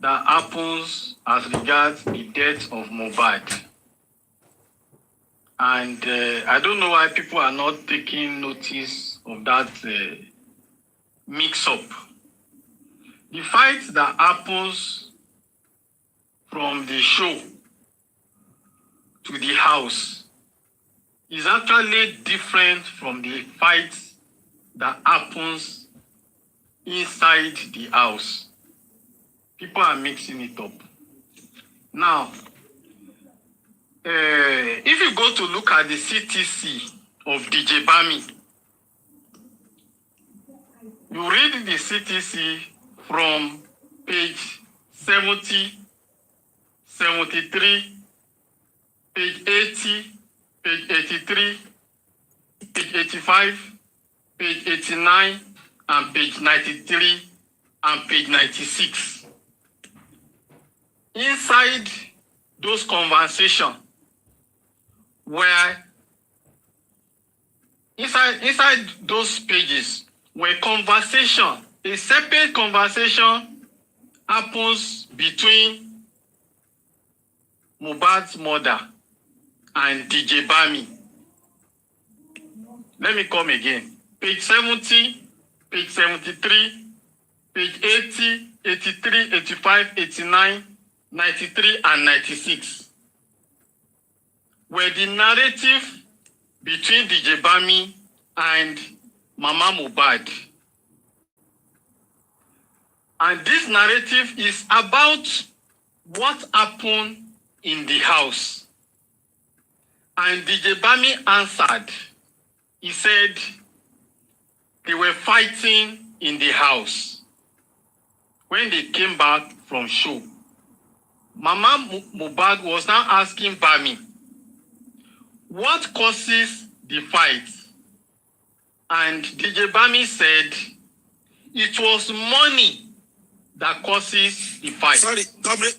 that happens as regards the death of Mohbad. And I don't know why people are not taking notice of that mix-up. The fight that happens from the show to the house is actually different from the fight that happens inside the house. People are mixing it up. Now, if you go to look at the CTC of DJ Bami, you read the CTC from page 70, 73, page 80, page 83, page 85, page 89, and page 93, and page 96. Inside those conversations, where inside those pages, where conversation, a separate conversation happens between Mohbad's mother and DJ Bami. Let me come again. Page 70, page 73, page 80, 83, 85, 89, 93, and 96. Where the narrative between DJ Bami and Mama Mohbad. And this narrative is about what happened in the house. And DJ Bami answered. He said they were fighting in the house. When they came back from show, Mama Mohbad was now asking Bami, what causes the fight? And DJ Bami said it was money that causes the fight. Sorry,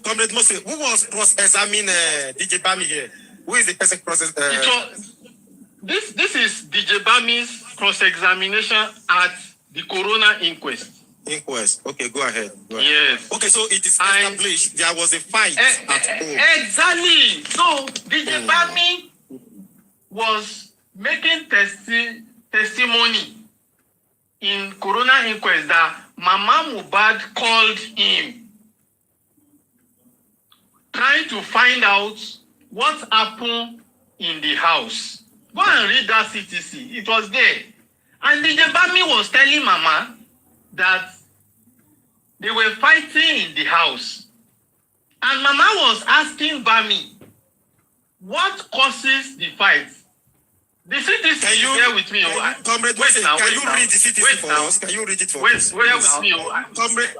Comrade Mose, who was cross-examining DJ Bami here? Who is the person This is DJ Bami's cross-examination at the Corona Inquest. Okay, go ahead. Yes. Okay, so it is established there was a fight at home. Exactly. So DJ Bami was making testimony in Corona Inquest that Mama Mohbad called him, trying to find out what happened in the house. Go and read that CTC. It was there. And DJ Bami was telling Mama that they were fighting in the house. And Mama was asking Bami, what causes the fight? The CTC is here with me. Comrade, wait now. Can you read the CTC for us? Can you read it for us? Wait with me. Comrade.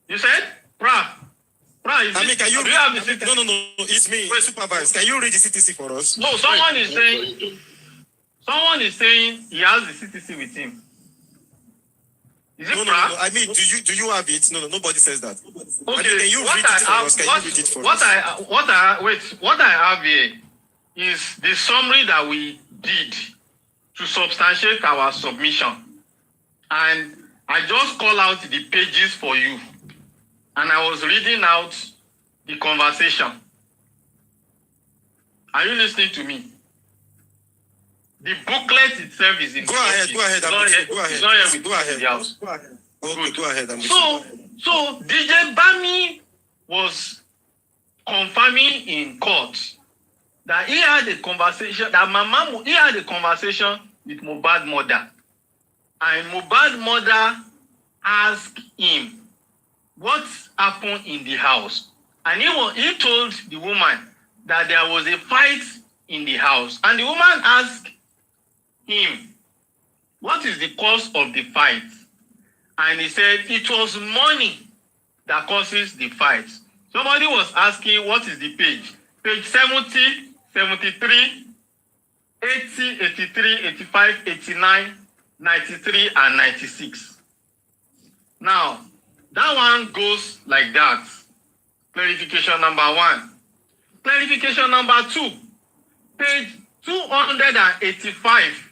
You said? Can you read the CTC? No, it's me. Supervise. Can you read the CTC for us? No, someone is saying he has the CTC with him. Is it no. I mean, do you have it? No, nobody says that. Okay, can you read it for us? Can you read it for us? What I have here is the summary that we did to substantiate our submission. And I just call out the pages for you. And I was reading out the conversation. Are you listening to me? The booklet itself is in. Go ahead. Go ahead. So DJ Bami was confirming in court that he had a conversation, he had a conversation with Mohbad's mother. And Mohbad's mother asked him what happened in the house. And he told the woman that there was a fight in the house. And the woman asked him, what is the cause of the fight? And he said, it was money that causes the fight. Somebody was asking, what is the page? Page 70, 73, 80, 83, 85, 89, 93, and 96. Now, that one goes like that. Clarification number 1. Clarification number 2. Page 285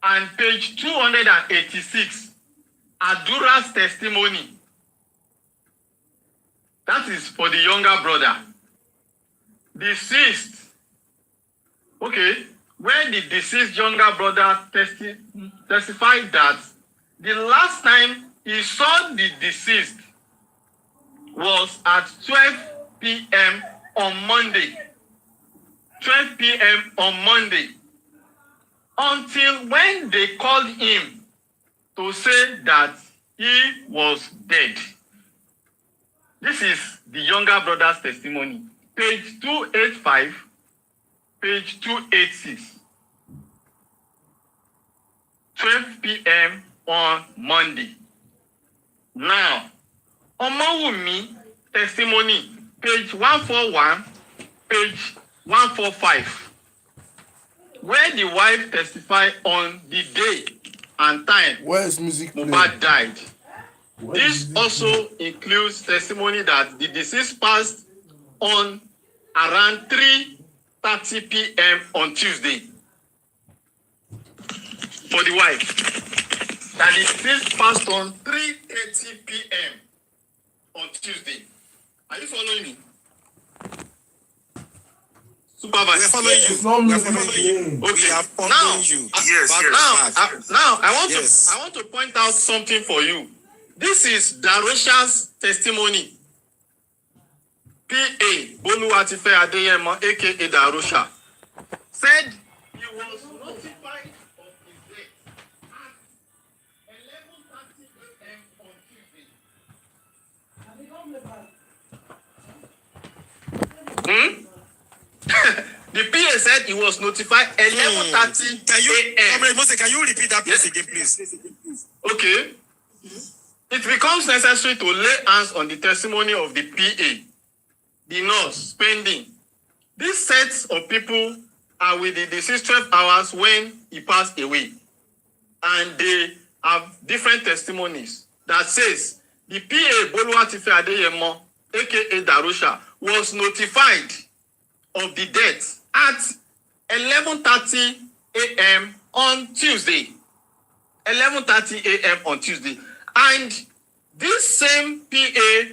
and page 286. Adura's testimony. That is for the younger brother. Deceased. Okay. where the deceased younger brother testified that the last time he saw the deceased was at 12 p.m. on Monday. 12 p.m. on Monday. Until when they called him to say that he was dead. This is the younger brother's testimony. Page 285, page 286. 12 p.m. on Monday. Now, Wummi testimony, page 141, page 145, where the wife testified on the day and time Mohbad died. This also includes testimony that the deceased passed on around 3:30 p.m. on Tuesday. For the wife, that the deceased passed on 3:30 p.m. on Tuesday. Are you following me? Supervisor, we're following you. We're following you. Okay. We are following you. Yes. Now, I want to point out something for you. This is Darosha's testimony. P.A. Boluwatife Adeyemo, aka Darosha, said he was notified of his death at 11:30 a.m. on Tuesday. The PA said he was notified 11:30 a.m. Can you repeat that place again, please? Okay. It becomes necessary to lay hands on the testimony of the PA, the nurse, spending. These sets of people are with the deceased 12 hours when he passed away. And they have different testimonies that says the PA Boluwatife Adeyemo, aka Darosha, was notified of the death at 11:30 a.m. on Tuesday. 11:30 a.m. on Tuesday. And this same PA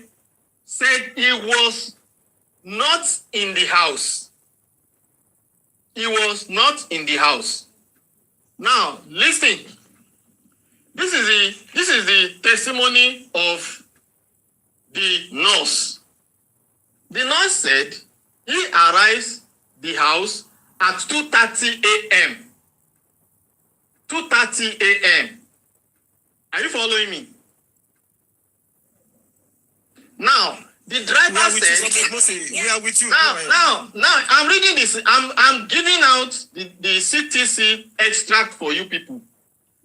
said he was not in the house. He was not in the house. Now, listen. This is the testimony of the nurse. The nurse said he arrives the house at 2:30 a.m. 2:30 a.m. Are you following me? Now, the driver said, we are with you. Now, I'm reading this. I'm giving out the CTC extract for you people.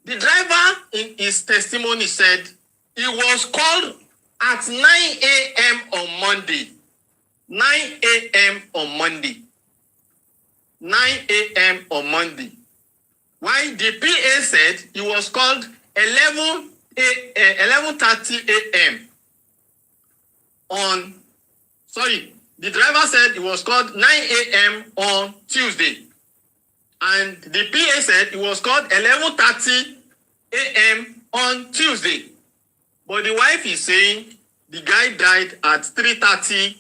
The driver in his testimony said he was called at 9 a.m. on Monday. 9 a.m. on Monday. 9 a.m. on Monday. While the PA said he was called 11:30 a.m. the driver said it was called 9 a.m. on Tuesday. And the PA said it was called 11:30 a.m. on Tuesday. But the wife is saying the guy died at 3:30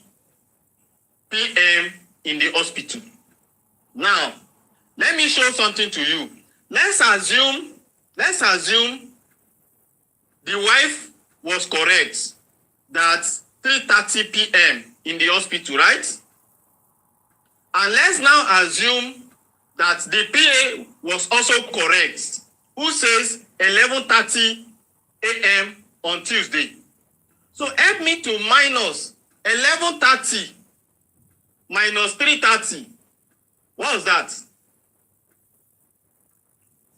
p.m. in the hospital. Now, let me show something to you. Let's assume the wife was correct that 3:30 p.m. in the hospital, right? And let's now assume that the PA was also correct, who says 11:30 a.m. on Tuesday. So help me to minus 11:30 minus 3:30. What was that?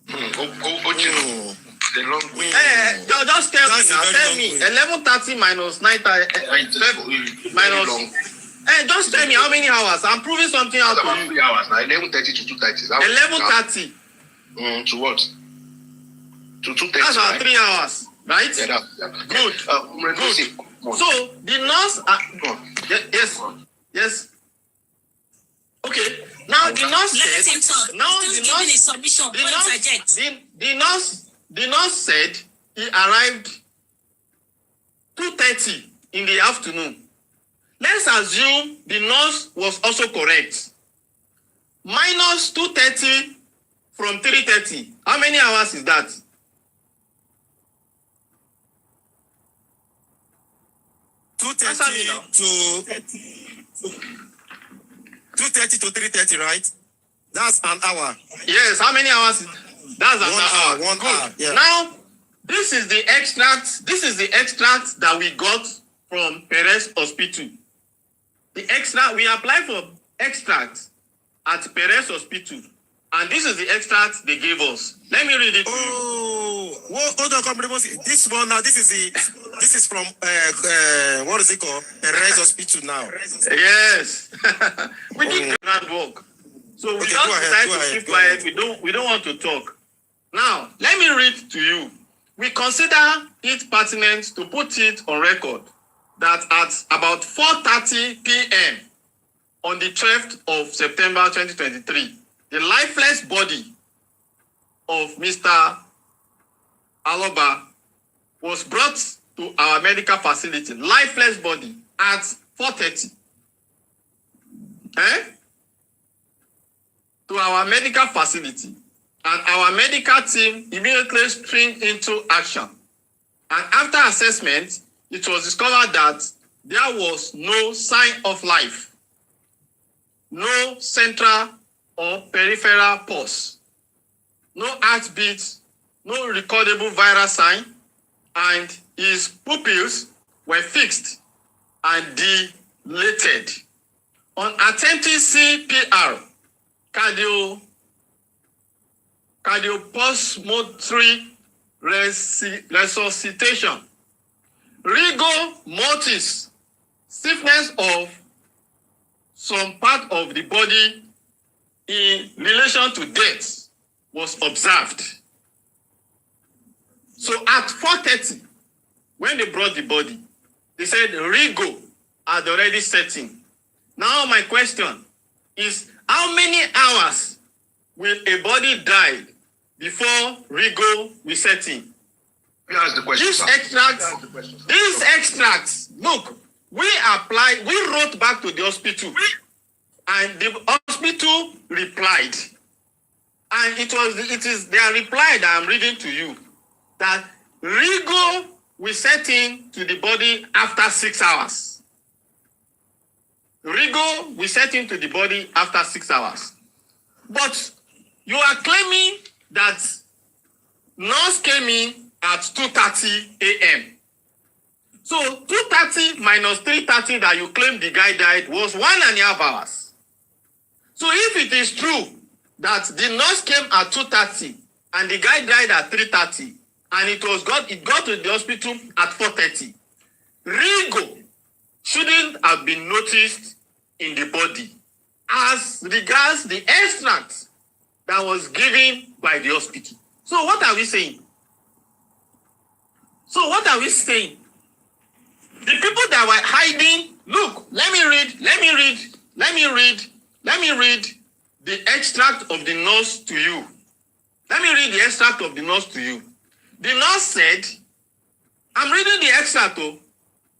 The long way. Just tell me now. Tell me. 11:30 minus 9:30 minus. Just tell me how many hours. I'm proving something out to you. 3 hours now. 11:30 to 2:30. 11:30. To what? To 2:30. That's our 3 hours, right? Yeah, Good. Good. So the nurse. Yes. Okay. Now the nurse said. Now the nurse said he arrived 2:30 in the afternoon. Let's assume the nurse was also correct. minus 2:30 from 3:30. How many hours is that? Two thirty to 3:30, right? That's an hour. Yes, how many hours? That's an hour. 1 hour. Yeah. Now, this is the extract. This is the extract that we got from Perez Hospital. The extract, we applied for extract at Perez Hospital. And this is the extract they gave us. Let me read it to you. Well, hold on, this one now, this is from what is it called? Perez Hospital now. Yes. We did ground work. So we just decided to keep quiet. We don't want to talk. Now, let me read to you. We consider it pertinent to put it on record that at about 4:30 p.m. on the 12th of September 2023, the lifeless body of Mr. Aloba was brought to our medical facility. Lifeless body at 4:30. To our medical facility. And our medical team immediately spring into action. And after assessment, it was discovered that there was no sign of life, no central or peripheral pulse, no heartbeat, no recordable viral sign, and his pupils were fixed and dilated. On attempting CPR, cardiopulmonary resuscitation, rigor mortis, stiffness of some part of the body in relation to death was observed. So at 4:30, when they brought the body, they said rigor had already set in. Now my question is, how many hours will a body die before rigor will set in? That's the question. These extracts, look, we wrote back to the hospital, and the hospital replied. And it is their reply that I'm reading to you, that rigor will set in to the body after 6 hours. Rigor will set into the body after 6 hours. But you are claiming that nurse came in at 2:30 a.m. So 2:30 minus 3:30 that you claim the guy died was 1.5 hours. So if it is true that the nurse came at 2:30 and the guy died at 3:30 and it got to the hospital at 4:30, rigor shouldn't have been noticed in the body as regards the extract that was given by the hospital. So what are we saying? The people that were hiding, look, let me read the extract of the nurse to you. The nurse said, I'm reading the extract,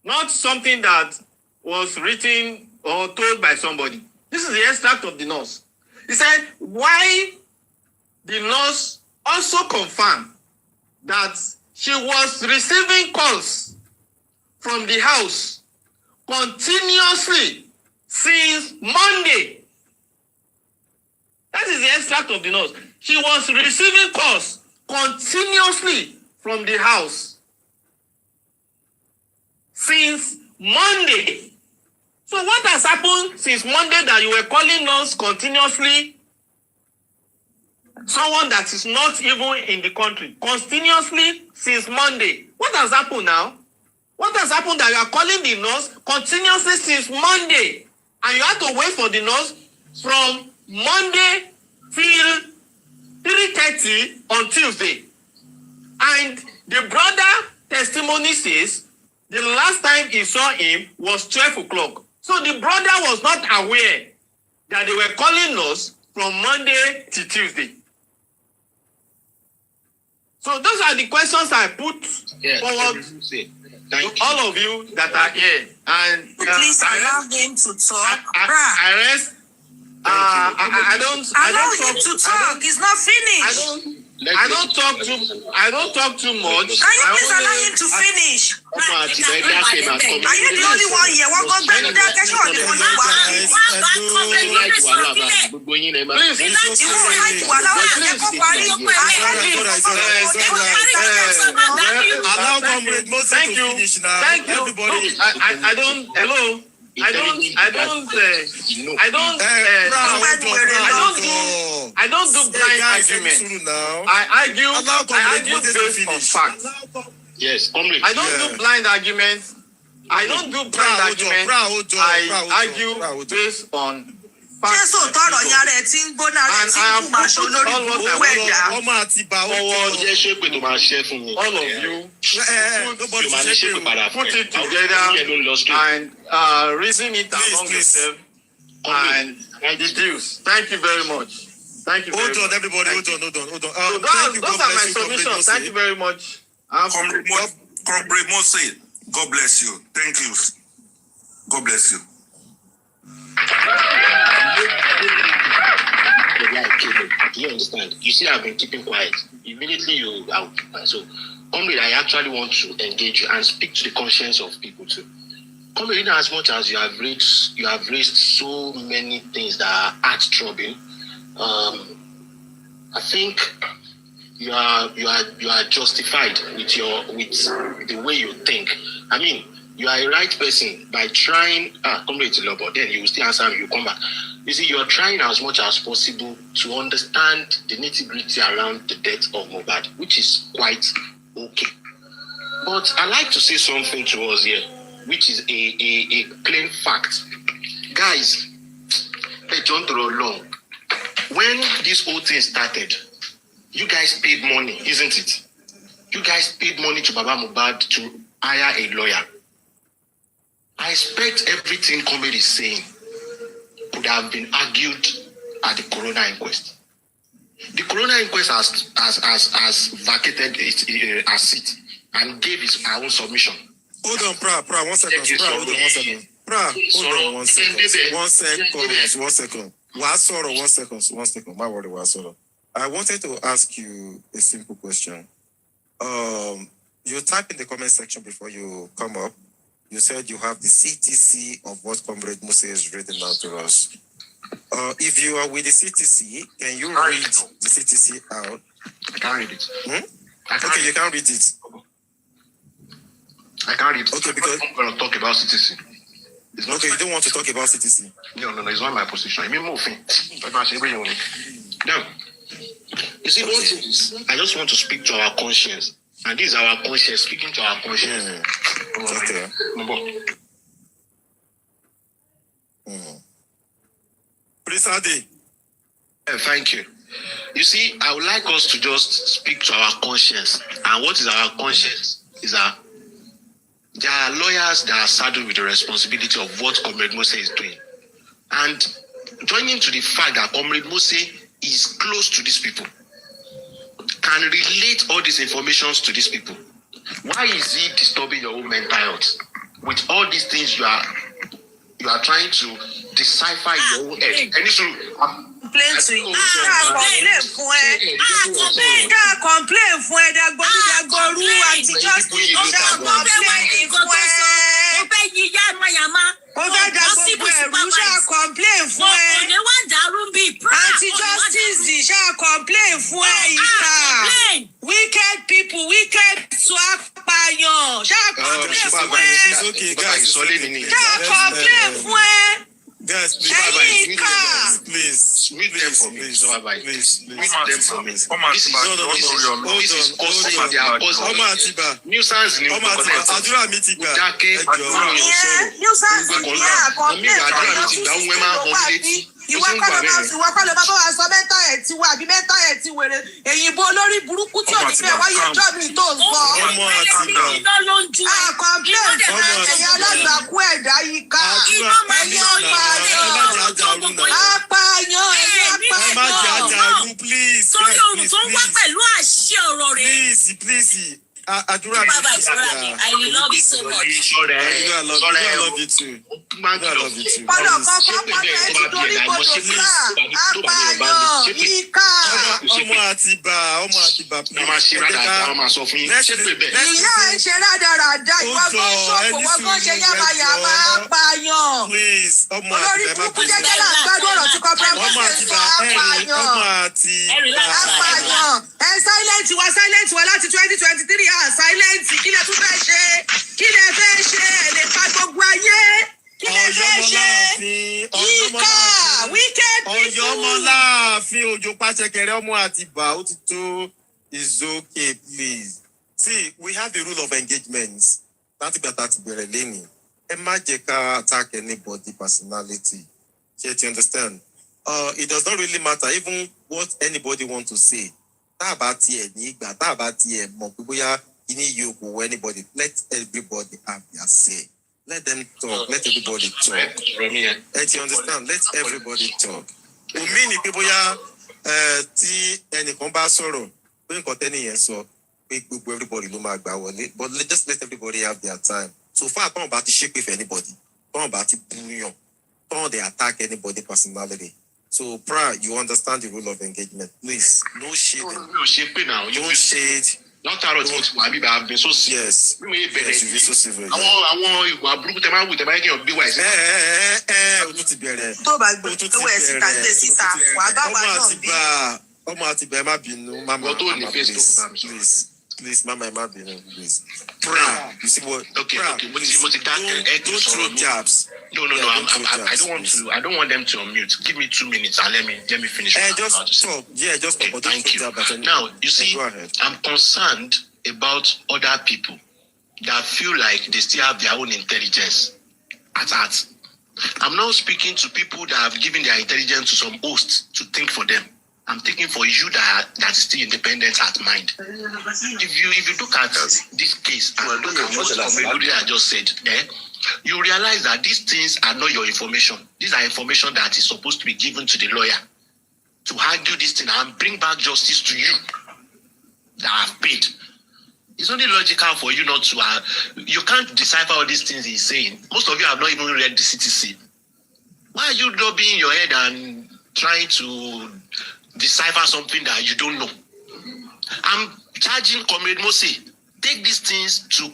not something that was written or told by somebody. This is the extract of the nurse. He said, why the nurse also confirmed that she was receiving calls from the house continuously since Monday. That is the extract of the nurse. She was receiving calls continuously from the house since Monday. So what has happened since Monday that you were calling us continuously? Someone that is not even in the country, continuously since Monday. What has happened now? What has happened that you are calling the nurse continuously since Monday? And you have to wait for the nurse from Monday till 3:30 on Tuesday. And the brother testimony says the last time he saw him was 12 o'clock. So the brother was not aware that they were calling us from Monday to Tuesday. So those are the questions I put forward to all of you that are here. And please allow them to talk. I I don't talk. It's not finished. I don't talk too much. Can you please allow him to finish? Are you the only one here? What goes back to that question on the phone? Thank you. Everybody. I don't. Hello. I don't do blind argument. I argue based on facts. Yes, I don't do blind arguments. I argue based on facts. And I have put all of you put it together and reason it among yourself and deduce. Thank you very much. Thank you. Hold on, everybody. Hold on. So those are my submissions. Thank you very much. Comrade Mose, God bless you. Thank you. God bless you. Do you understand? You see, I've been keeping quiet. Immediately you out. So, comrade, I actually want to engage you and speak to the conscience of people too. Comrade, in as much as you have raised so many things that are heart-throbbing, I think you are justified with the way you think. I mean, you are a right person by trying. Comrade Lobo, then you will still answer me. You come back. You see, you are trying as much as possible to understand the nitty-gritty around the death of Mohbad, which is quite okay. But I like to say something to us here, which is a plain fact. Guys, hey, John Long, when this whole thing started, you guys paid money, isn't it? You guys paid money to Baba Mohbad to hire a lawyer. I expect everything comrade is saying could have been argued at the Corona Inquest. The Corona Inquest has vacated a seat and gave his own submission. Hold on, Pra, 1 second. Hold on 1 second. 1 second. One second. My word, Wasoro. I wanted to ask you a simple question. You type in the comment section before you come up. You said you have the CTC of what Comrade Musa is reading out to us. If you are with the CTC, can you read the CTC out? I can't read it. Okay, you can't read it. I can't read it. Okay, because I'm going to talk about CTC. Okay, you don't want to talk about CTC? No, it's not my position. I mean, moving. Now, you see, one thing is, I just want to speak to our conscience. And this is our conscience, speaking to our conscience. Okay. Please, Adi. Thank you. You see, I would like us to just speak to our conscience. And what is our conscience? Is that there are lawyers that are saddled with the responsibility of what Comrade Mose is doing. And joining to the fact that Comrade Mose is close to these people, can relate all these informations to these people. Why is he disturbing your own mental health? With all these things you are trying to decipher in your own head. And this will complain to you. Complain for wicked people, wicked swap payon. Okay, guys. Please. read them for me. Please. Read them for me. This is causing their nuisance. Ìwọ kọ́ ló bá wa sọ mẹ́ta ẹ̀ ti wà àbí mẹ́ta ẹ̀ ti wèrè èyìnbó olórí burúkú tí ò ní fẹ́ wáyé ọjọ́ mi tó ń sọ. Complain fún ẹ̀yà alágbàkú ẹ̀dá yìí ká ẹ̀yà apààyàn apààyàn. Please. Sórí ohun tó ń wá pẹ̀lú àṣẹ ọ̀rọ̀ rẹ̀. Please. Àdúrà mi I love you so much. I love you too. I love you too. Ọmọ Àtìbà. Ìyá ẹ̀ ṣe rádaràda, ìwọ gan ṣòfò, wọ́n gan ṣe yàmàyàmà apààyàn. Please, ọmọ olórí burúkú jẹ́jẹ́ là ń gbádùn ọ̀rọ̀ tí kọ́pẹ́ mú ṣe sọ apààyàn. Apààyàn. Silent wa láti 2023 silent kí lẹ tún fẹ́ ṣe? Kí lẹ fẹ́ ṣe? Ẹ lè pa gbogbo ayé. Kí lẹ fẹ́ ṣe? Ìkà wicked people. Ọ̀yọ́mọláàfin Òjó Pàṣẹkẹrẹ ọmọ Àtìbà ó ti tó. It's okay, please. See, we have a rule of engagement. Láti gbà ti bẹ̀rẹ̀ lẹ́nìí. Ẹ má jẹ́ ká attack anybody personality. You understand? It does not really matter even what anybody want to say. Tá bá tiẹ̀ ní ìgbà, tá bá tiẹ̀ mọ̀ pé bóyá kíní yóò kò wọ anybody. Let everybody have their say. Let them talk. Let everybody talk. You understand? Let everybody talk. Omi ni pé bóyá tí ẹnìkan bá sọ̀rọ̀ pé nǹkan tẹ́nìyẹn sọ pé gbogbo everybody ló máa gbà wọlé. But just let everybody have their time. So far, don't about to shake with anybody. Don't about to bullion. Don't they attack anybody personality. So, you understand the rule of engagement. Please, no shade. No shade. Not out of what I've been so serious. Yes, you've been so civil. I want you to be wise. Please, Mama, please. You see what? Okay. Don't throw jabs. No. I don't want them to unmute. Give me 2 minutes and let me finish. Just talk. Yeah, just talk. Thank you. Now, you see, I'm concerned about other people that feel like they still have their own intelligence at heart. I'm not speaking to people that have given their intelligence to some hosts to think for them. I'm thinking for you that is still independent at mind. If you look at this case and look at what I just said, you realize that these things are not your information. These are information that is supposed to be given to the lawyer to argue this thing and bring back justice to you that have paid. It's only logical for you not to. You can't decipher all these things he's saying. Most of you have not even read the CTC. Why are you lobbying your head and trying to decipher something that you don't know? I'm charging Comrade Mose, take these things to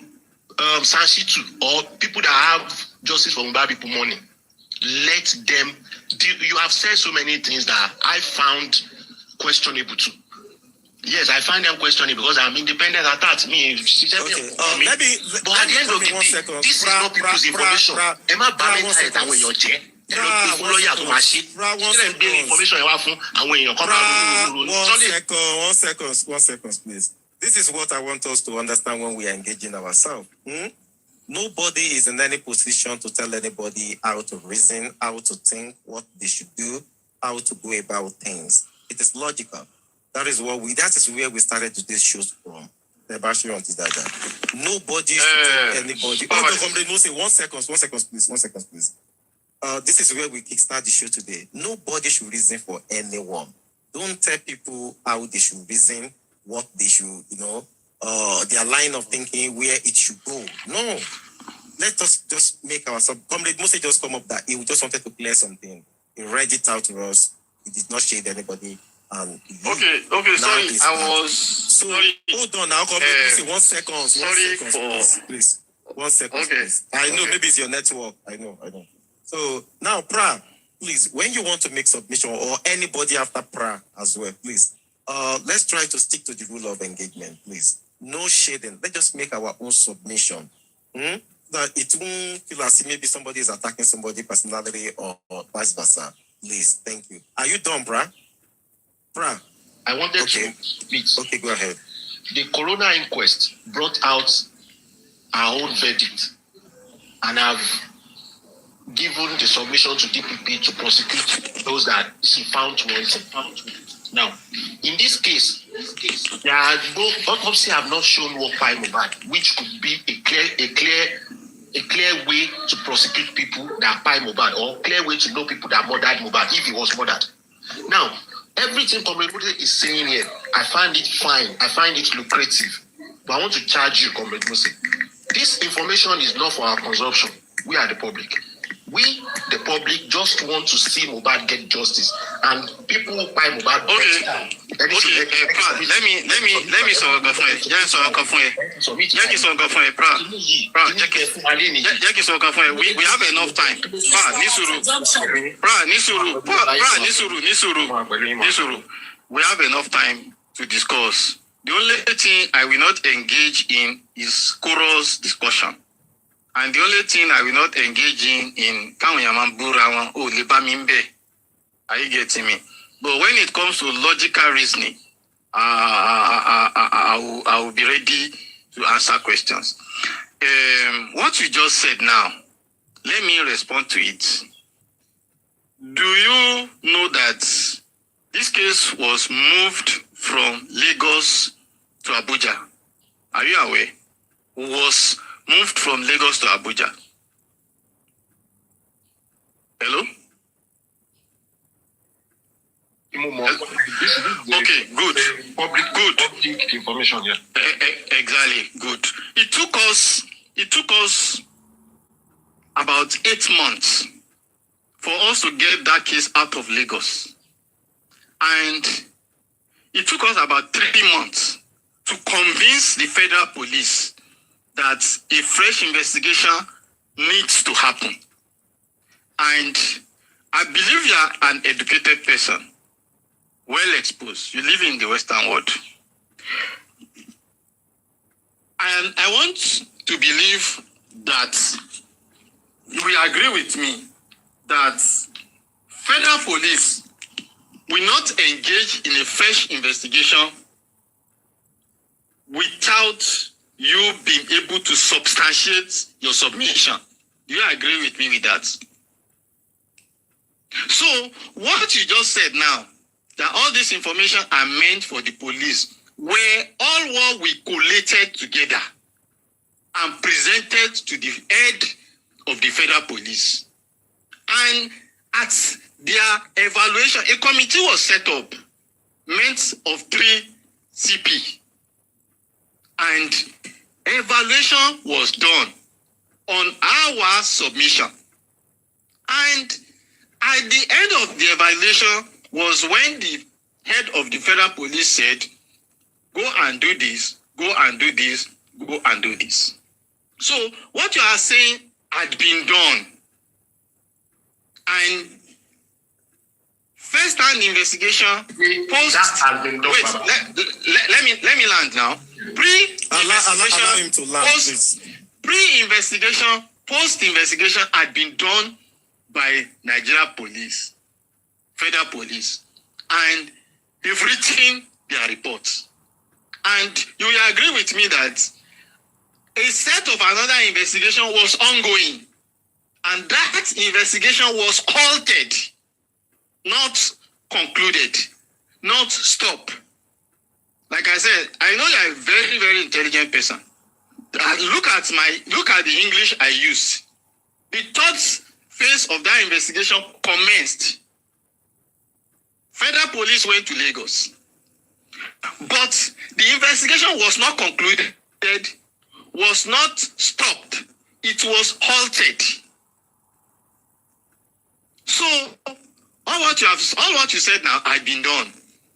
Sanshitu or people that have justice for Mohbad people money. Let them deal. You have said so many things that I found questionable too. Yes, I find them questionable because I'm independent at that. Maybe, but at the end of the day, this is not people's information. Emma Barrett said that when you're there. One second, please. This is what I want us to understand when we are engaging ourselves. Nobody is in any position to tell anybody how to reason, how to think, what they should do, how to go about things. It is logical. That is where we started today's shows from. Nobody should tell anybody. One second, please. This is where we kickstart the show today. Nobody should reason for anyone. Don't tell people how they should reason, what they should, their line of thinking, where it should go. No. Let us just make ourselves. Comrade Mose just come up that he just wanted to clear something. He read it out to us. He did not shade anybody. And okay. Sorry, sorry. Hold on now, Comrade Mose. 1 second. Please. 1 second, okay. Please. I know maybe it's your network. I know. So now, please, when you want to make submission or anybody after as well, please, let's try to stick to the rule of engagement, please. No shading. Let's just make our own submission. That it won't feel as if maybe somebody is attacking somebody personality or vice versa. Please, thank you. Are you done, Pra? I wanted to speak. Okay, go ahead. The coroner inquest brought out our own verdict, and I've given the submission to DPP to prosecute those that she found wanted. Now, in this case, there are no autopsy have not shown what by Mohbad, which could be a clear way to prosecute people that by Mohbad, or clear way to know people that murdered Mohbad if he was murdered. Now, everything Comrade is saying here, I find it fine. I find it lucrative. But I want to charge you, Comrade Musi. This information is not for our consumption. We are the public. We, the public, just want to see Mohbad get justice, and people who buy Mohbad. Okay. Let me so go for it. Yeah, so go for it. Yeah, so go for it, bro. We have enough time. Nisuru. We have enough time to discuss. The only thing I will not engage in is Koro's discussion. And the only thing I will not engage in are you getting me? But when it comes to logical reasoning, I will be ready to answer questions. What you just said now, let me respond to it. Do you know that this case was moved from Lagos to Abuja? Are you aware? Was moved from Lagos to Abuja. Hello? Okay, good. Good information, yeah. Exactly, good. It took us about 8 months for us to get that case out of Lagos. And it took us about 3 months to convince the federal police that a fresh investigation needs to happen. And I believe you are an educated person, well exposed. You live in the Western world. And I want to believe that you will agree with me that federal police will not engage in a fresh investigation without you being able to substantiate your submission. Do you agree with me with that? So, what you just said now, that all this information are meant for the police, were all what we collated together and presented to the head of the federal police. And at their evaluation, a committee was set up, meant of 3 CP. And evaluation was done on our submission. And at the end of the evaluation was when the head of the federal police said, go and do this, go and do this, go and do this. So what you are saying had been done. And first-hand investigation, post. That has been done. Wait, let me land now. Pre-investigation, post-investigation had been done by Nigeria police, federal police, and they've written their reports. And you will agree with me that a set of another investigation was ongoing, and that investigation was halted, not concluded, not stopped. Like I said, I know you're a very, very intelligent person. Look at the English I used. The third phase of that investigation commenced. Federal police went to Lagos. But the investigation was not concluded, was not stopped. It was halted. So all what you said now had been done.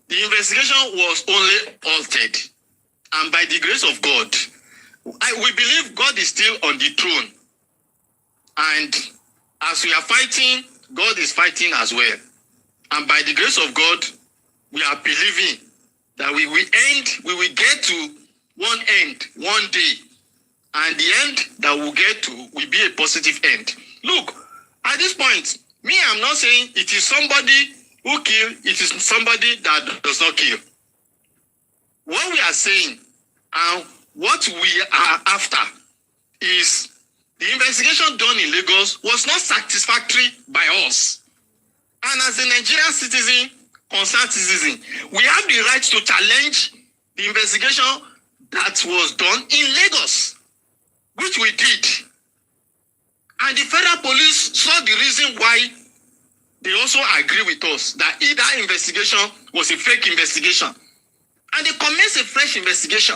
The investigation was only halted. And by the grace of God, we believe God is still on the throne. And as we are fighting, God is fighting as well. And by the grace of God, we are believing that we will get to one end, one day. And the end that we'll get to will be a positive end. Look, at this point, I'm not saying it is somebody who kill, it is somebody that does not kill. What we are saying and what we are after is the investigation done in Lagos was not satisfactory by us. And as a Nigerian citizen, concerned citizen, we have the right to challenge the investigation that was done in Lagos, which we did. And the federal police saw the reason why they also agree with us that either investigation was a fake investigation. And they commenced a fresh investigation.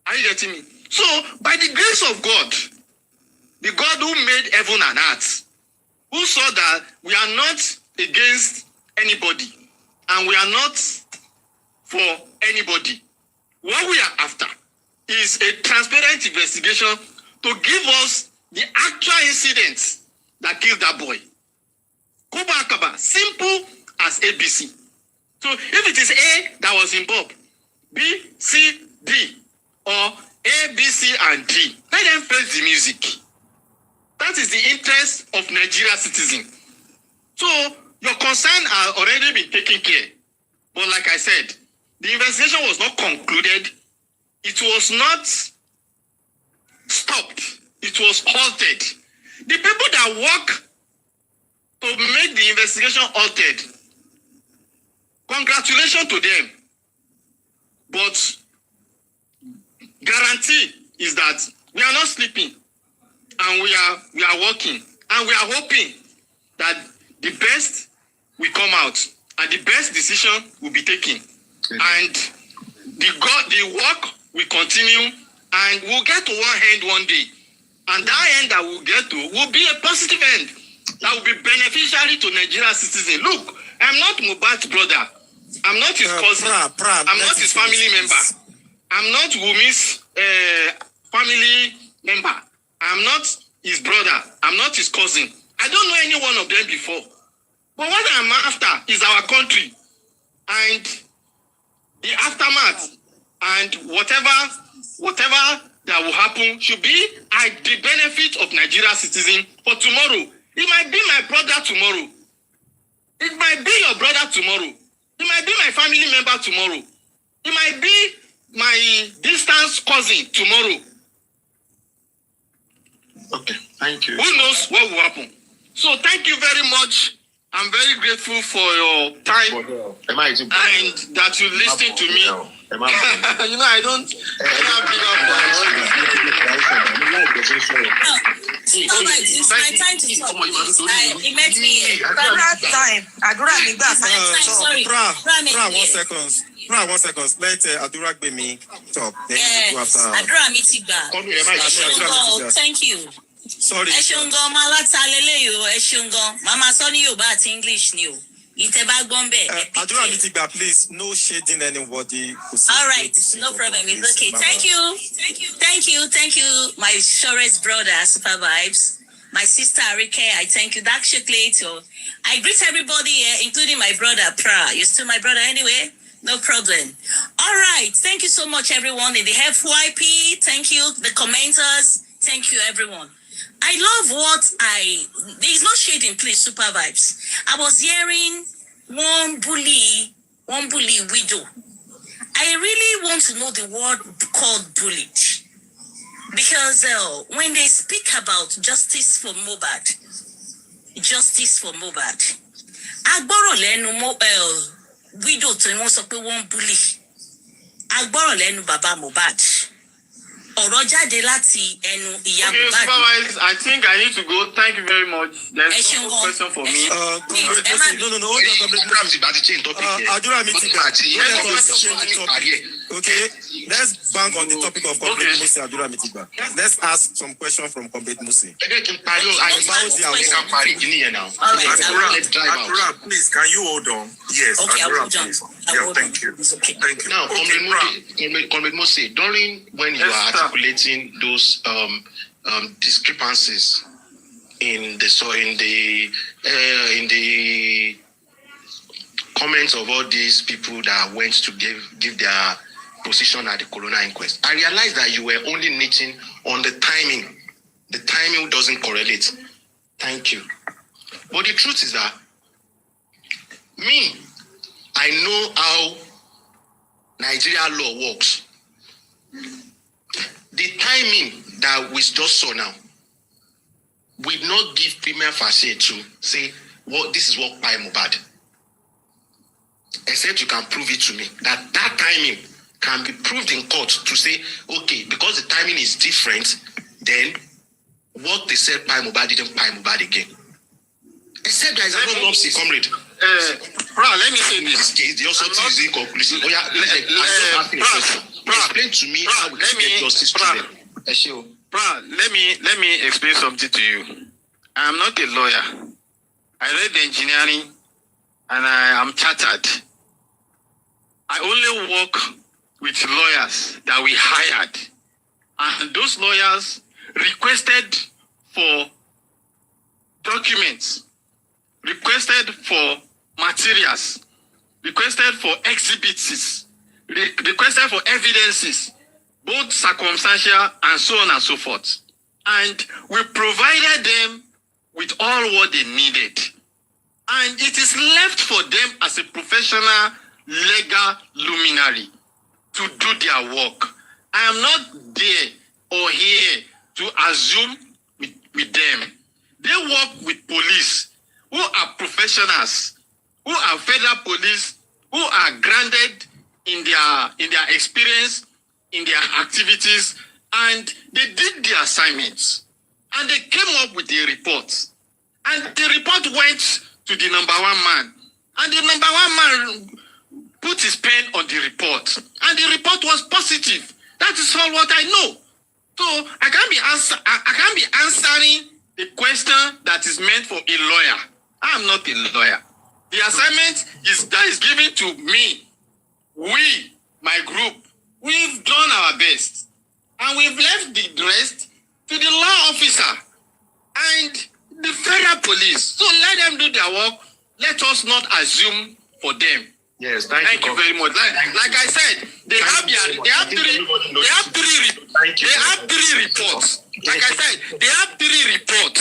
Are you getting me? So, by the grace of God, the God who made heaven and earth, who saw that we are not against anybody and we are not for anybody, what we are after is a transparent investigation to give us the actual incidents that killed that boy. Kaba, simple as ABC. So if it is A that was involved, B, C, D, or A, B, C, and D, let them face the music. That is the interest of Nigerian citizens. So your concern has already been taken care. But like I said, the investigation was not concluded. It was not stopped. It was halted. The people that work to make the investigation halted, congratulations to them. But guarantee is that we are not sleeping and we are working and we are hoping that the best will come out and the best decision will be taken. And the work will continue and we'll get to one end one day. And that end that we'll get to will be a positive end that will be beneficiary to Nigerian citizens. Look, I'm not Mohbad's brother. I'm not his cousin. I'm not his family member. I'm not Wummi's family member. I'm not his brother. I'm not his cousin. I don't know any one of them before. But what I'm after is our country and the aftermath and whatever that will happen should be at the benefit of Nigerian citizens for tomorrow. It might be my brother tomorrow. It might be your brother tomorrow. It might be my family member tomorrow. It might be my distant cousin tomorrow. Okay, thank you. Who knows what will happen? So thank you very much. I'm very grateful for your time and that you listen to me. You know, I don't big all right, it's my time to talk. It makes me time. Sorry. 1 second. Let Adura Gbemi talk. Then you go after. Adura Mitiba. Thank you. Sorry. Eshungo malatalele yo. Eshungo. Mama Sony yo ba English ni o. Iteba gombe. Adura Mitiba, please, no shading anybody. All right, no problem. It's okay. Thank you, my surest brother, Super Vibes. My sister Arike, I thank you. Dark Chocolate. I greet everybody here, including my brother Pra. You're still my brother anyway? No problem. All right. Thank you so much, everyone in the FYP. Thank you, the commenters. Thank you, everyone. I love there's no shading, please, Super Vibes. I was hearing one bully widow. I really want to know the word called bullied. Because when they speak about justice for Mohbad, agboro lenu widow tí wọ́n sọ pé wọ́n bully. Agboro lẹ́nu bàbá Mohbad. Ọ̀rọ̀ jáde láti ẹnu ìyá Mohbad. Supervisor, I think I need to go. Thank you very much. There's no more question for me. No. Adura Mitiba. Okay, let's bank on the topic of Complete Musi. Adura Mitiba. Let's ask some questions from Complete Musi. Adura, please, can you hold on? Yes, okay, Adura, please. Yeah, thank you. Okay. Thank you. Now, Complete Musi, during when you are articulating those discrepancies in the comments of all these people that went to give their position at the coroner inquest, I realized that you were only knitting on the timing. The timing doesn't correlate. Thank you. But the truth is that I know how Nigerian law works. The timing that we just saw now will not give prima facie to say, well, this is what by Mohbad. Except you can prove it to me. That timing can be proved in court to say, okay, because the timing is different, then what they said by Mohbad didn't by Mohbad again. Except there is an autopsy, comrade. Let me say this. The autopsy is inconclusive. Oh, yeah, let's ask a question. explain to me how we can get justice to them. Let me explain something to you. I am not a lawyer. I read engineering and I am chartered. I only work with lawyers that we hired. And those lawyers requested for documents, requested for materials, requested for exhibits, requested for evidences, both circumstantial and so on and so forth. And we provided them with all what they needed. And it is left for them as a professional legal luminary to do their work. I am not there or here to assume with them. They work with police who are professionals, who are federal police, who are grounded in their experience, in their activities, and they did their assignments. And they came up with a report. And the report went to the number one man. And the number one man put his pen on the report. And the report was positive. That is all what I know. So I can't be answering the question that is meant for a lawyer. I am not a lawyer. The assignment that is given to me. We, my group, we've done our best. And we've left the rest to the law officer and the federal police. So let them do their work. Let us not assume for them. Yes, thank you very much. Like I said, they have three reports. Like I said, they have 3 reports.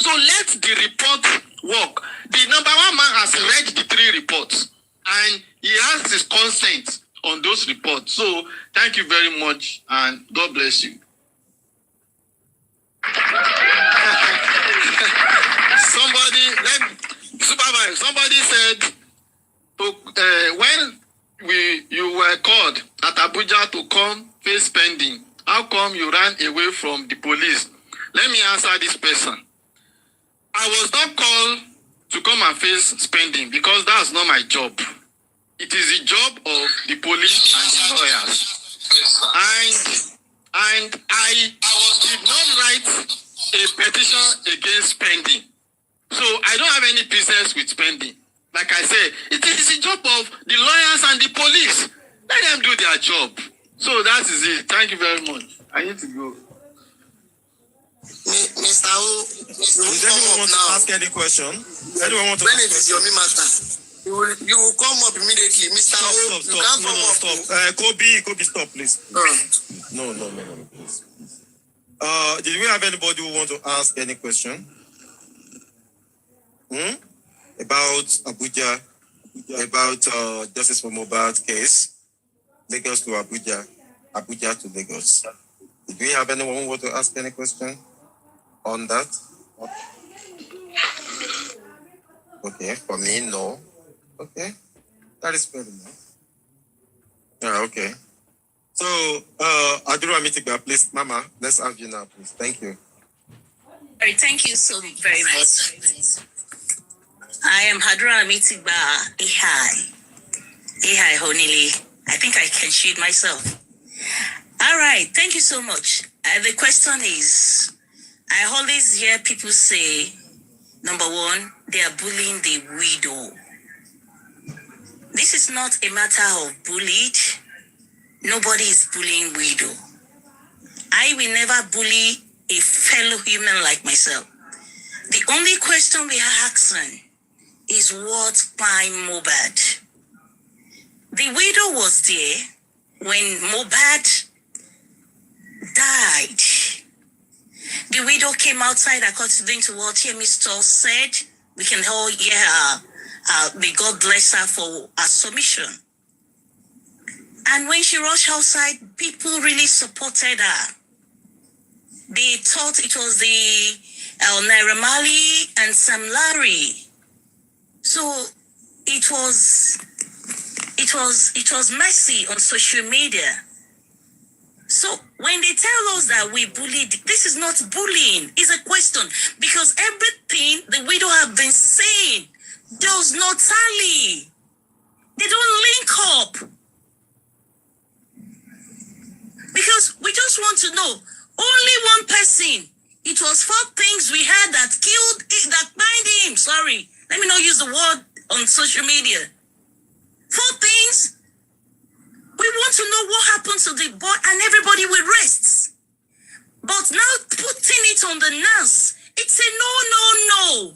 So let the report work. The number one man has read the 3 reports and he has his consent on those reports. So thank you very much and God bless you. Somebody said when you were called at Abuja to come face spending, how come you ran away from the police? Let me answer this person. I was not called to come and face spending because that's not my job. It is the job of the police and the lawyers. And I did not write a petition against spending. So I don't have any business with spending. Like I said, it is the job of the lawyers and the police. Let them do their job. So that is it. Thank you very much. I need to go. Mr. O, does anyone want to ask any question? Anyone want to when it is your master, you will come up immediately. Mr. O, you can't come up. Stop. Kobe, stop, please. No, please. Did we have anybody who want to ask any question? About Abuja, about Justice for Mohbad case, Lagos to Abuja, Abuja to Lagos. Did we have anyone who want to ask any question on that? Okay, for me, no. Okay, that is fair enough. Yeah, okay. So, Adura Mitigba, please, Mama, let's have you now, please. Thank you. All right, thank you so very much. I am Hadra Mitigba Ihai Honili. I think I can shoot myself. All right, thank you so much. The question is, I always hear people say, number one, they are bullying the widow. This is not a matter of bullied. Nobody is bullying widow. I will never bully a fellow human like myself. The only question we are asking is what crime Mohbad? The widow was there when Mohbad died. The widow came outside according to what Mr. said. We can all hear her. May God bless her for her submission. And when she rushed outside, people really supported her. They thought it was the Naira Marley and Sam Larry. So it was messy on social media. So when they tell us that we bullied, this is not bullying, it's a question. Because everything the widow have been saying does not tally. They don't link up. Because we just want to know. Only one person. It was 4 things we had that killed, that bind him. Sorry. Let me not use the word on social media. 4 things. We want to know what happened to the boy, and everybody will rest. But now putting it on the nurse, it's a no.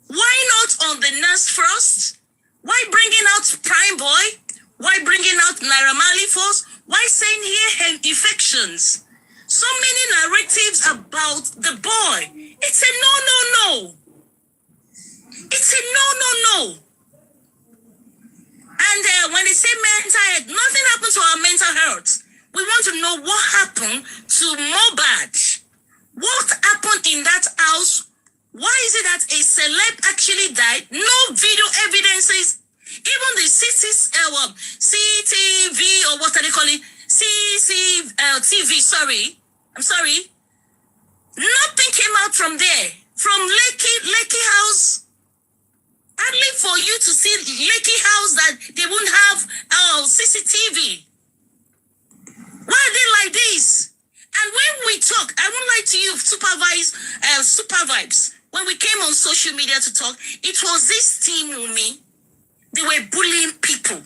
Why not on the nurse first? Why bringing out Prime Boy? Why bringing out Naira Marley first? Why saying here infections? So many narratives about the boy. It's a no. It's a no. And when they say mental health, nothing happened to our mental health. We want to know what happened to Mohbad. What happened in that house? Why is it that a celeb actually died? No video evidences. Even the CCTV, or what are they calling? CCTV, sorry. I'm sorry. Nothing came out from there. From Lekki House. Hardly for you to see Lekki House that they wouldn't have CCTV. Why are they like this? And when we talk, I won't lie to you, Super Vibes. When we came on social media to talk, it was this team, Wummi. They were bullying people.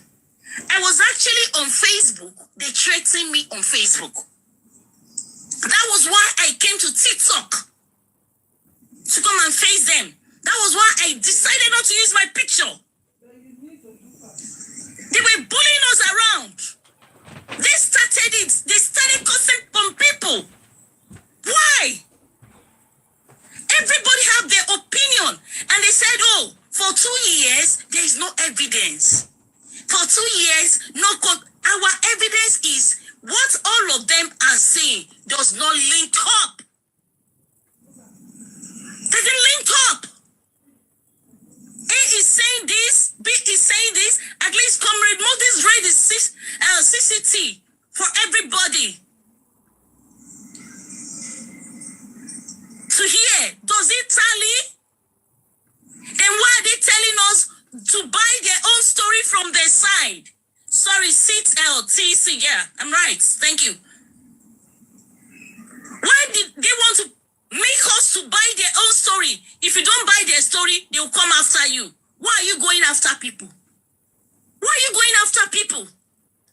I was actually on Facebook. They threatened me on Facebook. That was why I came to TikTok to come and face them. That was why I decided not to use my picture. They were bullying us around. They started it. They started causing from people. Why? Everybody have their opinion. And they said, oh, for 2 years, there is no evidence. For 2 years, our evidence is what all of them are saying does not link up. They didn't link up. A is saying this, B is saying this. At least Comrade Moses read the CCT for everybody to hear. Does it tally? Then why are they telling us to buy their own story from their side? Sorry, CTC. Yeah, I'm right. Thank you. Why did they want to make us to buy their own story? If you don't buy their story, they will come after you. Why are you going after people? Why are you going after people?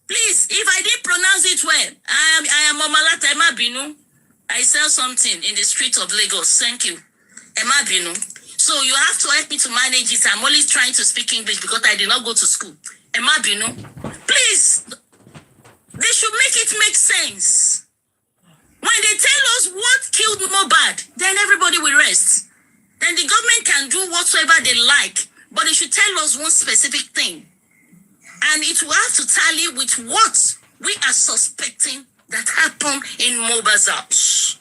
Please, if I didn't pronounce it well, I am Omalata Emma Binu. I sell something in the street of Lagos. Thank you. Emma Binu. So you have to help me to manage it. I'm only trying to speak English because I did not go to school. Emma Binu. Please, they should make it make sense. When they tell us what killed Mohbad, then everybody will rest. Then the government can do whatsoever they like, but they should tell us one specific thing. And it will have to tally with what we are suspecting that happened in Mohbad's house.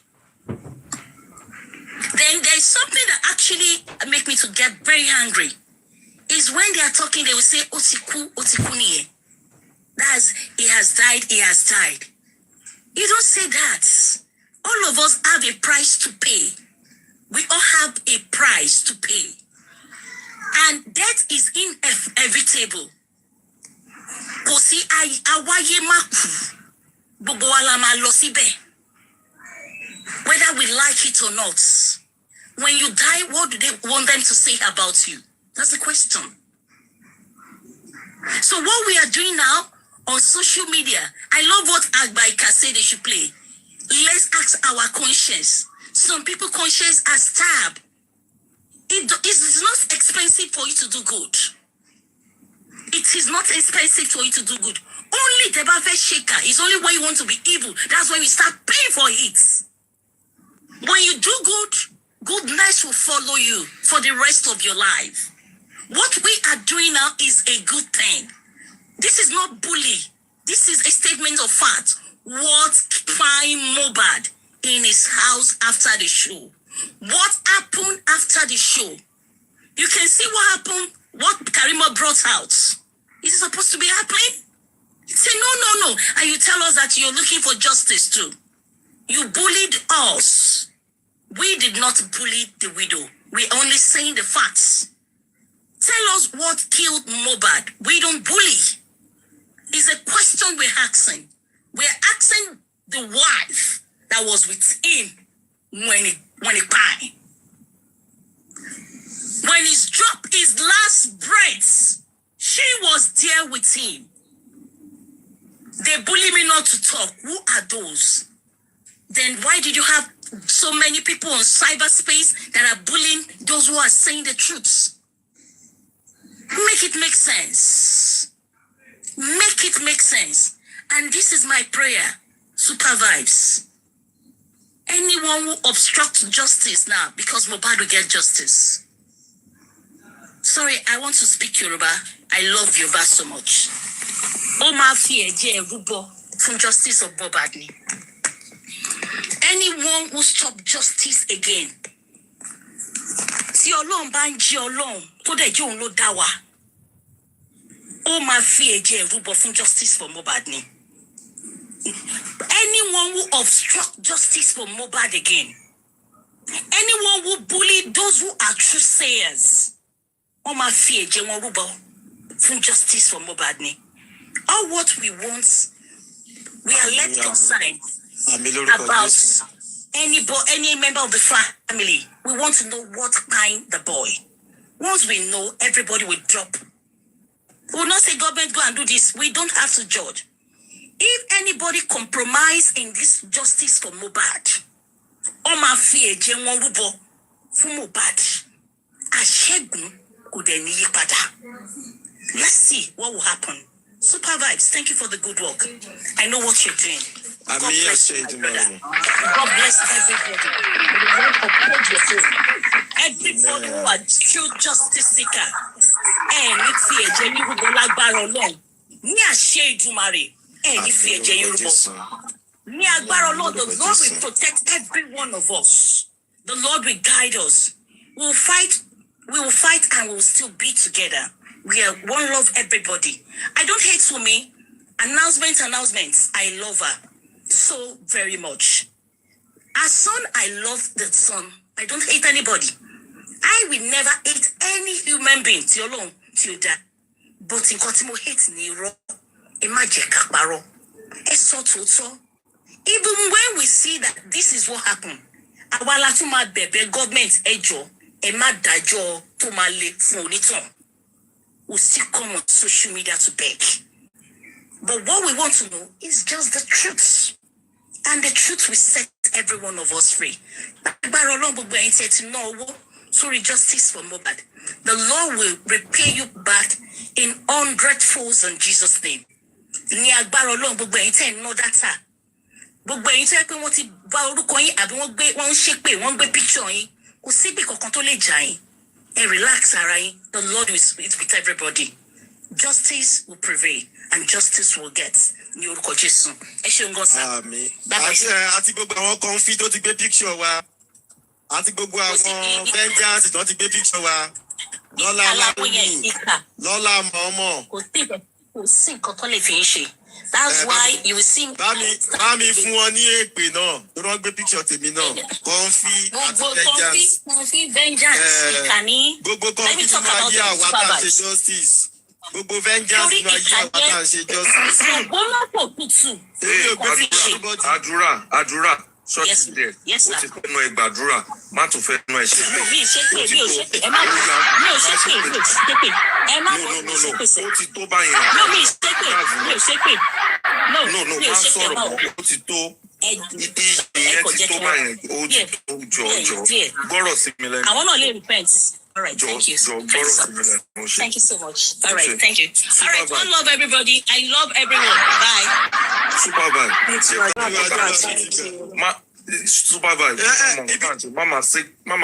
Then there's something that actually make me to get very angry. Is when they are talking, they will say, Otiku niye. That's, he has died. You don't say that. All of us have a price to pay. We all have a price to pay. And death is inevitable. Kò sí àwáyé má kú. Gbogbo wa la máa lọ síbẹ̀. Whether we like it or not. When you die, what do they want them to say about you? That's the question. So what we are doing now on social media, I love what Agbaika said they should play. Let's ask our conscience. Some people conscience are stabbed. It is not expensive for you to do good. It is not expensive for you to do good. Only the buffet shaker is only when you want to be evil. That's when you start paying for it. When you do good, goodness will follow you for the rest of your life. What we are doing now is a good thing. This is not bully. This is a statement of fact. What find Mohbad in his house after the show? What happened after the show? You can see what happened, what Karima brought out. Is it supposed to be happening? Say no. And you tell us that you're looking for justice too. You bullied us. We did not bully the widow. We're only saying the facts. Tell us what killed Mohbad. We don't bully. It's a question we're asking. We're asking the wife that was with him when he died. When he dropped his last breath, she was there with him. They bully me not to talk. Who are those? Then why did you have so many people on cyberspace that are bullying those who are saying the truth? Make it make sense. Make it make sense. And this is my prayer. Super vibes. Anyone who obstructs justice now, because Mohbad will get justice. Sorry, I want to speak Yoruba. I love Yoruba so much. Oma fi eje rubo from justice of Mohbad ni. Anyone who stop justice again. Tí Ọlọ́run bá ń jí Ọlọ́run tó dẹ̀ jẹ́ òun ló dá wa. Ó máa fi ẹ̀jẹ̀ rúbọ fún justice for Mohbad ni. Anyone who obstruct justice for Mohbad again. Anyone who bully those who are truth sayers. Ó máa fi ẹ̀jẹ̀ wọn rúbọ fún justice for Mohbad ni. All what we want, we are led concerned about any member of the family. We want to know what kind the boy. Once we know, everybody will drop. We will not say government go and do this. We don't have to judge. If anybody compromise in this justice for Mohbad, Oma fi eje won rubo fún Mohbad, Aṣẹ́gun kò dẹ̀ ní yípadà. Let's see what will happen. Super vibes, thank you for the good work. I know what you're doing. God bless you, my brother. God bless everybody. Everybody who are true justice seeker. Ní fi ẹ̀jẹ̀ yín rúbọ lágbára Ọlọ́run. Ní àṣẹ Ìdùmarè. Ní fi ẹ̀jẹ̀ yín rúbọ. Ní agbára Ọlọ́run, the Lord will protect every one of us. The Lord will guide us. We will fight and we will still be together. We are one love, everybody. I don't hate Wummi. Announcements. I love her so very much. As son, I love the son. I don't hate anybody. I will never hate any human being till long, till that. But in Kotimo hate Nero, imagine Kaparo. Even when we see that this is what happened, Awala to my bebe government ejo, Emma dajo to my late phone. Will still come on social media to beg. But what we want to know is just the truth. And the truth will set every one of us free. Sorry, justice for Mohbad. The Lord will repay you back in 100-folds in Jesus' name. Ní agbára Ọlọ́run gbogbo ẹ̀yin tẹ́ ń ná data. Gbogbo ẹ̀yin tẹ́ pé wọ́n ti bá orúkọ yín àbí wọ́n ń ṣépè, wọ́n gbé picture yín. Kò síbi kankan tó lè jà yín. And relax, Arai. The Lord will speak with everybody. Justice will prevail, and justice will get. Ní orúkọ Jésù. Ẹ ṣeun gan sa. Àmín. Àti gbogbo àwọn kan fi tó ti gbé picture wa. Àti gbogbo àwọn vengeance tó ti gbé picture wa. Lọ́lá Láwùyí. Lọ́lá Mọ̀ọ́mọ̀. Kò sí nǹkan tó lè fi ń ṣe. That's why you will see. Bámi fún wọn ní èpè náà. Tó rán gbé picture tèmi náà. Kọ́ńfì àti vengeance. Kọ́ńfì vengeance. Ìkànnì. Gbogbo kọ́ńfì nínú ayé àwa tá a ṣe justice. Gbogbo vengeance nínú ayé àwa tá a ṣe justice. Gbọ́lápọ̀ kùtù. Àdúrà. Yes, there. Yes, sir. Ó ti fẹ́ nu ẹgbàdúrà. Má tún fẹ́ nu ẹ̀ṣẹ̀ pé. Mi ò ṣépè. Ẹ má ṣépè. Ẹ má ṣépè sẹ́. Ó ti tó báyìí. No, mi ò ṣépè. No, má sọ̀rọ̀ mọ́. Ó ti tó. Ìyẹn ti tó báyìí. Ó ti tó jọ̀jọ̀. Gbọ́rọ̀ sí mi lẹ́nu. Àwọn náà lè repent. All right, thank you. Thank you so much. All right, thank you. All right, one love everybody. I love everyone. Bye. Supervise. Mama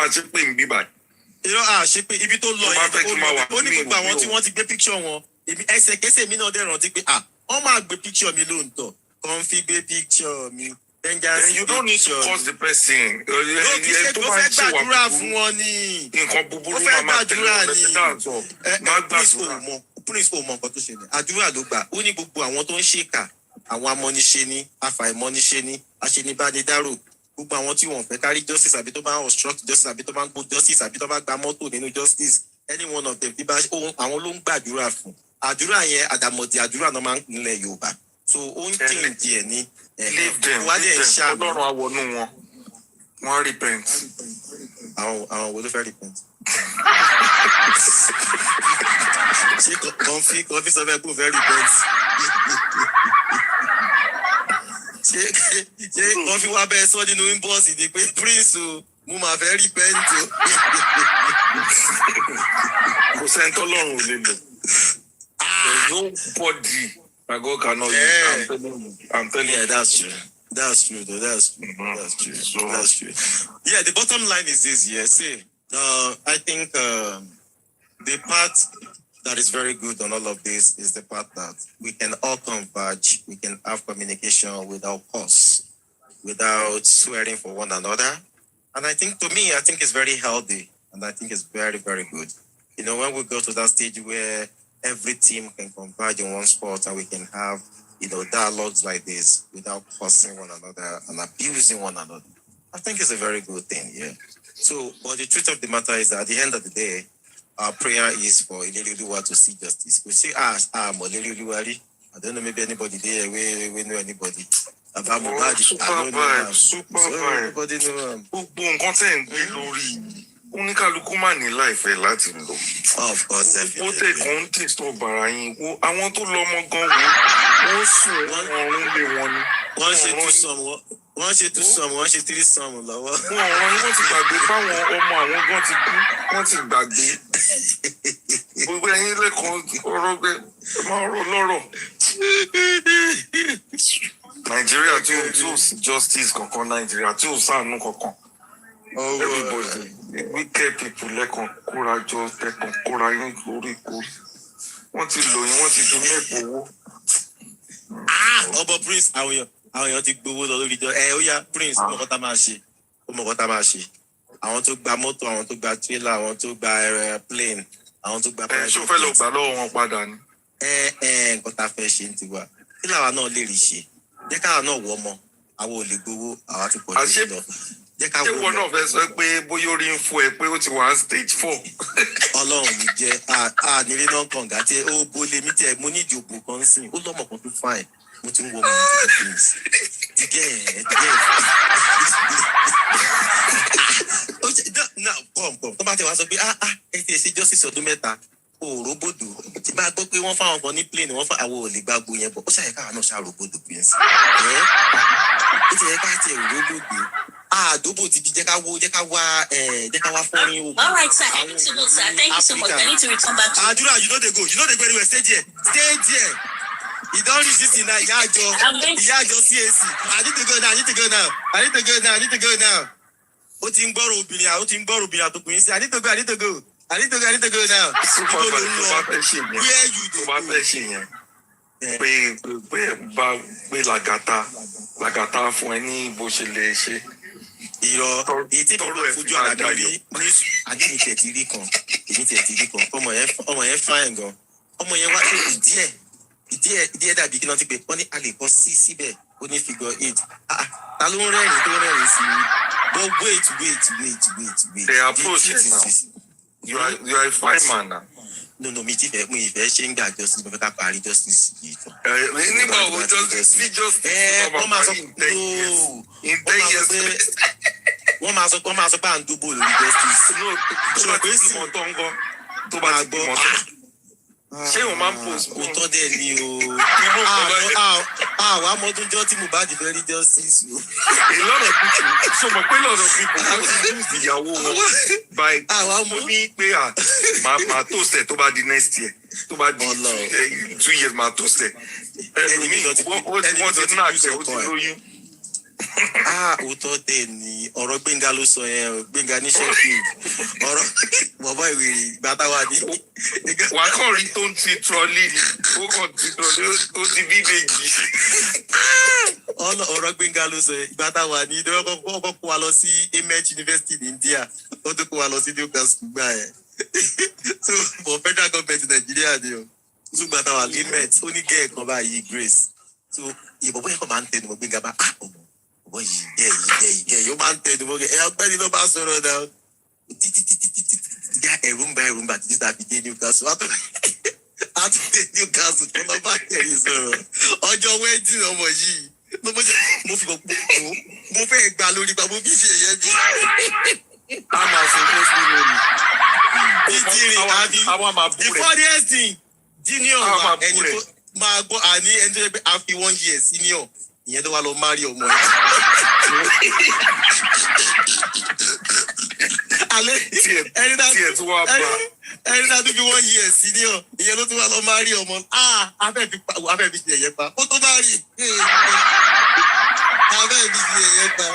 ṣe pé ń bí báyìí. Irọ́ ṣe pé ibi tó lọ yẹn ó ní gbogbo àwọn tí wọ́n ti gbé picture wọn. Ẹsẹ̀kẹsẹ̀ mi náà dẹ̀ rántí pé wọ́n máa gbé picture mi lóòótọ́. Kàn fi gbé picture mi. Then you don't need to cause the person. Ó fẹ́ gbàdúrà fún wọn ní. Nǹkan búburú máa máa gbàdúrà ní. Prince ò mọ nǹkan tó ṣẹlẹ̀. Àdúrà ló gbà. Ó ní gbogbo àwọn tó ń ṣèkà. Àwọn amọ́niṣe ni, afàìmọ́niṣe ni, aṣenibánidárò. Gbogbo àwọn tí wọ́n fẹ́ kárí justice àbí tó bá ń obstruct justice àbí tó bá ń gbó justice àbí tó bá gba mọ́tò nínú justice. Any one of them bí bá àwọn ló ń gbàdúrà fún. Àdúrà yẹn àdàmọ̀dì àdúrà náà máa ń nílẹ̀ Yorùbá. So ó ń change ẹ̀ ní. Leave them. Ọlọ́run á wọnú wọn. Wọ́n repent. Àwọn wo ló fẹ́ repent? Ṣé kọ́fí sọ fẹ́ kó fẹ́ repent? Ṣé kọ́fí wá bẹ́ẹ̀ sọ nínú inbox ni pé Prince o, mo máa fẹ́ repent o. Kò sẹ́ni tọ́lọ́run ò lè lò. There's nobody that God cannot use. I'm telling you. That's true. That's true, though. That's true. That's true. That's true. Yeah, the bottom line is this. Yeah, see, I think the part that is very good on all of this is the part that we can all converge. We can have communication without pause, without swearing for one another. And I think, to me, I think it's very healthy, and I think it's very, very good. You know, when we go to that stage where every team can converge in one spot and we can have, you know, dialogues like this without cursing one another and abusing one another, I think it's a very good thing, yeah. So, but the truth of the matter is that at the end of the day, our prayer is for Ilelioluwa to see justice. We say, Ilelioluwa, I don't know, maybe anybody there, we know anybody. About Mohbad, super vibe. Everybody know him. Gbogbo nǹkan tẹ̀ ń gbé lórí oníkálukú mà ní láìfẹ́ láti lò. Of course, ó tẹ̀ kàn ń disturb ara yín. Àwọn tó lọ ọmọ gan wọ́n sùn ọ̀run lé wọn ni. Wọ́n ṣe two some, wọ́n ṣe three some lọ́wọ́. Wọ́n ti gbàgbé fáwọn ọmọ àwọn gan ti kú. Wọ́n ti gbàgbé. Gbogbo ẹ̀yin lẹ́kọ̀ọ́ ọ̀rọ̀ gbé máa rọ̀ lọ́rọ̀. Nàìjíríà tí ò sí justice kankan, Nàìjíríà tí ò ṣàánú kankan. Everybody, wicked people lẹ́kàn kóra jọ lẹ́kàn kóra yín lórí kórì. Wọ́n ti lò yín, wọ́n ti dún mẹ́pọ̀ owó. Ọbọ Prince, àwọn èèyàn ti gbowó lọ lórí ìjọ. Ó yá Prince, ó mọ̀ kọ́ta máa ṣe. Àwọn tó gba mọ́tò, àwọn tó gba trailer, àwọn tó gba plane, àwọn tó gba private jet. Ṣó fẹ́ lọ gbà lọ́wọ́ wọn padà ni? Nǹkan tá a fẹ́ ṣe ń tiwa. Kí làwa náà lè rí ṣe? Jẹ́ káwa náà wọ́ ọmọ, àwọn ò lè gbowó, àwa ti pọ̀ jù lọ. Ṣé wọn náà fẹ́ sọ pé bóyá orí ń fún ẹ pé ó ti wà stage 4? Ọlọ́run mi jẹ́ ànírí náà kànga tí ó bólé mi tí mo ní ìdìbò kan sìn ó lọ́mọ kan tó fine mo ti ń wọ ọmọ mi tó Prince. Dígẹ́ now come tó bá ti wá sọ pé ẹ ti ṣe justice ọdún mẹ́ta òróbòdò tí bá gbọ́ pé wọ́n fáwọn kan ní plane wọ́n fà àwọn ò lè gbàgbó yẹn bọ̀ ó ṣàyẹ káwọn náà ṣàròbòdò Prince. Ó ti yẹ ká ti òróbòdò. Àdóbò ti di jẹ́ ká wá fọ́nrín ogun. All right, sir. I need to go, sir. Thank you so much. I need to return back to you. Àdúrà, you know they go anywhere. Stay there. You don't reach this in ìyá àjọ CAC. I need to go now. Ó ti ń gbọ́rọ̀ obìnrin àtòkùnrin sí. I need to go now. Super fun. Where you dey go? Tó bá fẹ́ ṣe yẹn. Pé làgàtà fún ẹ ní bó ṣe lè ṣe. Ìrọ̀ èyí tí mo lọ fojú àdàbí rí ní àdéhùn tiẹ̀ ti rí kan ọmọ yẹn fáìn gan ọmọ yẹn wá ìdí ẹ̀ dàbí kí lọ́n ti pè wọ́n ní a lè kọ́ sí síbẹ̀ ó ní figure 8 ta ló ń rẹ́rìn tó rẹ́rìn sí i but wait. They approach it now. You are a fine man now. No, mi ìfẹ́ ṣe ń gbà justice mo fẹ́ ká parí justice yìí tán. Nígbà wo justice wọ́n máa sọ pé à ń dúbò lórí justice. Ṣé pé sí mọ́tò ń gbọ́ tó bá gbọ́ ṣé o máa ń post. Òótọ́ dẹ̀ ni o. Àwọn amọ́dúnjọ́ tí Mohbad fẹ́ rí justice o. A lot of people so mọ̀ pé a lot of people wọ́n ti lose ìyàwó wọn by mo ní pé màá toast ẹ̀ tó bá di next year tó bá di 2 years màá toast ẹ̀. Wọ́n ti ní àṣẹ ó ti lóyún. Òótọ́ dẹ̀ ni ọ̀rọ̀ Gbénga ló sọ yẹn Gbénga ní Sheffield ọ̀rọ̀ bọ̀bọ̀ ìwèrè ìgbà táwa ní. Wà á kàn rí tó ń ti trọ́lì ó kàn ti trọ́lì ó ti bí méjì. Ọ̀rọ̀ Gbénga ló sọ yẹn ìgbà táwa ní ìdọ́wọ́ kọ́kọ́ kó wa lọ sí AMH University ní India ó tó kó wa lọ sí Newcastle gbà yẹn. So for federal government Nàìjíríà ni o tó gbà táwa limit ó ní gẹ́ẹ̀ kan báyìí Grace so ìbọ̀bọ̀ yẹn kàn máa ń tẹnu mọ́ Gbénga bá ọmọ yìí yóò máa ń tẹnu mọ́ ọgbẹ́ni ló bá sọ̀rọ̀ náà títí ẹ̀rù ń bá títí tàbí dé Newcastle àti Newcastle tó lọ bá kẹrin sọ̀rọ̀ ọjọ́ wedding ọmọ yìí mo fi mo fẹ́ gbà lórí pa mo fi ṣe ẹ̀yẹ bí. a máa fún post lórí. ìdírin àbí the funniest thing junior wa ẹni tó máa gbọ́ àní ẹni tó yẹ pé a fi 1 year senior ìyẹn tó wà lọ marry ọmọ ẹ̀. alẹ́ ẹni náà tó wà bá ẹni náà tó fi 1 year senior ìyẹn ló tó wà lọ marry ọmọ afẹ́ fi ṣe ẹ̀yẹ pa ó tó marry afẹ́ fi ṣe ẹ̀yẹ pa.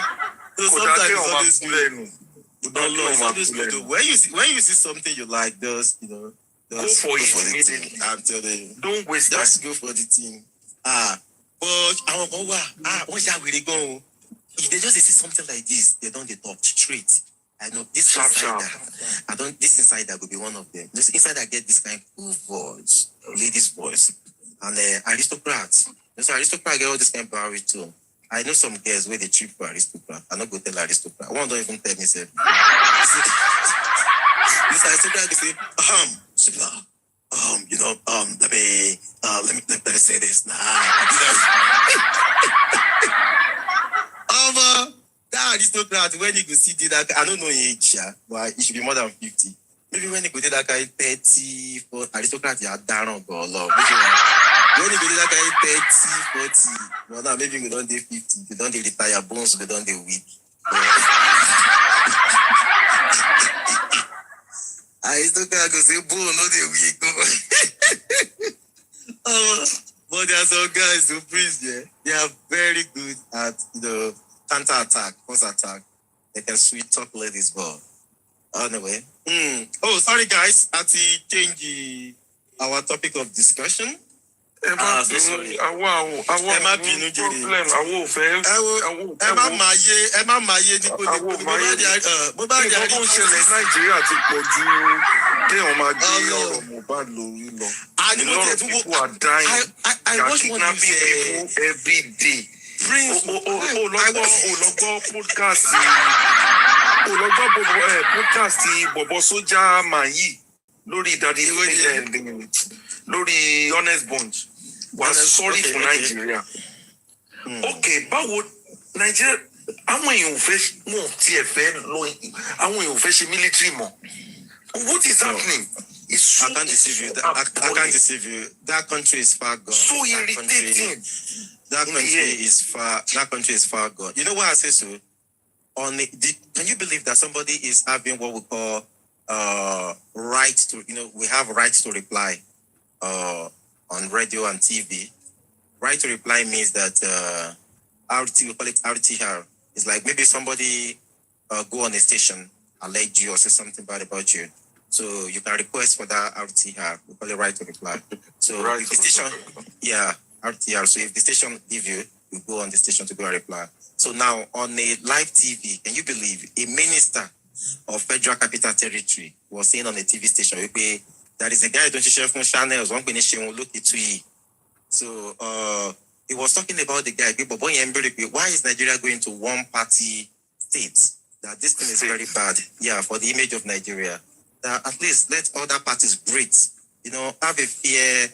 So sometimes it's always good. When you see something you like, just go for it. I'm telling you. Don't waste time. Just go for the thing. But àwọn kan wà wọ́n ṣá wèrè gan o. If they just see something like this, they don't talk straight. I know this insider. This insider will be one of them. This insider get this kind of cool voice, ladies' voice, and aristocrats. So aristocrats get all this kind of power too. I know some girls where they treat for aristocrat. I not go tell aristocrat. One don't even tell me say. This aristocrat they say, super. Let me say this now. That aristocrat, when you go see that, I don't know age, but it should be more than 50. Maybe when you go to that guy 30, 40, aristocrat, you are down on God, love. When you go to that guy 30, 40, well, now maybe we don't do 50, they don't retire bones, they don't do weak. Aristocrat go say bone, no they weak. But there are some guys who preach there. They are very good at counter-attack, cross-attack. They can sweet talk ladies, but anyway. Oh, sorry guys. I had to change our topic of discussion. Ẹ má bínú jèrè. Ẹ má máa yé nípo ní bó bá jà rí. Nǹkan tó ń ṣẹlẹ̀ Nàìjíríà ti pọ̀ ju kéèyàn máa gbé ọ̀rọ̀ Mohbad lórí lọ. A lot of people are dying. They are kidnapping people every day. Olọ́gbọ́ podcast bọ̀bọ̀ sójà màá yìí lórí ìdádì lórí honest bunch. Was sorry for Nigeria. Okay, báwo Nigeria àwọn èèyàn ò fẹ́ mọ̀ tí ẹ fẹ́ lọ àwọn èèyàn ò fẹ́ ṣe military mọ̀. What is happening? I can't deceive you. I can't deceive you. That country is far gone. So irritating. That country is far gone. You know why I say so? Can you believe that somebody is having what we call right to, we have rights to reply on radio and TV. Right to reply means that we call it RTR. It's like maybe somebody go on a station, allege you or say something bad about you. So you can request for that RTR. We call it right to reply. So right if the station, RTR. So if the station give you, you go on the station to go and reply. So now on a live TV, can you believe a minister of Federal Capital Territory was saying on a TV station, there is a guy don't share from channels, one look into it. So he was talking about the guy, why is Nigeria going to one party state? That this thing is very bad. Yeah, for the image of Nigeria. That at least let other parties breathe. Have a fair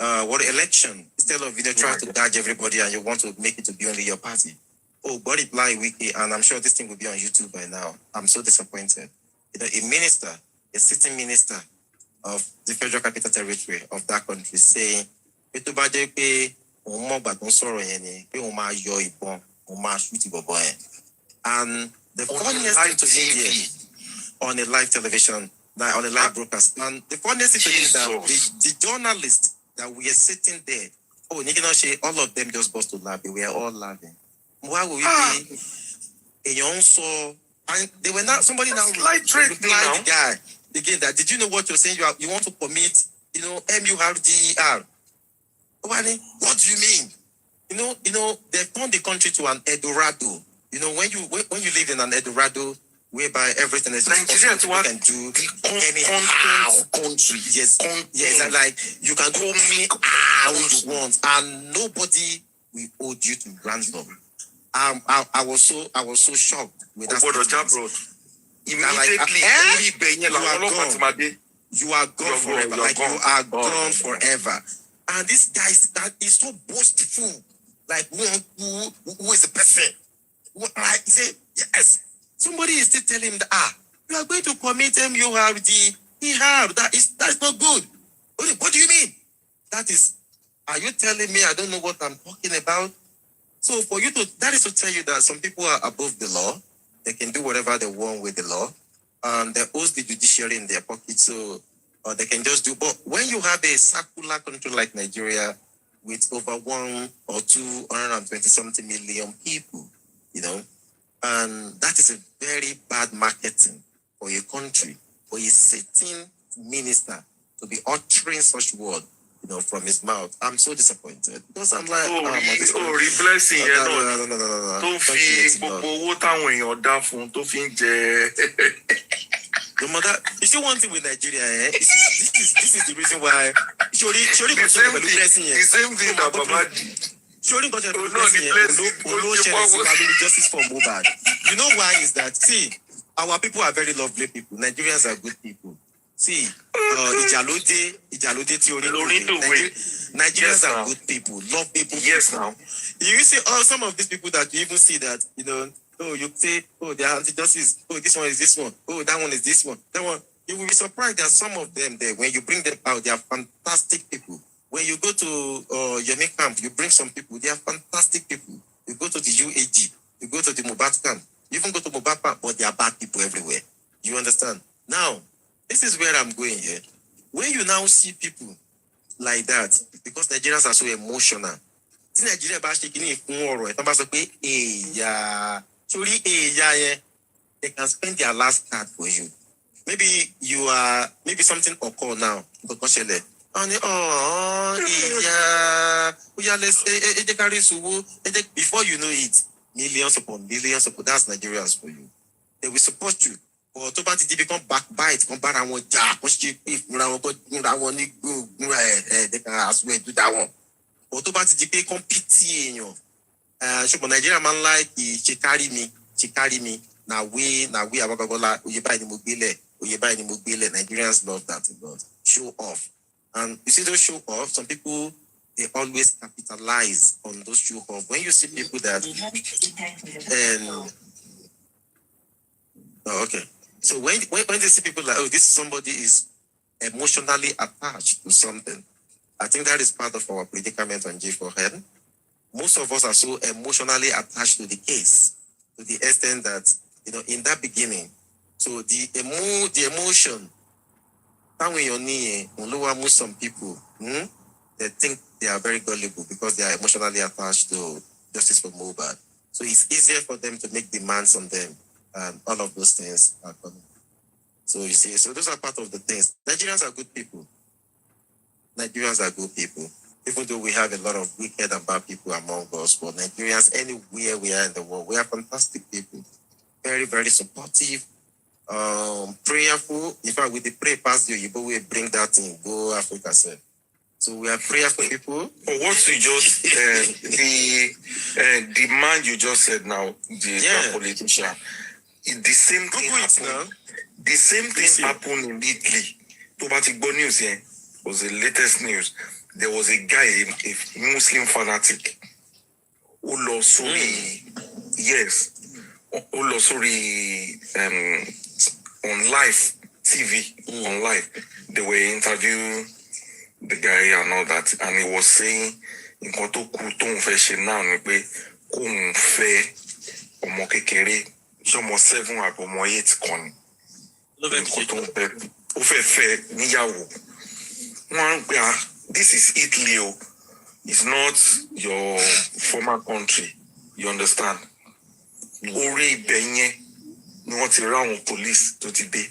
election instead of trying to dodge everybody and you want to make it to be only your party. Oh, God reply wiki, and I'm sure this thing will be on YouTube by now. I'm so disappointed. A minister, a sitting minister of the Federal Capital Territory of that country saying, and the funniest thing to me here on a live television, on a live broadcast, and the funniest thing to me is that the journalists that we are sitting there, all of them just burst to laugh. We are all laughing. Why would we be a young soul? And they were not somebody now replied the guy again that did you know what you're saying? You want to commit, MURDER. What do you mean? They've turned the country to an Eldorado. When you live in an Eldorado whereby everything is Nigeria can do anyhow country. Yes, like you can do me how you want, and nobody will hold you to ransom. I was so shocked with that. Immediately, you are gone forever. You are gone forever. And this guy that is so boastful. Like, who is the person? Like, say, yes. Somebody is still telling him that, you are going to commit MURD. That's not good. What do you mean? Are you telling me I don't know what I'm talking about? So for you that is to tell you that some people are above the law. They can do whatever they want with the law. They hold the judiciary in their pocket, so they can just do. But when you have a circular country like Nigeria with over 1 or 220 something million people, and that is a very bad marketing for a country, for a sitting minister to be uttering such word, from his mouth. I'm so disappointed because I'm like, blessing, no. Don't no matter, you see one thing with Nigeria, this is the reason why. Surely the same thing that Baba did. Surely justice for Mohbad. You know why is that? See, our people are very lovely people. Nigerians are good people. See, Nigerians are good people, love people. Yes, now. You see, some of these people that you even see that, you say, they are anti-justice. This one is this one. That one is this one. That one. You will be surprised that some of them there, when you bring them out, they are fantastic people. When you go to Yemi camp, you bring some people, they are fantastic people. You go to the UAG, you go to the Mohbad camp, you even go to Mohbad camp, but they are bad people everywhere. You understand? Now, this is where I'm going here. When you now see people like that, because Nigerians are so emotional, Nigeria they can spend their last card for you. Maybe maybe something occur now. Before you know it, millions upon millions upon, that's Nigerians for you. They will support you. Or to party become backbite, they can as well do that one. Or to party become pity in you. Nigeria man like she carry me. Now we Abagola, Nigerians love that a lot. Show off. And you see those show off, some people, they always capitalize on those show off. When you see people that okay. So when they see people like, somebody is emotionally attached to something, I think that is part of our predicament on G4Head. Most of us are so emotionally attached to the case, to the extent that, in that beginning, so the emotion, some people, they think they are very gullible because they are emotionally attached to justice for Mohbad. So it's easier for them to make demands on them, and all of those things are coming. So you see, so those are part of the things. Nigerians are good people. Even though we have a lot of wicked and bad people among us, but Nigerians, anywhere we are in the world, we are fantastic people. Very, very supportive, prayerful. In fact, with the pray past you will bring that in, go Africa, sir. So we are prayerful people. For what you just, the man you just said now, the politician, the same thing happened. The same thing happened in Italy. Tobatic news here was the latest news. There was a guy, a Muslim fanatic, who lost on live TV, on live. They were interviewing the guy and all that, and he was saying, in koto kuton fe now ni pe ko fe omo kekere, omo 7 or omo 8 kon. This is Italy. It's not your former country. You understand? Ori benye no ti round police to today.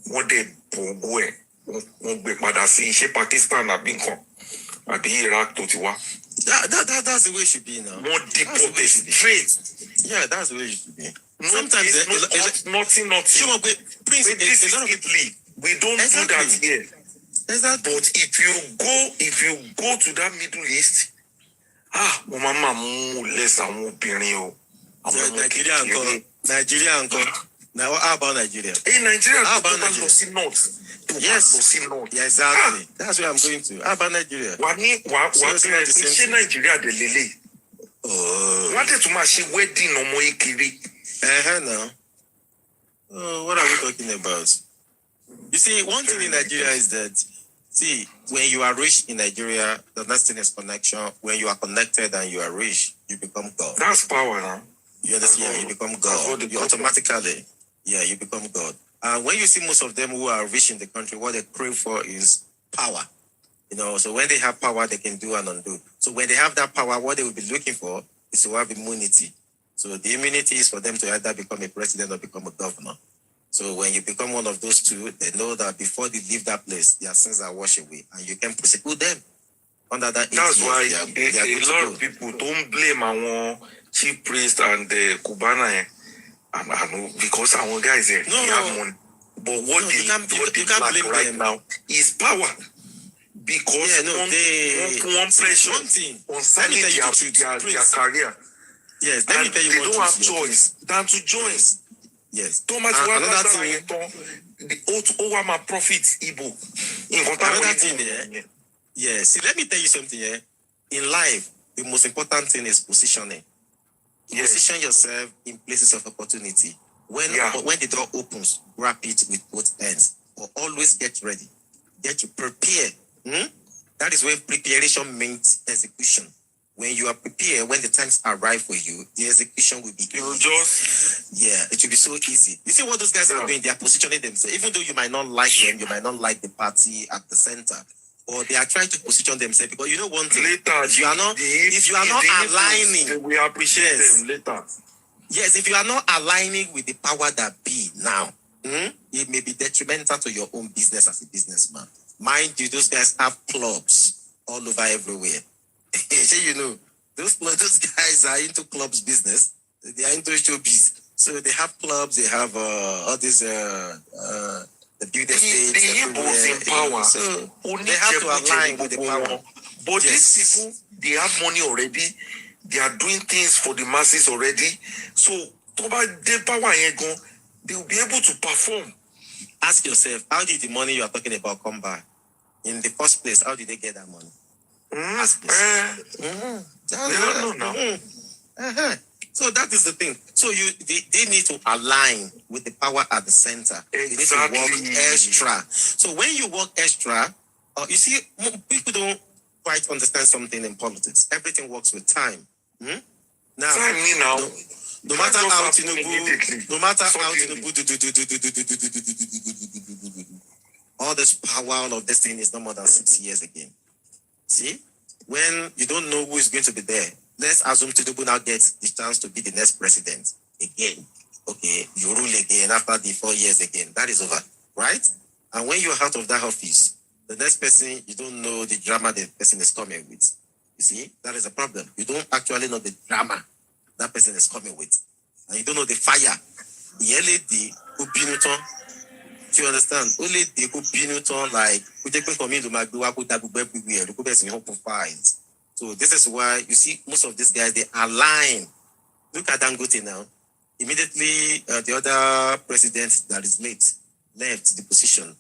What they bogo won gbe padà sí ṣé Pakistan àbí Iraq to ti wá. That's the way it should be now. More deported straight. Yeah, that's the way it should be. Sometimes nothing. Prince, this is Italy. We don't do that here. Exactly. But if you go to that Middle East, mama less Nigeria. Now how about Nigeria? Nigeria. How about Nigeria? North. Yes. Yeah, exactly. That's where I'm going to. How about Nigeria? Nigeria de lele. What did you say wedding no more ikiri? Now. Oh, what are we talking about? You see, one thing in Nigeria is that, see, when you are rich in Nigeria, the next thing is connection. When you are connected and you are rich, you become God. That's power, huh? You understand? You become God. You automatically, you become God. And when you see most of them who are rich in the country, what they crave for is power. So when they have power, they can do and undo. So when they have that power, what they will be looking for is to have immunity. So the immunity is for them to either become a president or become a governor. So when you become one of those two, they know that before they leave that place, their sins are washed away, and you can prosecute them under that. That's why a lot of people don't blame our chief priest and the Kubana, because our guys they have money. But what they lack right now is power. Because one pressure on selling their career. Yes, let me tell you they don't have choice than to join. Yes. Thomas, another thing, the Owama profits Igbo. Another thing there. Yes. See, let me tell you something here. In life, the most important thing is positioning. Yes. Position yourself in places of opportunity. When the door opens, grab it with both hands. Or always get ready. Get to prepare. That is when preparation means execution. When you are prepared, when the times arrive for you, the execution will be easy. It will be so easy. You see what those guys are doing? They are positioning themselves. Even though you might not like them, you might not like the party at the center, or they are trying to position themselves because you know one thing. Later, if you are not aligning, we appreciate them later. Yes, if you are not aligning with the power that be now, it may be detrimental to your own business as a businessman. Mind you, those guys have clubs all over everywhere. Those guys are into clubs business. They are into showbiz. So they have clubs. They have all these the beauty states. The Igbos in power. So they have to align with the power. But these people, they have money already. They are doing things for the masses already. So they will be able to perform. Ask yourself, how did the money you are talking about come by? In the first place, how did they get that money? So that is the thing. So they need to align with the power at the center. They need to work extra. So when you work extra, you see, people don't quite understand something in politics. Everything works with time. Now, no matter how Tinubu, all this power, all of this thing is no more than 6 years again. See, when you don't know who is going to be there, let's assume Tinubu now gets the chance to be the next president again. Okay, you rule again after the 4 years again. That is over, right? And when you're out of that office, the next person, you don't know the drama the person is coming with. You see, that is a problem. You don't actually know the drama that person is coming with. And you don't know the fire. Do you understand? Only they could be like we take for me to my everywhere. So this is why you see most of these guys they align. Look at Dangote now. Immediately the other president that is left the position.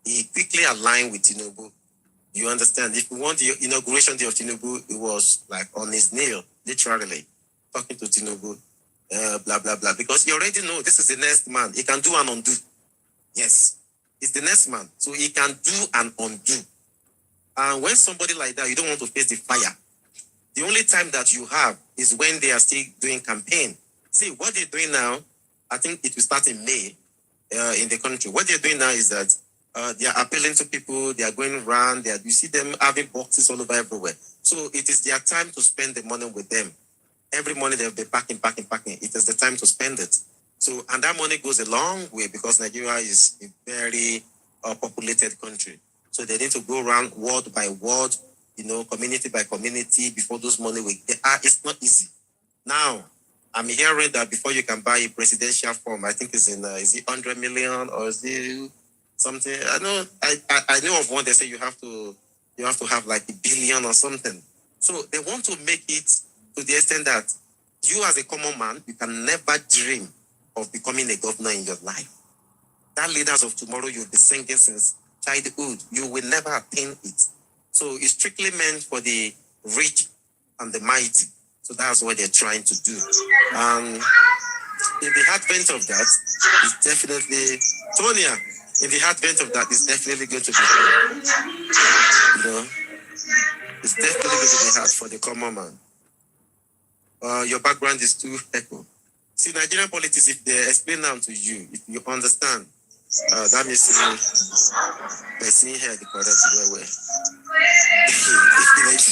He quickly aligned with Tinubu. You understand? If we want the inauguration day of Tinubu, it was like on his nail, literally talking to Tinubu, blah blah blah. Because you already know this is the next man. He can do and undo. Yes, it's the next man. So he can do and undo. And when somebody like that, you don't want to face the fire. The only time that you have is when they are still doing campaign. See, what they're doing now, I think it will start in May in the country. What they're doing now is that they are appealing to people. They are going around. You see them having boxes all over everywhere. So it is their time to spend the money with them. Every morning they'll be packing. It is the time to spend it. So, and that money goes a long way because Nigeria is a very populated country. So they need to go around ward by ward, community by community before those money will get. It's not easy. Now, I'm hearing that before you can buy a presidential form, I think it's is it 100 million or is it something? I know of one. They say you have to have like $1 billion or something. So they want to make it to the extent that you as a common man, you can never dream of becoming a governor in your life. That leaders of tomorrow you'll be singing since childhood, you will never attain it. So it's strictly meant for the rich and the mighty. So that's what they're trying to do. And in the advent of that, it's definitely, Tonya, in the advent of that, it's definitely going to be hard. You know, it's definitely going to be hard for the common man. Your background is too echo. See, Nigerian politics, if they explain now to you, if you understand, that means they see here the correct way.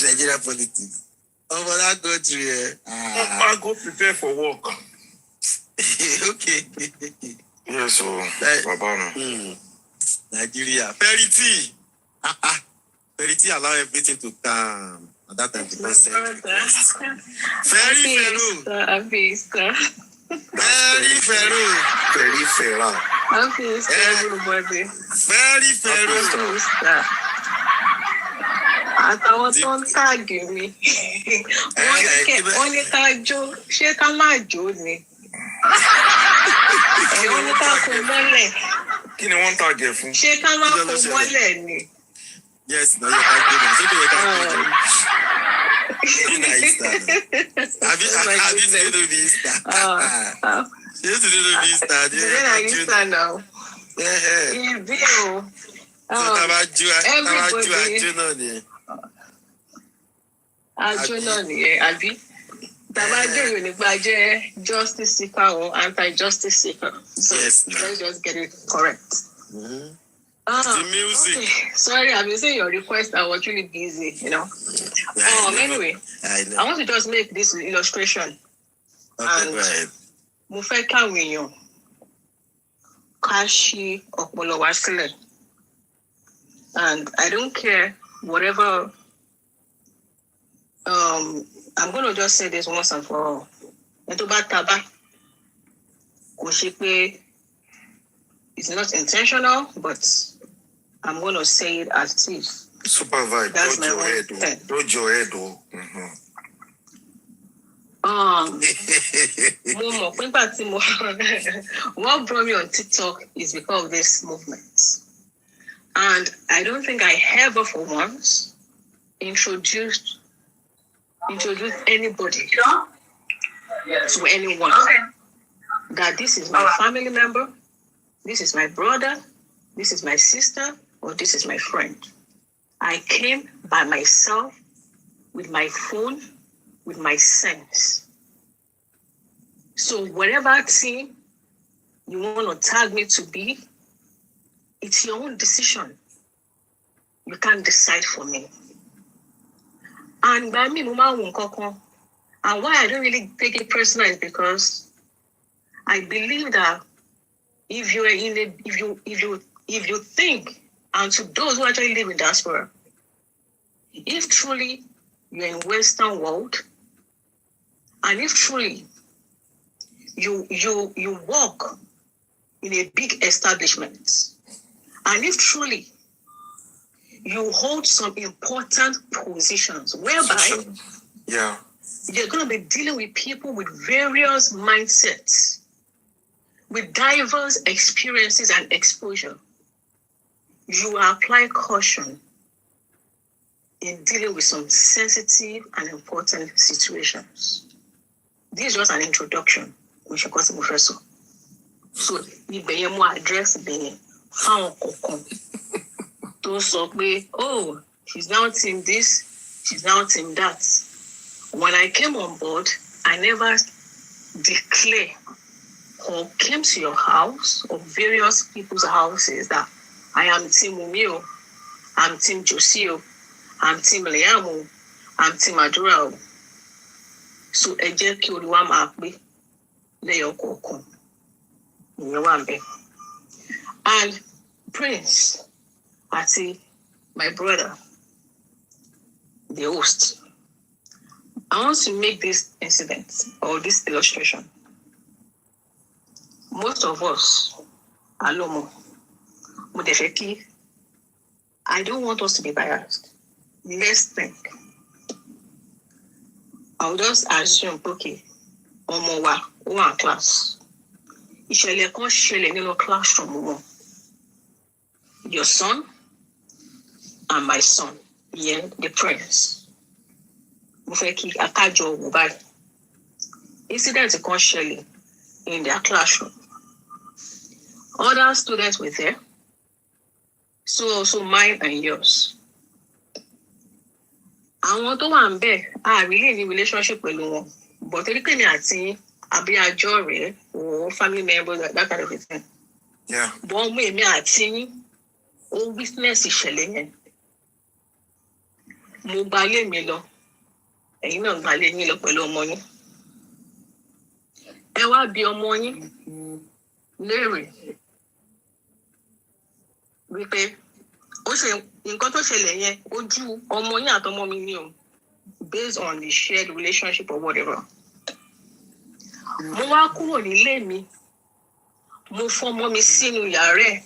Nigerian politics. Oh, but I go through here. I go prepare for work. Okay. Yes, so Nigeria. Verity. Verity allow everything to come. At that time, the person. Very àtàwọn tó ń tàgì mi wọ́n ní ká jó ṣé ká má jó ni wọ́n ní ká kó mọ́lẹ̀ kí ni wọ́n tàgì ẹ̀ fún ṣé ká má kó mọ́lẹ̀ ni. Yes, no, you can't do that. So you can't do justice seeker or anti-justice seeker. So yes, let's just get it correct. Mm-hmm. The music. Okay. Sorry, I've been saying your request. I was really busy, you know. Anyway, I want to just make this illustration. Okay, go ahead. Mo fẹ́ káwọn èèyàn ká ṣí ọpọlọ wa sílẹ̀. And I don't care whatever. I'm going to just say this once and for all. Ẹni tó bá taba kò ṣe pé it's not intentional, but I'm going to say it as it is. Supervise. That's my head. Don't your head. What brought me on TikTok is because of this movement. And I don't think I ever for once introduced anybody to anyone. That this is my family member, this is my brother, this is my sister, or this is my friend. I came by myself with my phone, with my sense. So whatever team you want to tag me to be, it's your own decision. You can't decide for me. And by me, and why I don't really take it personal is because I believe that if you are if you think, and to those who actually live in diaspora, if truly you're in Western world, and if truly you work in a big establishment, and if truly you hold some important positions whereby you're going to be dealing with people with various mindsets, with diverse experiences and exposure, you apply caution in dealing with some sensitive and important situations. This was an introduction, which I got to professor. So, you be more address being found to say, oh, she's now team this, she's now team that. When I came on board, I never declare or came to your house or various people's houses that I am Team Wummi, I'm Team Josio, I'm Team Liamu, I'm Team Adura. So ẹ jẹ́ kí Olúwa máa pé lẹ́yọ kọ̀ọ̀kan. Ìyẹn wà ńbẹ̀. And Prince àti my brother, the host, I want to make this incident or this illustration. Most of us, Alomo, Mudefeki, I don't want us to be biased. Let's think. I'll just assume, okay, Omowa, one class. Ìṣẹ̀lẹ̀ kan ṣẹlẹ̀ nínú classroom wọn. Your son and my son, the prince. Mufeki Akajo Mohbad. Incidents occurred surely in their classroom. Other students were there. So also mine and yours. Àwọn tó wà ńbẹ̀, I really need relationship pẹ̀lú wọn. But torí me àti àbí àjọ rẹ̀ or family members, that kind of thing. Yeah. But me àti ó witness ìṣẹ̀lẹ̀ yẹn. Mo gbalé mi lọ. Ẹ̀yin náà gbalé yín lọ pẹ̀lú ọmọ yín. Ẹ wá bi ọmọ yín léèrè wípé ó ṣe nǹkan tó ṣẹlẹ̀ yẹn ojú ọmọ yín àtọmọ mi ni o, based on the shared relationship or whatever. Mo wá kúrò nílé mi, mo fọmọ mi sínú yàrá ẹ̀,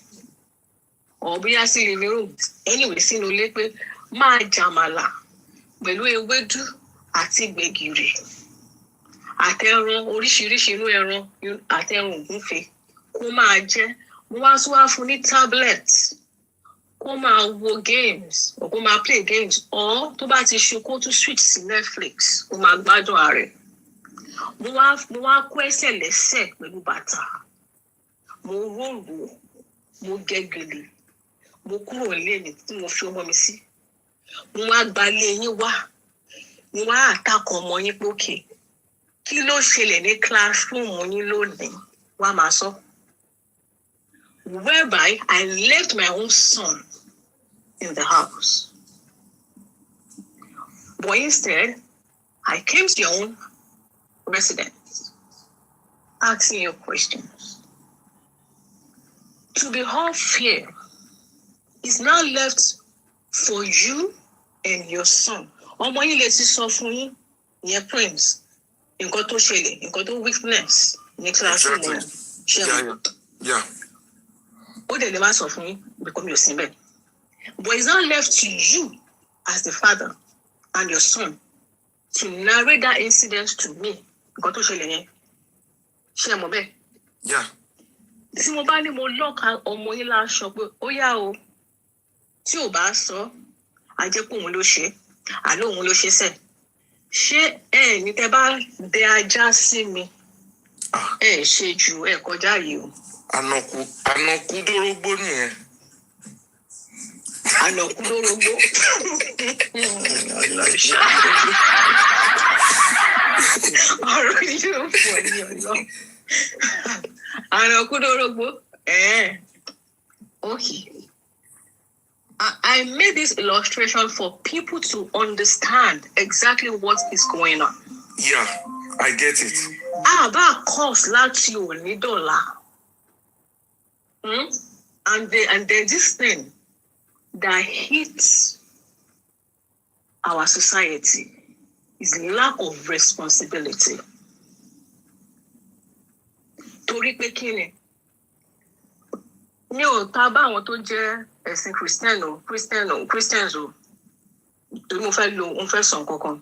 or bóyá sí living room, anyway sínú ilé pé máa jàmàlà pẹ̀lú ewédú àti gbẹ̀gìrì àtẹran oríṣiríṣi inú ẹran àtẹran ògúnfe kó máa jẹ. Mo wá tún wá fún ní tablet kó máa wo games or kó máa play games, or tó bá ti ṣe kó tún switch sí Netflix kó máa gbádùn ààrẹ. Mo wá kó ẹsẹ̀ lẹ́sẹ̀ pẹ̀lú bàtà, mo ròrò, mo gẹ̀gẹ̀lẹ̀, mo kúrò nílé mi tí mo fi ọmọ mi sí. Mo wá gbalé yín wá, mo wá àtàkọ ọmọ yín pé òkè kí ló ṣẹlẹ̀ ní classroom yín lónìí wá máa sọ. Whereby I left my own son in the house. But instead, I came to your own residence, asking you questions. To be all fair, it's now left for you and your son. Ọmọ yín lè ti sọ fún yín, ìyẹn prince, nǹkan tó ṣẹlẹ̀, nǹkan tó witness ní classroom wọn. Yeah. Ó dẹ̀ lè má sọ fún yín because mi ò sí bẹ́ẹ̀. But it's now left to you as the father and your son to narrate that incident to me. Nǹkan tó ṣẹlẹ̀ yẹn. Ṣé ẹ mọ̀ bẹ́ẹ̀? Yeah. Tí mo bá ní mo lọ́ka ọmọ yín láṣọ pé ó yá o, tí ò bá sọ, a jẹ́ pé òun ló ṣe, àlọ́ òun ló ṣe sẹ̀. Ṣé ẹ ní tẹ́ bá dẹ ajá sí mi? Ẹ ṣe jù ẹ kọjá yìí o. Ànàkú dórógbó nìyẹn. Ànàkú dórógbó. Ọ̀rọ̀ yóò pọ̀ ní ọ̀lọ́. Ànàkú dórógbó. Okay. I made this illustration for people to understand exactly what is going on. Yeah, I get it. Bá cost láti òní dọ́là. And there's this thing that hits our society is lack of responsibility. Torí pé kí ni? Ní ò tá bá àwọn tó jẹ́ ẹ̀sìn Christians o, torí mo fẹ́ sọ nǹkan kan.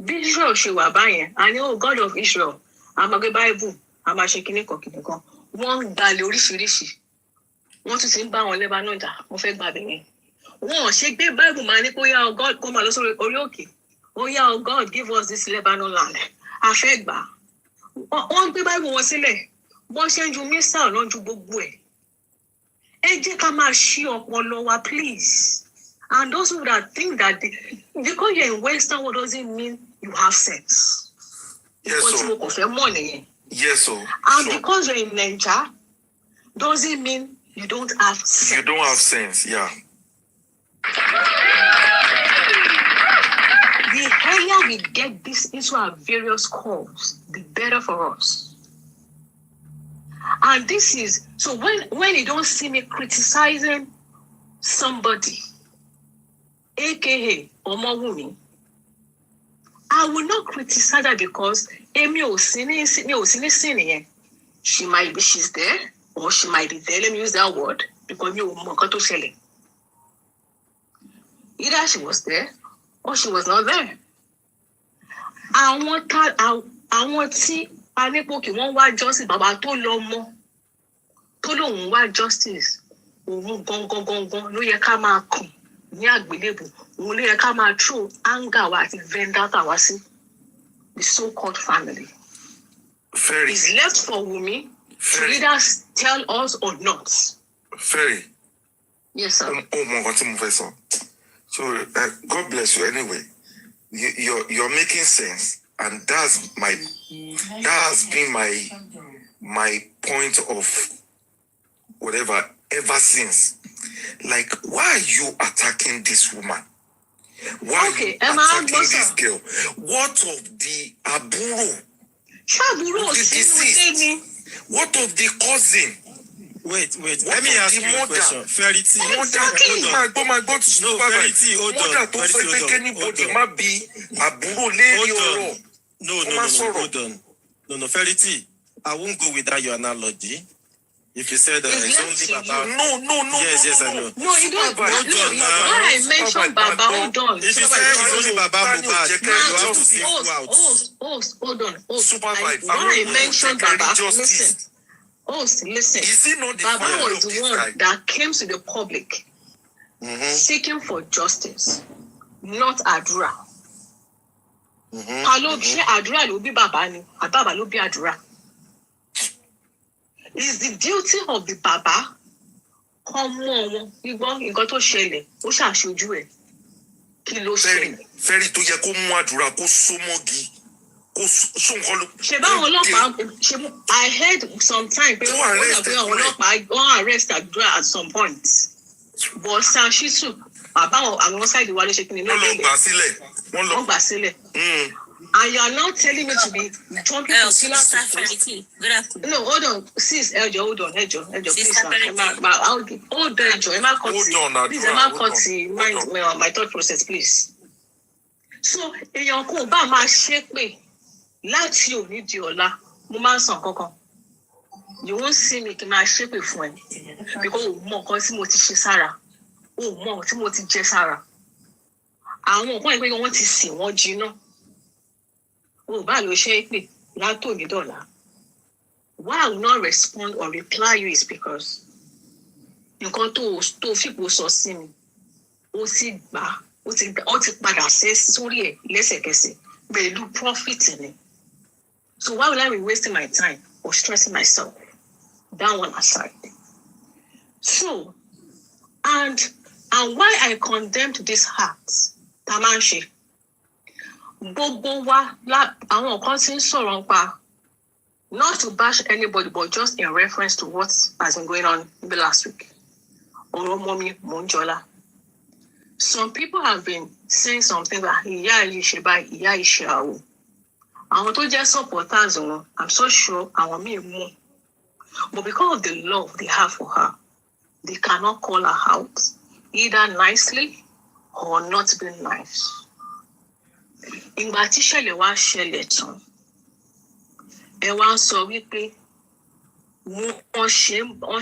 Bí Israel ṣe wà báyẹn, a ní God of Israel, a máa gbé Bible, a máa ṣe kíní kan. Wọ́n ń gbalẹ̀ oríṣiríṣi. Wọ́n tún ti ń bá wọn Lebanon jà, wọ́n fẹ́ gbàgbé yẹn. Wọ́n ò ṣe gbé Bible máa ní kó yá God kó máa lọ sórí orí òkè. Ó yá God give us this Lebanon land. A fẹ́ gbà. Wọ́n gbé Bible wọn sílẹ̀. Wọ́n ṣe ń ju mísà náà ju gbogbo ẹ̀. Ẹ jẹ́ ká máa ṣí ọpọlọ wa, please. And those who that think that because you're in Western world doesn't mean you have sense. Yes, sir. Yes, sir. And because you're in Nigeria doesn't mean you don't have sense. You don't have sense, yeah. The earlier we get this into our various calls, the better for us. And this is, so when you don't see me criticizing somebody, aka Wummi, I will not criticize her because she might be, she's there, or she might be there, let me use that word, because either she was there, or she was not there. I want to Anípòkì wọ́n wá justice bàbá tó lọ mọ́ tó lóun wá justice òun gangan ló yẹ ká máa kàn ní àgbélébù òun ló yẹ ká máa throw anger wa àti vendetta wa sí the so-called family. Ferry. It's left for Wummi to either tell us or not. Ferry. Yes, sir. So God bless you anyway. You're making sense, and that has been my point of whatever ever since. Like, why are you attacking this woman? Why are you attacking this girl? What of the aburo? What of the cousin? Wait. Let me ask you a question. Ferity. No, Ferity. I won't go without your analogy. If you said it's only Baba. No. Yes, I know. No, you don't. I mentioned Baba. Hold on. If you say it's only Baba Mohbad, you have to see who out. Hold on. Why I mentioned Baba? Listen. Listen. Is he not the Baba was the one guy that came to the public seeking for justice, not Adura. Adura ló bí Baba ni, Baba ló bí Adura. It's the duty of the Baba. Come on, nǹkan tó ṣẹlẹ̀, ó ṣàṣojú ẹ̀. Kí ló ṣẹlẹ̀? Ferry tó yẹ kó mú Àdúrà kó so mọ́gi. I heard sometime people arrest Adura at some point. But Sashisu, about on one side the water shaking in the gbà sílẹ̀. And you are not telling me to be jumping to killer. No, hold on. Sis, Eljo, hold on. Eljo, please. Hold on, Eljo. Emma cut my thought process, please. So, èèyàn kò bá máa ṣépè láti òní di ọ̀la, mo máa ń sàn kankan. You won't see me kí n máa ṣépè fún ẹ. Because o mọ nǹkan tí mo ti ṣe sára. O mọ tí mo ti jẹ sára. Àwọn nǹkan ìpè wọn ti sìn wọ́n jiná. Oh, bá ló ṣe é pè látòní dọ̀la. Why I will not respond or reply you is because nǹkan tó fipò sọ sí mi, ó sì gbà, ó ti padà sí sórí ẹ̀ lẹ́sẹ̀kẹsẹ̀ pẹ̀lú profit ni. So why will I be wasting my time or stressing myself? That one aside. So, and why I condemned this act, Tamanshi. Gbogbo wa àwọn kan tí ń sọ̀rọ̀ nípa not to bash anybody but just in reference to what has been going on in the last week. Ọ̀rọ̀ Mọ́mì Monjola. Some people have been saying something like ìyá yìí ṣe báyìí, ìyá yìí ṣe àwò. Àwọn tó jẹ́ supporters wọn, I'm so sure àwọn míì mú. But because of the love they have for her, they cannot call her out either nicely or not being nice. Ìgbà tí ṣẹlẹ̀ wá ṣẹlẹ̀ tán, ẹ wá ń sọ wípé wọ́n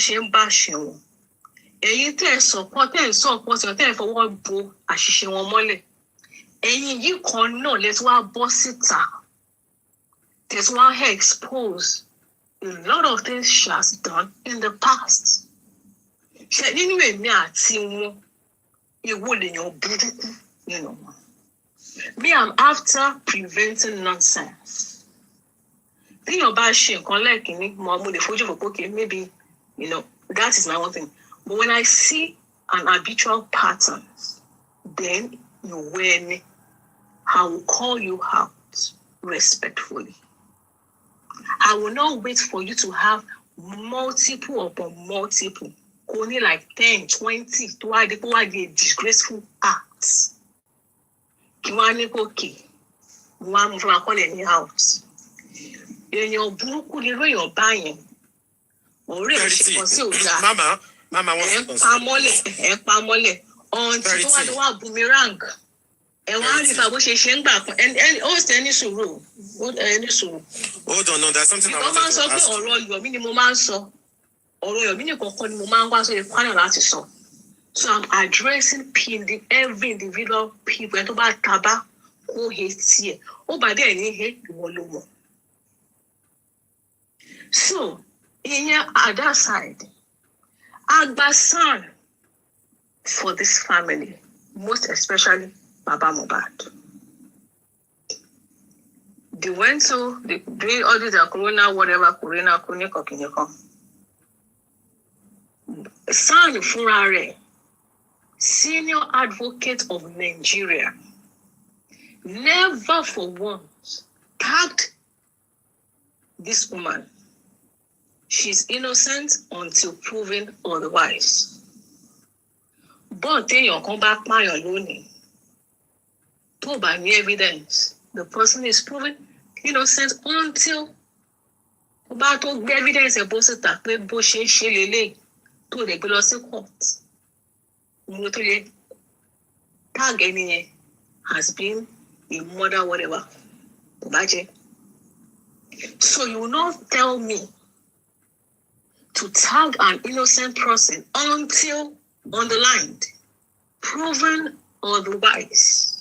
ṣe ń bá ṣe wọn. Ẹ̀yin tẹ́ ẹ̀ support wọn tẹ́ ẹ̀ fọwọ́ bo àṣìṣe wọn mọ́lẹ̀. Ẹ̀yin yìí kan náà lẹ́tí wá bọ́ síta. Tẹ̀sí wá expose a lot of things she has done in the past. Ṣé nínú èmi àti wọn, èwo lèèyàn burúkú nínú wọn? Me, I'm after preventing nonsense. Think about shit, collect maybe, that is my one thing. But when I see an habitual pattern, then you wear me. I will call you out respectfully. I will not wait for you to have multiple upon multiple, only like 10, 20, to add a disgraceful acts. One from a calling house. In your book, you read your buying. Or really, Mama, Pamole, on to boomerang. And one if I wish a shame back and also any suru. What any suru? Hold on, no, there's something I want to ask. Or your minimum answer, or your minimum was a final answer. So I'm addressing every individual people and about Taba who hates here. Oh, but then he hate the. So, in your other side, Agbasan for this family. most especially Baba Mohbad. They went to doing all this corona, whatever, corona, San Furare, senior advocate of Nigeria, never for once tagged this woman. She's innocent until proven otherwise. But then you come back by your lonely. To by any evidence, the person is proven innocent until about to evidence about that we bush lele to the glossy court. Tag any has been a murder, whatever. So you will not tell me to tag an innocent person until underlined, proven otherwise.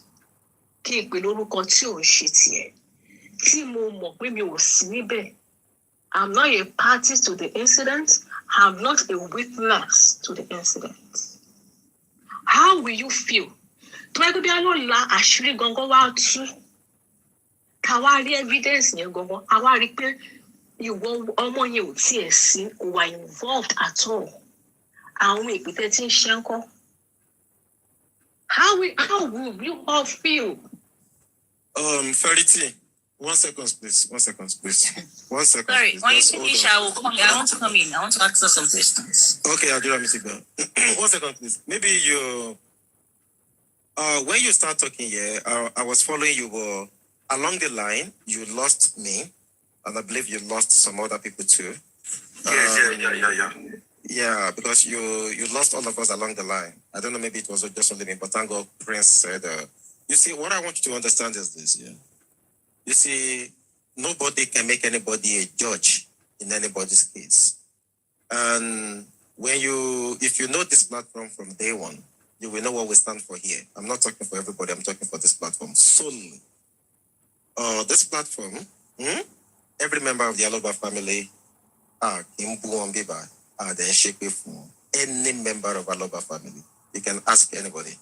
I'm not a party to the incident. I'm not a witness to the incident. How will you feel? Evidence you were involved at all. How will you all feel? Verity. 1 second, please. 1 second, please. 1 second. Sorry, please. when you finish, I will come in. I want to come in. I want to ask her some questions. Okay, I'll do that, Mr. Bell. 1 second, please. Maybe you, when you start talking here, I was following you. Along the line, you lost me, and I believe you lost some other people too. Yeah, because you lost all of us along the line. I don't know, maybe it was just only me, but thank God Prince said, you see, what I want you to understand is this, yeah. You see, nobody can make anybody a judge in anybody's case. And if you know this platform from day one, you will know what we stand for here. I'm not talking for everybody, I'm talking for this platform solely. This platform, every member of the Aloba family then shake for any member of Aloba family. You can ask anybody.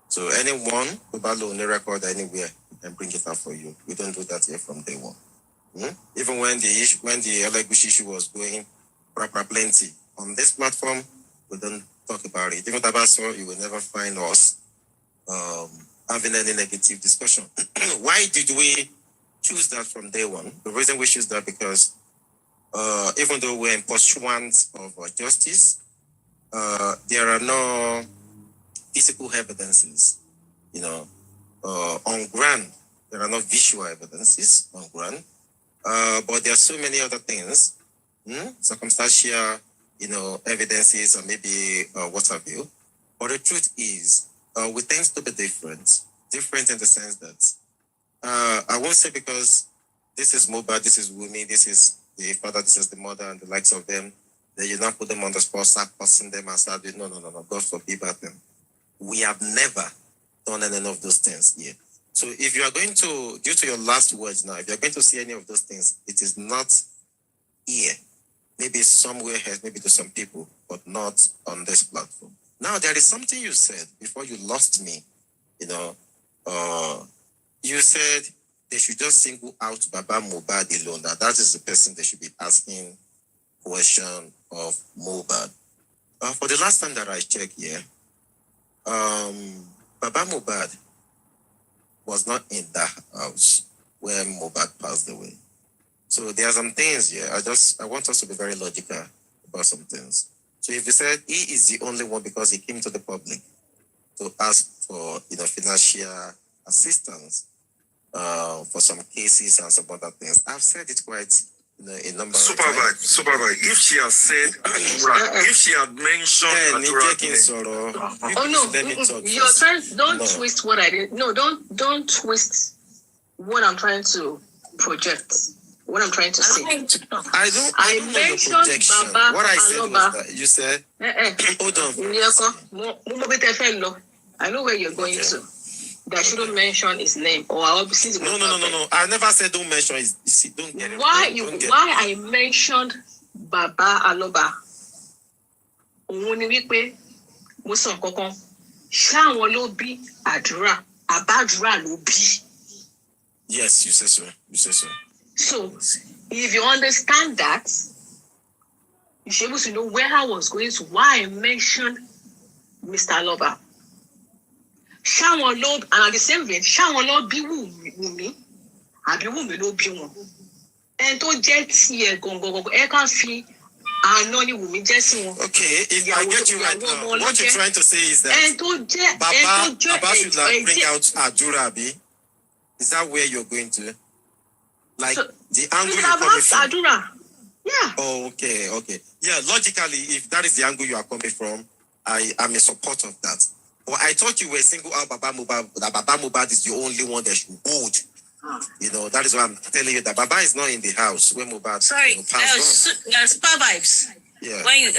So anyone who follow on the record anywhere, we can bring it up for you. We don't do that here from day one. Even when the Olegushi issue was going proper plenty on this platform, we don't talk about it. Even Tabaso, you will never find us having any negative discussion. Why did we choose that from day one? The reason we choose that because even though we're in pursuance of justice, there are no physical evidences, on ground. There are no visual evidences on ground, but there are so many other things, circumstantial, evidences, or maybe what have you. But the truth is, we tend to be different in the sense that I won't say because this is Mohbad, this is Wummi, this is the father, this is the mother, and the likes of them, that you not put them on the spot, start passing them and start doing, no, God forbid them. We have never done any of those things yet. So if you are going to, due to your last words now, if you're going to see any of those things, it is not here. Maybe somewhere else, maybe to some people, but not on this platform. Now, there is something you said before you lost me. You said they should just single out Baba Mohbad alone. That is the person they should be asking question of Mohbad. For the last time that I checked here, Baba Mohbad was not in that house when Mohbad passed away. So there are some things here. I want us to be very logical about some things. So if you said he is the only one because he came to the public to ask for financial assistance for some cases and some other things, I've said it quite a number of times. Supervisor, if she has said, if she had mentioned, your friends don't twist what I did. No, don't twist what I'm trying to project. What I'm trying to say. I mentioned Baba. What I said was that you said, hold on. I know where you're going to. That shouldn't mention his name or obviously. No. I never said don't mention his. Don't get it. Why I mentioned Baba Aloba? Ṣáwọn ló bí àdúrà, àbádúrà ló bí. Yes, you say so. You say so. So, if you understand that, you should be able to know where I was going to, why I mentioned Mr. Lover. Ṣáwọn ló, and at the same vein, ṣáwọn ló bí Wùmí, àbí Wùmí ló bí wọn. And tó jẹ́ tiẹ̀ gangan, ẹ kàn fi àná ni Wùmí jẹ́ sí wọn. Okay, if I get you right now, what you're trying to say is that Baba should like bring out Adura, Abi? Is that where you're going to? Like, so, the angle you're coming from? Adura. Yeah. Oh, okay. Yeah, logically, if that is the angle you are coming from, I am in support of that. But I thought you were single out Baba Mohbad, that Baba Mohbad is the only one that should hold. You know, that is why I'm telling you that Baba is not in the house when Mohbad. Sorry, Super Vibes. Yeah. When you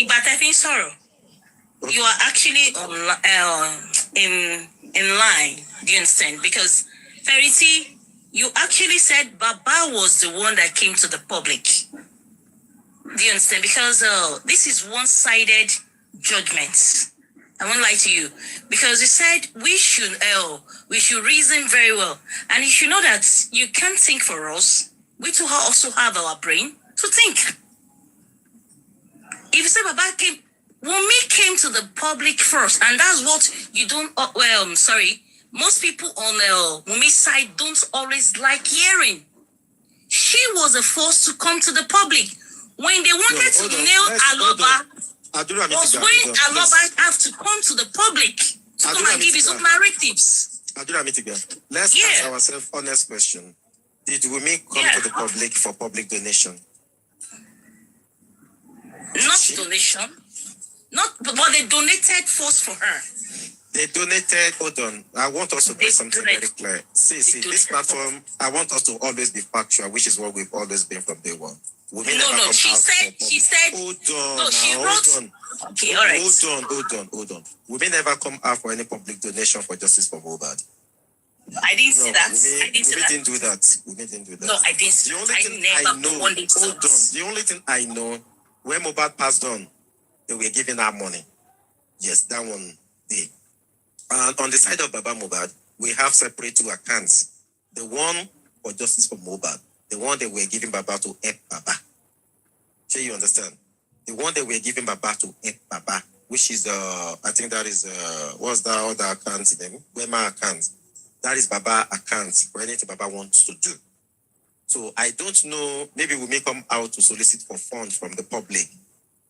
but I think sorrow, okay. You are actually in line. Do you understand? Because Verity, you actually said Baba was the one that came to the public. Do you understand? Because this is one-sided judgment. I won't lie to you, because you said we should reason very well, and you should know that you can't think for us. We too also have our brain to think. If you say Baba came, Wummi came to the public first, and that's what you don't. Most people on Wummi's side don't always like hearing. She was the first to come to the public when they wanted to nail Aloba. Was when Aloba have to come to the public to come and give his own narratives. Let's ask ourselves honest question. Did Wummi come to the public for public donation? Not donation. But they donated first for her. They donated, hold on. I want us to put something very clear. See, this platform, I want us to always be factual, which is what we've always been from day one. She said. Hold on. No, she wrote. Okay, all right. Hold on. We may never come out for any public donation for justice for Mohbad. I didn't see that. We didn't do that. No, I didn't see that. The only thing I know, when Mohbad passed on, they were giving our money. Yes, that one day. And on the side of Baba Mohbad, we have separate two accounts. The one for justice for Mohbad, the one that we're giving Baba to help Baba. So you understand? The one that we're giving Baba to help Baba, which is I think that is what's the other account name? Wema account. That is Baba account for anything Baba wants to do. So I don't know, maybe we may come out to solicit for funds from the public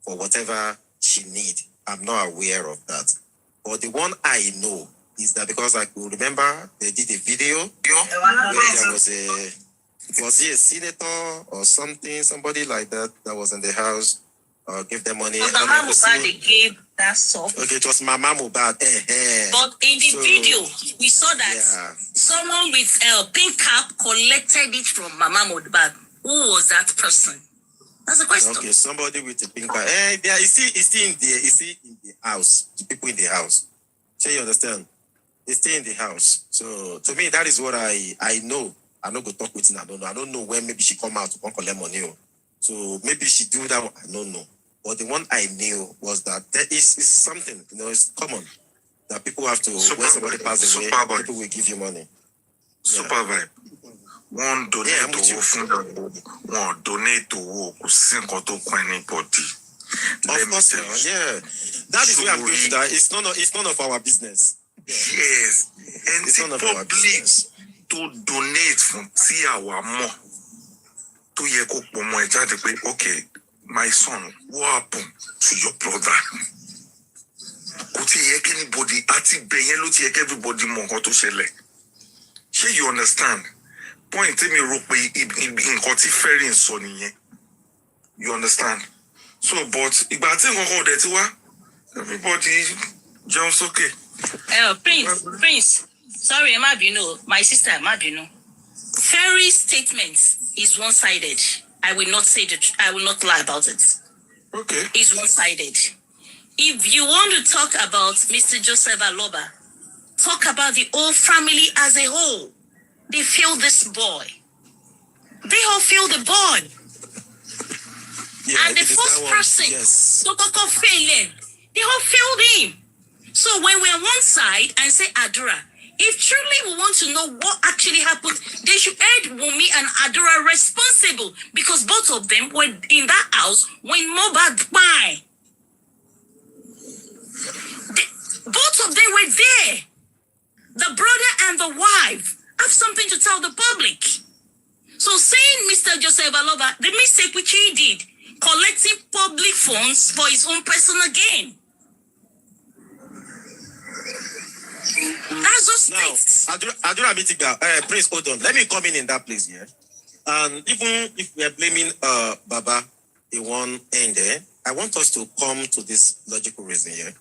for whatever she need. I'm not aware of that. But the one I know is that because I could remember they did a video where there was he a senator or something, somebody like that was in the house, give them money. But Mama Mohbad gave that soft. Okay, it was Mama Mohbad. But in the video, we saw that someone with a pink cap collected it from Mama Mohbad. Who was that person? That's the question. Okay, somebody with a pink cap. Is he in the house? The people in the house. So you understand? He's still in the house. So to me, that is what I know. I'm not going to talk with him. I don't know when maybe she come out to come collect money. So maybe she do that one. I don't know. But the one I knew was that there is something, it's common that people have to, when somebody passes away, people will give you money. Super vibe. One donate one donate to anybody. Of course, yeah. That is where I'm going to that. It's none of our business. Yeah. Yes. And it's none of our business. To donate from our more to okay, my son, what happened to your brother? Anybody everybody you understand? Point me in you understand? So, but everybody jumps okay. Prince. Sorry, my sister, Ferry's statement is one-sided. I will not say that. I will not lie about it. Okay. It's one-sided. If you want to talk about Mr. Joseph Aloba, talk about the whole family as a whole. They feel this boy. They all feel the boy. Yeah, and the first person, they all feel him. So when we're on one side and say Adura, if truly we want to know what actually happened, they should hold Wummi and Adura responsible because both of them were in that house when Mohbad died. Both of them were there. The brother and the wife have something to tell the public. So saying Mr. Joseph Aloba, the mistake which he did, collecting public funds for his own personal gain. That's just now, Adura Mitiga, Prince, hold on. Let me come in that place here. And even if we are blaming Baba in one end there, I want us to come to this logical reason here.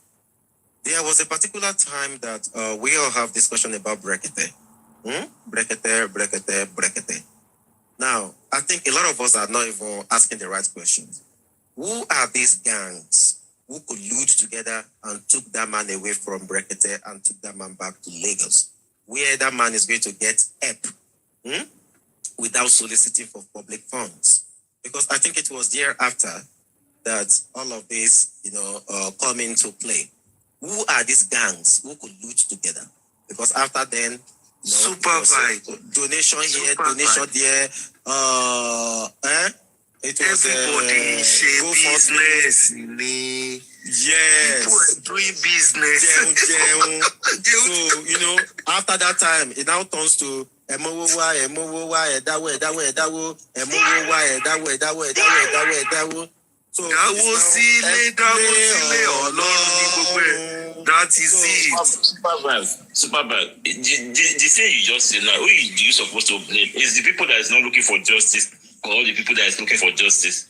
There was a particular time that we all have discussion about Brekete. Brekete. Now, I think a lot of us are not even asking the right questions. Who are these gangs who collude together and took that man away from Brekete and took that man back to Lagos, where that man is going to get help without soliciting for public funds? Because I think it was thereafter that all of this, come into play. Who are these gangs who collude together? Because after then, donation here, donation there. It was everybody business. Yes. People are doing business. So, after that time, it now turns to so that is it. Super bad. The thing you just said now, who you supposed to blame? Is the people that is not looking for justice or the people that is looking for justice?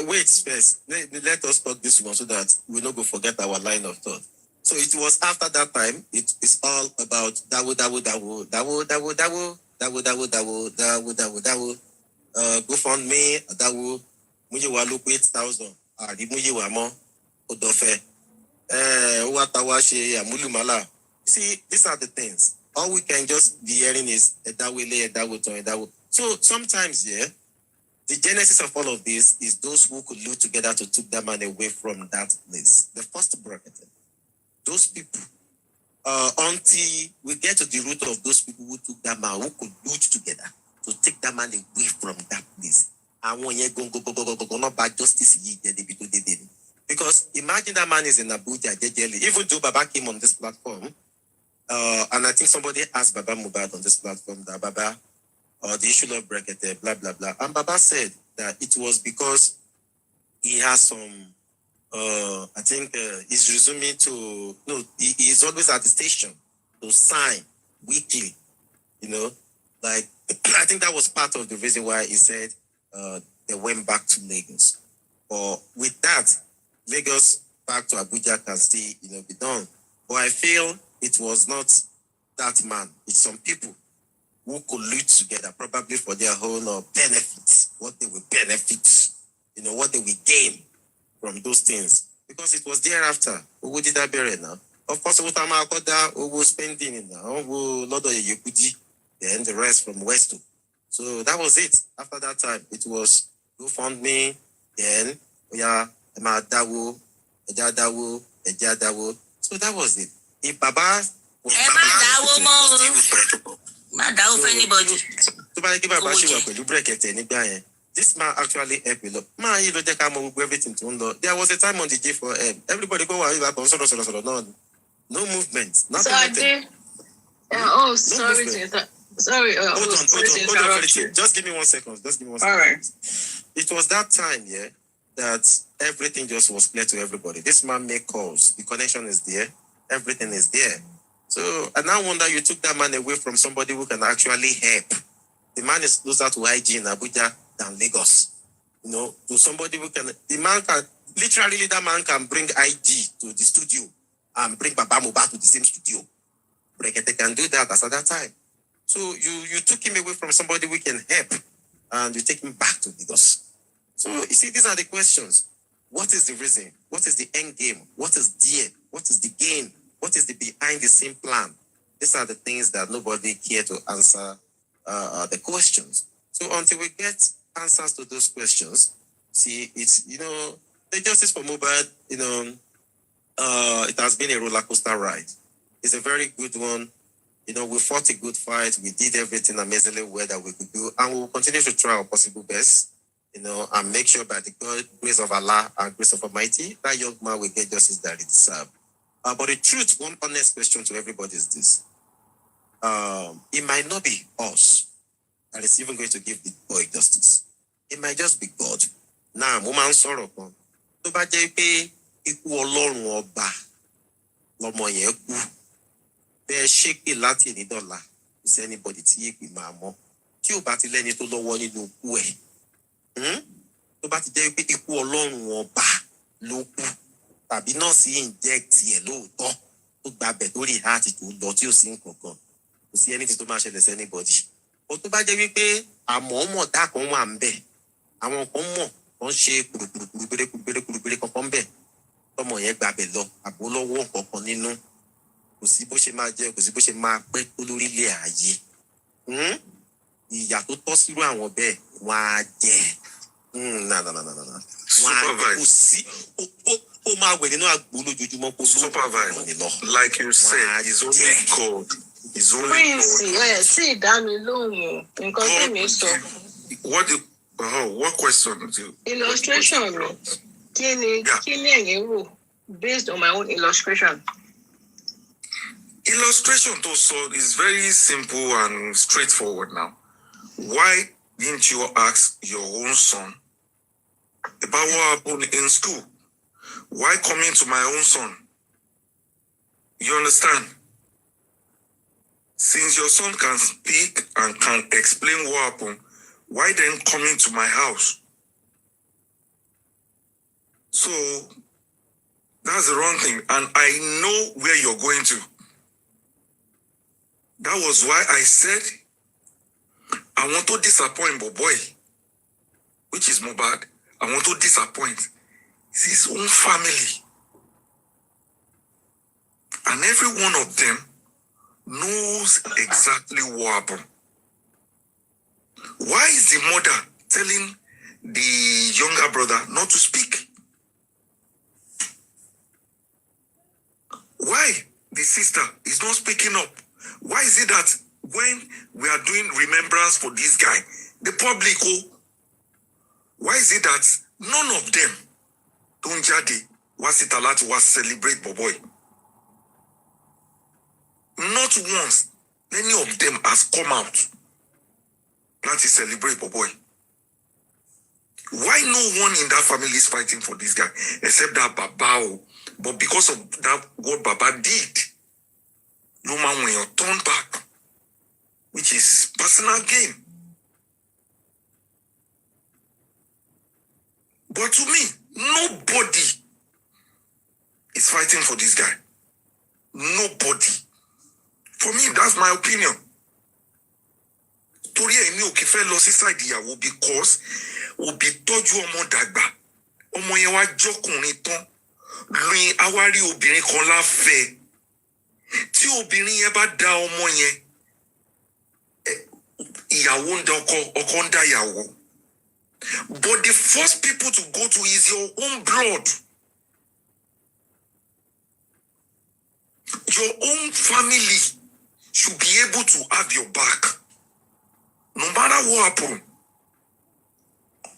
Wait, first. Let us talk this one so that we don't go forget our line of thought. So it was after that time, it's all about dawo. GoFundMe, dawo. Mujiwa look 8,000. Mujiwa mo odofe. See, these are the things. All we can just be hearing is dawo. So sometimes, the genesis of all of this is those who could collude together to take that man away from that place. The first bracket. Those people, until we get to the root of those people who took that man, who could collude together to take that man away from that place. And when you go not bad justice, because imagine that man is in Abuja, even though Baba came on this platform, and I think somebody asked Baba Mohbad on this platform that Baba, the issue of bracket, blah, blah, blah. And Baba said that it was because he has some, I think he's resuming to, he's always at the station to sign weekly, like, I think that was part of the reason why he said they went back to Lagos. Or with that, Lagos back to Abuja can still, be done. But I feel it was not that man. It's some people who collude together, probably for their own benefits, what they will benefit, what they will gain from those things. Because it was thereafter. Who did that bury now? Of course, who was spending it now, who lot of Yekudi, then the rest from West. So that was it. After that time, it was GoFundMe, then Dawo. So that was it. If Baba was this man actually helped me. Man, you don't take everything to undo. There was a time on the G4M. Everybody go on no movement. Nothing. Sorry to interrupt. Sorry. Hold on. Just give me 1 second. All right. It was that time, that everything just was clear to everybody. This man made calls. The connection is there. Everything is there. So, I now wonder you took that man away from somebody who can actually help. The man is closer to IG in Abuja than Lagos. To somebody who can, that man can bring IG to the studio and bring Baba Mohbad to the same studio. Brekete can do that as at that time. So you took him away from somebody we can help and you take him back to Lagos. So you see, these are the questions. What is the reason? What is the end game? What is there? What is the gain? What is the behind the scene plan? These are the things that nobody care to answer the questions. So until we get answers to those questions, see, it's, the justice for Mohbad, it has been a roller coaster ride. It's a very good one. You know, we fought a good fight. We did everything amazingly well that we could do, and we will continue to try our possible best. You know, and make sure by the grace of Allah and grace of Almighty, that young man will get justice that he deserves. But the truth, one honest question to everybody is this: it might not be us that is even going to give the boy justice. It might just be God. Now, woman sorrow kan. Tó bá jẹ́ pé ikú Ọlọ́run ọba lọmọ yẹn kú. Bẹ́ẹ̀ ṣépè láti ní dọ́là. Kò sí anybody tí èpè máa mọ̀. Tí ò bá ti lẹ́ni tó lọ́wọ́ nínú ikú ẹ̀. Tó bá ti jẹ́ pé ikú Ọlọ́run ọba ló kú. Tàbí nọ́ọ̀sì inject ẹ̀ lóòótọ́. Tó gbabẹ̀ lórí heart tó lọ tí ò sí nǹkan kan. Kò sí anything tó máa ṣẹlẹ̀ sí anybody. Ó tó bá jẹ́ wípé àmọ̀ọ́mọ̀ dá kan wà ń bẹ̀. Àwọn kan mọ̀ wọ́n ṣe kùrùkùrùkùrùkùrùkùrùkùrù kankan bẹ̀. Tọmọ yẹn gbabẹ̀ lọ àbó lọ́wọ́ kankan nínú. Kò sí bó ṣe máa jẹ́, kò sí bó ṣe máa pẹ́ tó lórílẹ̀ ayé. Ìyà tó tọ́ sírú àwọn bẹ́ẹ̀ wọ́n á jẹ. Wọ́n á kò sí ó máa wẹ̀ nínú àgbo lójoojúmọ́ kó ló bá lọ. Like you said, it's only God. It's only Prince, God. sí ìdámi lóhùn nǹkan tí mi sọ. What question do you? Illustration mi. Kí ni ẹ̀yin rò based on my own illustration? Illustration to so is very simple and straightforward now. Why didn't you ask your own son about what happened in school? Why coming to my own son? You understand? Since your son can speak and can explain what happened, why then coming to my house? So that's the wrong thing. And I know where you're going to. That was why I said, I want to disappoint boy, which is Mohbad. I want to disappoint his own family. And every one of them knows exactly what happened. Why is the mother telling the younger brother not to speak? Why the sister is not speaking up? Why is it that when we are doing remembrance for this guy, the public, why is it that none of them don't jade was it allowed to celebrate boy? Not once any of them has come out not to celebrate boy. Why no one in that family is fighting for this guy except that Baba? But because of that, what Baba did, no man when you turn back, which is personal gain. But to me, nobody is fighting for this guy. Nobody. For me, that's my opinion. Torí èmi ò kì fẹ́ lọ sí side ìyàwó because òbí tọ́jú ọmọ dàgbà. Ọmọ yẹn wá jọkùnrin tán. Lóyìn awárí obìnrin kan láfẹ̀ẹ́. Tí obìnrin yẹn bá da ọmọ yẹn, ìyàwó ń da ọkọ ń da ìyàwó. But the first people to go to is your own blood. Your own family should be able to have your back. No matter what happen.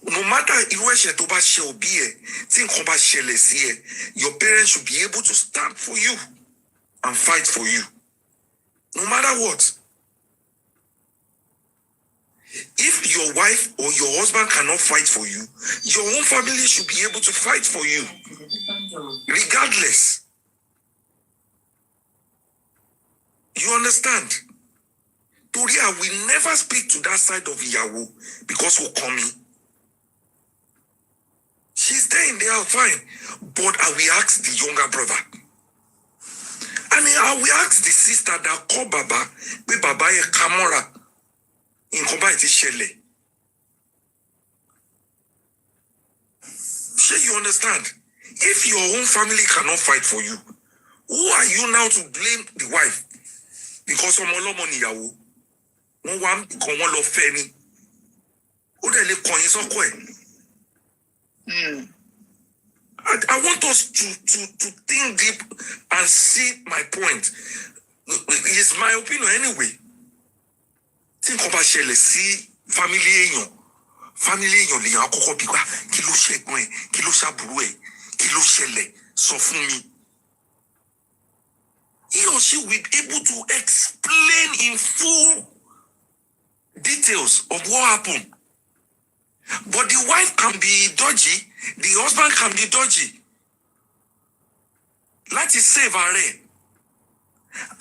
No matter irú ẹ̀ṣẹ̀ tó bá ṣe òbí ẹ̀, tí nǹkan bá ṣẹlẹ̀ sí ẹ, your parents should be able to stand for you and fight for you. No matter what. If your wife or your husband cannot fight for you, your own family should be able to fight for you. Regardless. You understand? Torí I will never speak to that side of Ìyàwó because we'll come in. She's there in there, fine. But I will ask the younger brother. And I will ask the sister that call Baba, be Baba a camera in Kobaiti Shele. Sure, you understand? If your own family cannot fight for you, who are you now to blame the wife? Because Omolomo Niyawo, one come one love Feni. Who they live coin so quick? I want us to think deep and see my point. It's my opinion anyway. Think about ṣẹlẹ̀ sí family èèyàn. Family èèyàn lèèyàn àkọ́kọ́ bí wá kí ló ṣẹ́gun ẹ̀, kí ló ṣàbúrò ẹ̀, kí ló ṣẹlẹ̀ sọ fún mi. He or she will be able to explain in full details of what happened. But the wife can be dodgy, the husband can be dodgy. Let it save her.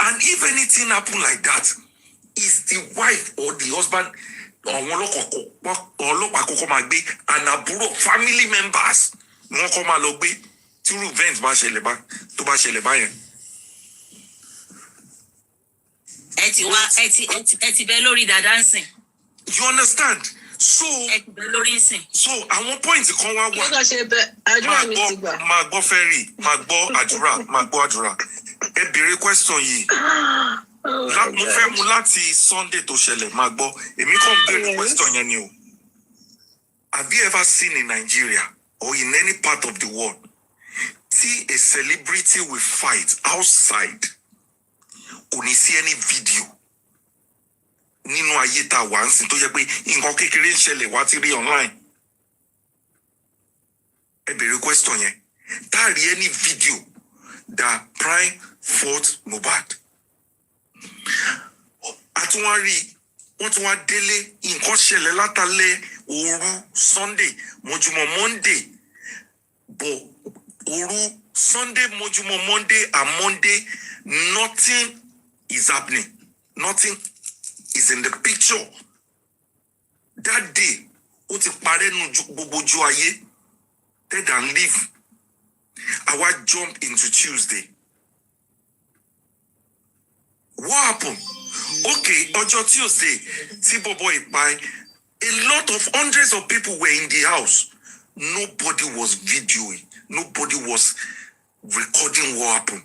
And if anything happen like that, is the wife or the husband and àbúrò family members wọ́n kọ́ máa lọ gbé tí irú event bá ṣẹlẹ̀ báyẹn. ẹ ti bẹ lórí dada ń sìn. You understand? So àwọn point kan wá wà. Máa gbọ́ fẹ́rì, máa gbọ́ àdúrà. Ẹ béèrè question yìí. Mo fẹ́ mu láti Sunday tó ṣẹlẹ̀ máa gbọ́. Èmi kàn béèrè question yẹn ni o. Have you ever seen in Nigeria or in any part of the world see a celebrity will fight outside? Kò ní sí any video nínú ayé tá wà ń sìn tó jẹ́ pé nǹkan kékeré ń ṣẹlẹ̀ wá ti rí online. Ẹ béèrè question yẹn. Tá rí any video that Prime fought Mohbad. Àtúnwárí wọ́n tún wá délé nǹkan ṣẹlẹ̀ látàlẹ́ òru Sunday mọ́júmọ́ Monday. But òru Sunday mọ́júmọ́ Monday and Monday nothing is happening. Nothing is in the picture. That day, ó ti parẹ́ nu gbogbo ojú ayé. Dead and live. I want jump into Tuesday. What happened? Okay, ọjọ́ Tuesday, tí bọ̀bọ̀ ìpa, a lot of hundreds of people were in the house. Nobody was videoing. Nobody was recording what happened.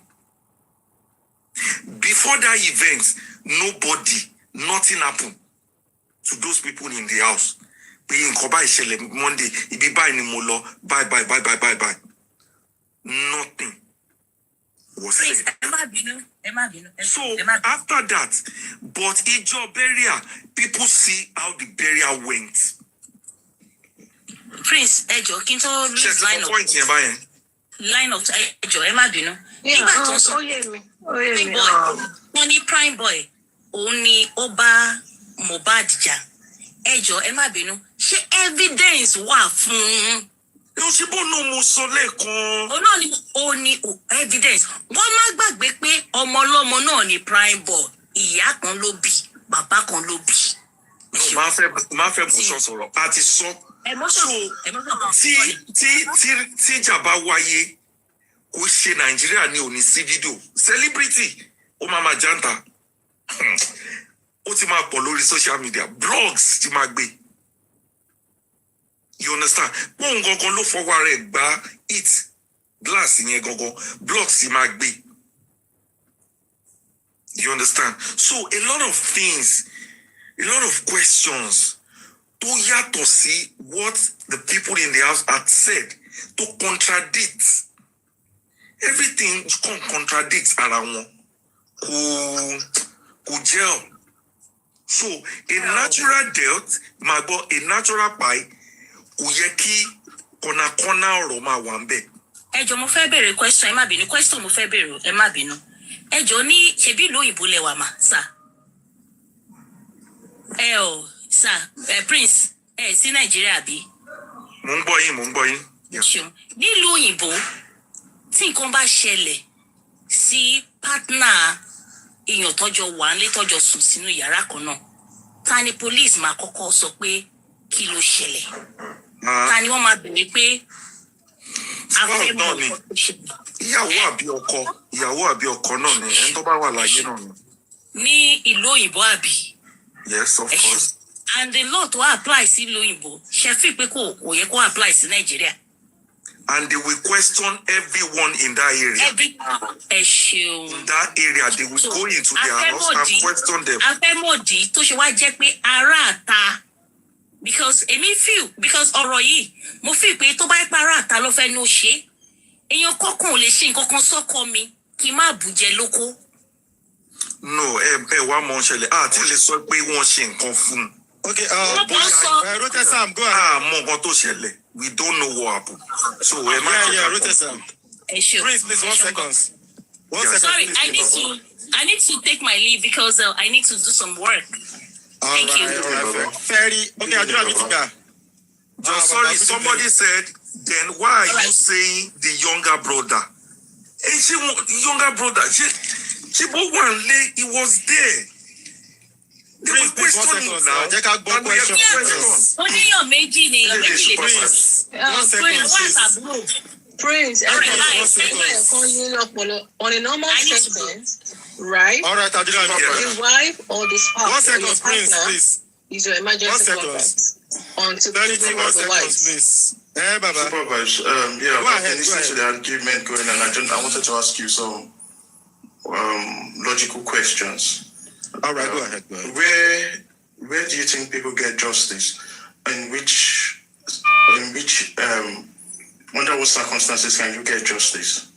Before that event, nothing happened to those people in the house. Monday, ibi báyìí ni mo lọ, bye. Nothing was said. So after that, but Ijo burial, people see how the burial went. Prince Ejo, kí n tó line of Ejo, ẹ má bínú. Nígbà tó sọ wọ́n ní Prime Boy òun ni ó bá Mohbad jà. Ẹjọ́ ẹ má bínú. Ṣé evidence wà fún? Yóò ṣe bó ló mo sọ lẹ́ẹ̀kan. Ó ní evidence. Wọ́n má gbàgbé pé ọmọ ọlọ́mọ náà ni Prime Boy. Ìyá kan ló bí, bàbá kan ló bí. Máa fẹ́ bó sọ̀rọ̀. A ti sọ. Tí ìjà bá wáyé, kò ṣe Nàìjíríà ní òní sí fídíò. Celebrity, ó máa janta. Ó ti máa pọ̀ lórí social media. Blogs ti máa gbé. You understand? Bóun gangan ló fọwọ́ rẹ̀ gbá it. Glass yẹn gangan. Blogs ti máa gbé. You understand? So a lot of things, a lot of questions tó yàtọ̀ sí what the people in the house had said to contradict. Everything contradicts ara wọn. Kò jẹ́. So a natural death, a natural pie, kò yẹ kí kọ́nà ọ̀rọ̀ máa wà ńbẹ̀. Ẹjọ́ mo fẹ́ bèrè question, ẹ má bínú. Question mo fẹ́ bèrè, ẹ má bínú. Ẹjọ́ ní ṣebí ìlú òyìnbó lẹ wà mà, sir. Sir, Prince, sí Nàìjíríà bí? Mo ń gbọ́ yín. Ṣeun. Nílùú òyìnbó, tí nǹkan bá ṣẹlẹ̀ sí partner èèyàn tọ́jọ́ wà nílé tọ́jọ́ sùn sínú yàrá kan náà, ta ni police máa kọ́kọ́ sọ pé kí ló ṣẹlẹ̀? Ta ni wọ́n máa bèrè pé afẹ́ mọ̀ ọ́ tó ṣẹlẹ̀? Ìyàwó àbí ọkọ náà ni ẹni tó bá wà láyé náà ni. Ní ìlú òyìnbó àbí? Yes, of course. And the law tó apply sí ìlú òyìnbó, ṣe fi pé kò yẹ kó apply sí Nàìjíríà. And they will question everyone in that area. In that area, they will go into their house and question them. Afẹ́mọ̀dí tó ṣe wá jẹ́ pé ará àta, because èmi feel, because ọ̀rọ̀ yìí, mo feel pé tó bá pa ará àta ló fẹ́ ní ó ṣe, Èèyàn kọ́kàn ò lè ṣe nǹkan kan sọ́kọ mi kí má bùjẹ lóko. No, wá mọ̀ ṣẹlẹ̀. Tí lè sọ pé wọ́n ṣe nǹkan fún. Okay, Rote-Sam, go ahead. Mọ̀ nǹkan tó ṣẹlẹ̀. We don't know what happened. So, Rote-Sam. Prince, please, 1 second. Sorry, I need to take my leave because I need to do some work. Thank you. All right. Ferry. Okay, I'll do a sorry, somebody said, then why are you saying the younger brother? The younger brother, he was there. They were questioning now. Prince, on a normal sentence, right? All right, I'll do that. The wife or the spouse 1 second, or your Prince, partner please. is your emergency contact. Until 31 seconds, please. Baba. Supervise. I've been listening to the argument going on. I wanted to ask you some logical questions. All right, go ahead. Where do you think people get justice? In which under what circumstances can you get justice?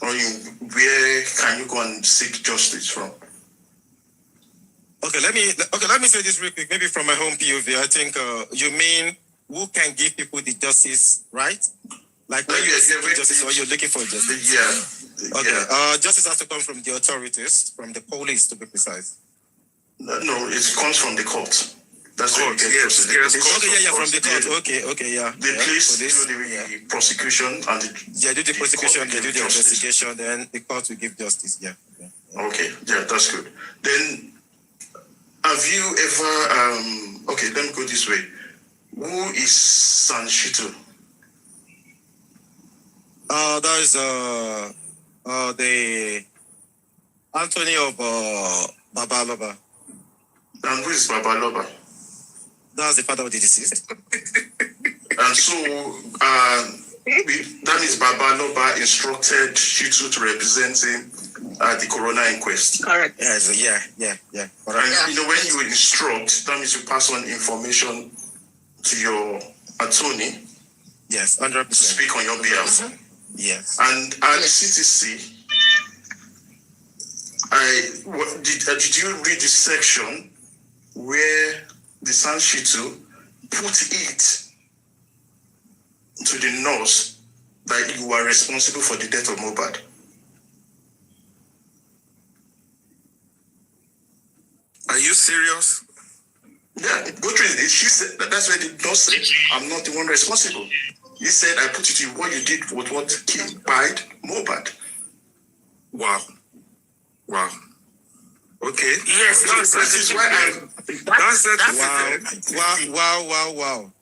Or where can you go and seek justice from? Okay, let me say this real quick. Maybe from my home POV, I think you mean who can give people the justice, right? Like when you're seeking justice or you're looking for justice. Yeah. Okay. Justice has to come from the authorities, from the police, to be precise. No, it comes from the court. That's where you get justice. From the court. Okay, yeah. The police do the prosecution and do the prosecution, they do the investigation, then the court will give justice. Yeah. Okay, yeah, that's good. Then have you ever okay, let me go this way. Who is Sanshito? That is the Anthony of Babaloba. And who is Babaloba? That's the father of the deceased. And so that means Babaloba instructed Shitu to represent him at the coroner inquest. Correct. Yeah. And when you instruct, that means you pass on information to your attorney. Yes, 100%. To speak on your behalf. Yes. And at CTC, did you read the section where the Sanshitu put it to the nurse that you are responsible for the death of Mohbad? Are you serious? Yeah, go through it. She said that's why the nurse said, I'm not the one responsible. He said, I put it to you, what you did was what killed Mohbad. Wow. Okay. Yes, that is why Wow.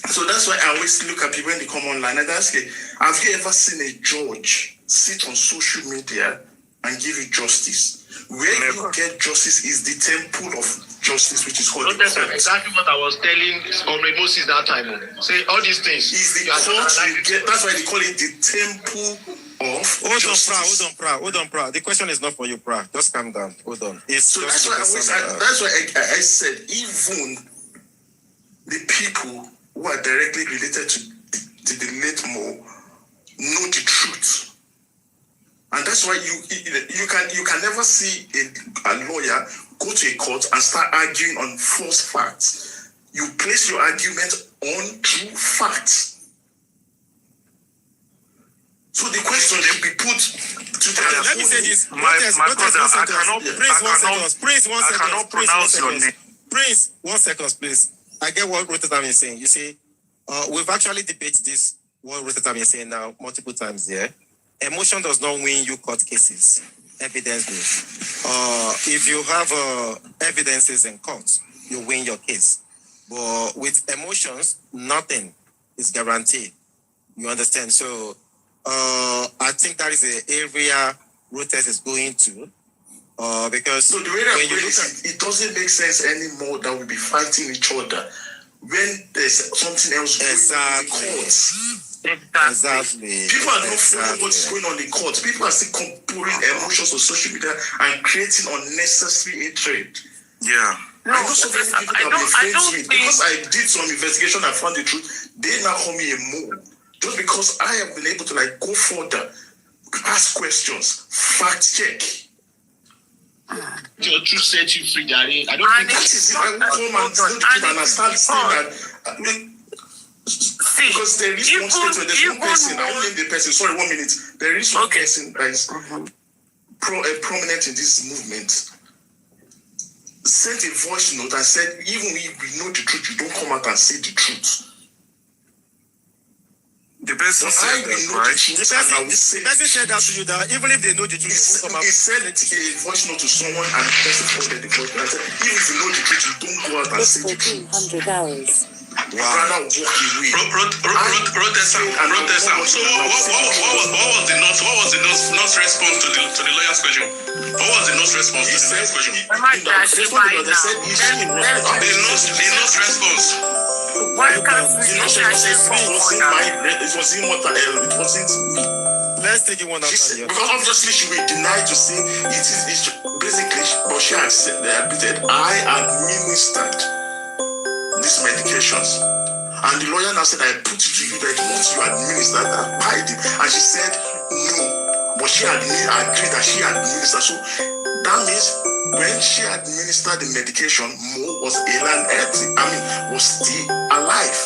So that's why I always look at people when they come online and ask, have you ever seen a judge sit on social media and give you justice? Where you get justice is the temple of justice, which is called the court. Exactly what I was telling Comrade Moses that time. Say all these things. Is the court you get, that's why they call it the temple of justice. Hold on, Pra. The question is not for you, Pra. Just calm down. Hold on. So that's why I said, even the people who are directly related to the late Mo know the truth. And that's why you can never see a lawyer go to a court and start arguing on false facts. You place your argument on true facts. So the question should be put to the let me say this. My brother, I cannot pronounce your name. Prince, 1 second, please. I get what Rotterdam is saying. You see, we've actually debated this, what Rotterdam is saying now, multiple times here. Emotion does not win you court cases. Evidence will. If you have evidences in court, you win your case. But with emotions, nothing is guaranteed. You understand? So I think that is the area Rotes is going to. Because so the way that it doesn't make sense anymore that we'll be fighting each other when there's something else going on in the courts. Exactly. People are not following what's going on in the court. People are still pouring emotions on social media and creating unnecessary hatred. Yeah. No, I know so many people that have been friends with me because I did some investigation and found the truth. They now call me a mole. Just because I have been able to like go further, ask questions, fact check. Your truth set you free, Daddy. I don't think that is I will come and start saying that. Because there is one statement, there's one person, I won't name the person, sorry, 1 minute. There is one person that is prominent in this movement. Sent a voice note and said, even if we know the truth, you don't come out and say the truth. The person said that, right? The person said that to you, that even if they know the truth, he sent a voice note to someone and the person posted the voice note and said, even if you know the truth, you don't go out and say the truth. 100 hours. Wow. Rather walk away. Protestant. So what was the note's response to the lawyer's question? What was the note's response to the lawyer's question? The note's response. It wasn't me. Let's take it one after the other. Because obviously she will deny to say it's basically, but she had admitted, I administered these medications. And the lawyer now said, I put it to you that once you administered, I buy it. And she said, no. But she agreed that she administered. So that means when she administered the medication, Mo was was still alive.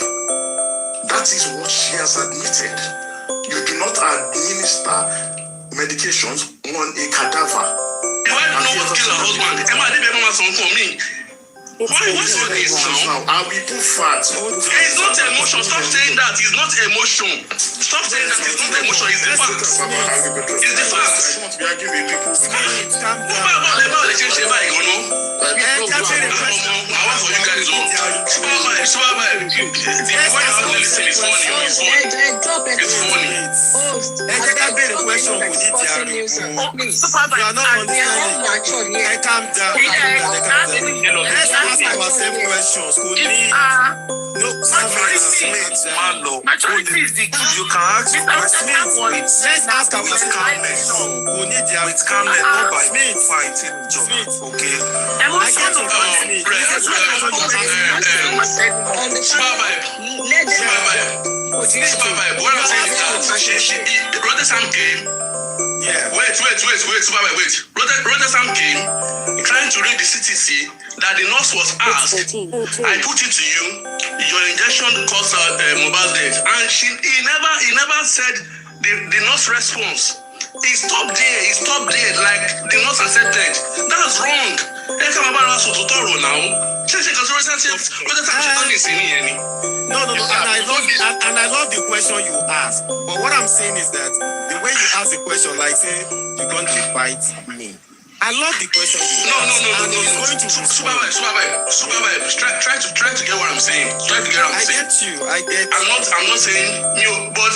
That is what she has admitted. You do not administer medications on a cadaver. Why do you not kill her husband? Emma, they be mama son for me. Why what's all this now? I will put facts. It's not emotion. Stop saying that. It's not emotion. Stop saying that. It's not emotion. It's the facts. It's the facts. I want to be arguing with people. Calm down. I want for you guys. It's funny. The question we need Let's ask ourselves questions. Maturity is the key. You can ask questions. Let's ask ourselves calmness. With calmness, not by fighting each other. Okay. Brother Sam came. Yeah. Wait. Brother Sam came trying to read the CTC that the nurse was asked. I put it to you, your injection caused Mohbad's death, and he never said the nurse response. He stopped there, like the nurse accepted. That's wrong. No, and I love the question you ask. But what I'm saying is that the way you ask the question, like say you're going to fight me. I love the question you ask. Try to get what I'm saying. I get you. I'm not saying you, but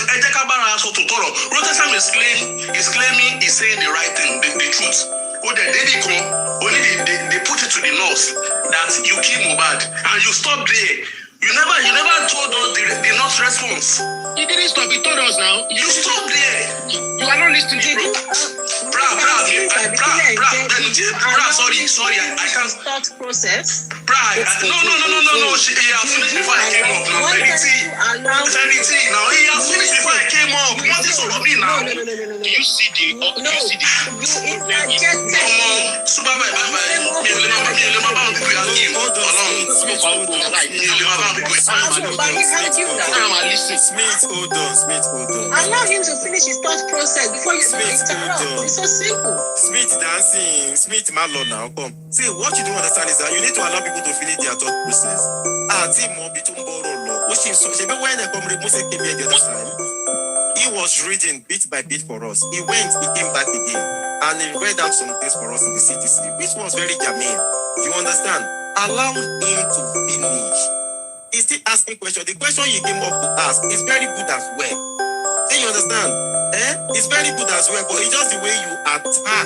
Rotterdam is claiming he's saying the right thing, the truth. They put it to the nurse that you kill Mohbad, and you stop there. You never told us the nurse response. You didn't stop. You told us now. You stopped there. You are not listening to me. Sorry, I can't start process. No. He has finished before I came up. Now, Verity. Now he has finished before I came up. What is all of me now? Do you see the? Smith, hold on. Allow him to finish his thought process before you interrupt. It's so simple. Smith dancing. Smith, my lord, now come. See, what you don't understand is that you need to allow people to finish their thought process. He was reading bit by bit for us. He came back again, and he read out some things for us in the CTC, which was very germane. You understand? Allow him to finish. He's still asking questions. The question he came up to ask is very good as well. Do you understand? It's very good as well, but it's just the way you attack.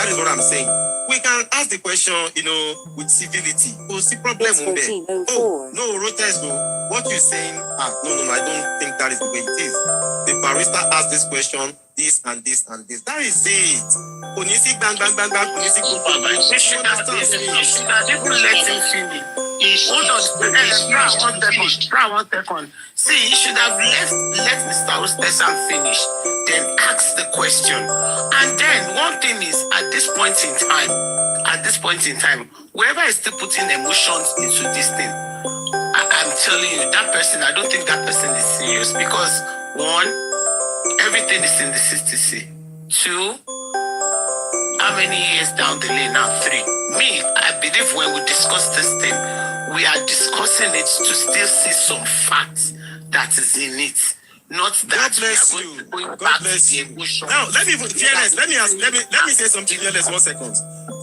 That is what I'm saying. We can ask the question, with civility. See problem there. No, Rotes, what you're saying, no, I don't think that is the way it is. The barrister asked this question, this and this and this. That is it. Onisi bang. People let him finish. Hold on, one second. See, you should have let Mr. Ostesan finish, then ask the question. And then one thing is, at this point in time, whoever is still putting emotions into this thing, I'm telling you, that person, I don't think that person is serious because one, everything is in the CTC. Two, how many years down the lane now? 3. Me, I believe when we discuss this thing, we are discussing it to still see some facts that is in it. Not that God bless you. God bless you. Now, let me say something fearless 1 second.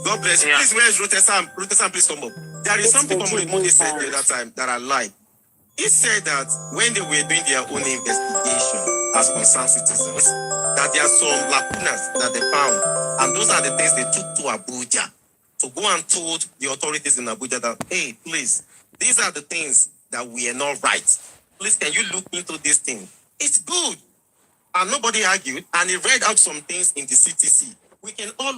God bless you. Please, where's Rotesan? Rotesan, please come up. There is something Money said the other time that I like. He said that when they were doing their own investigation as concerned citizens, that there are some lacunas that they found. And those are the things they took to Abuja to go and told the authorities in Abuja that, hey, please, these are the things that we are not right. Please, can you look into this thing? It's good. And nobody argued. And he read out some things in the CTC. We can all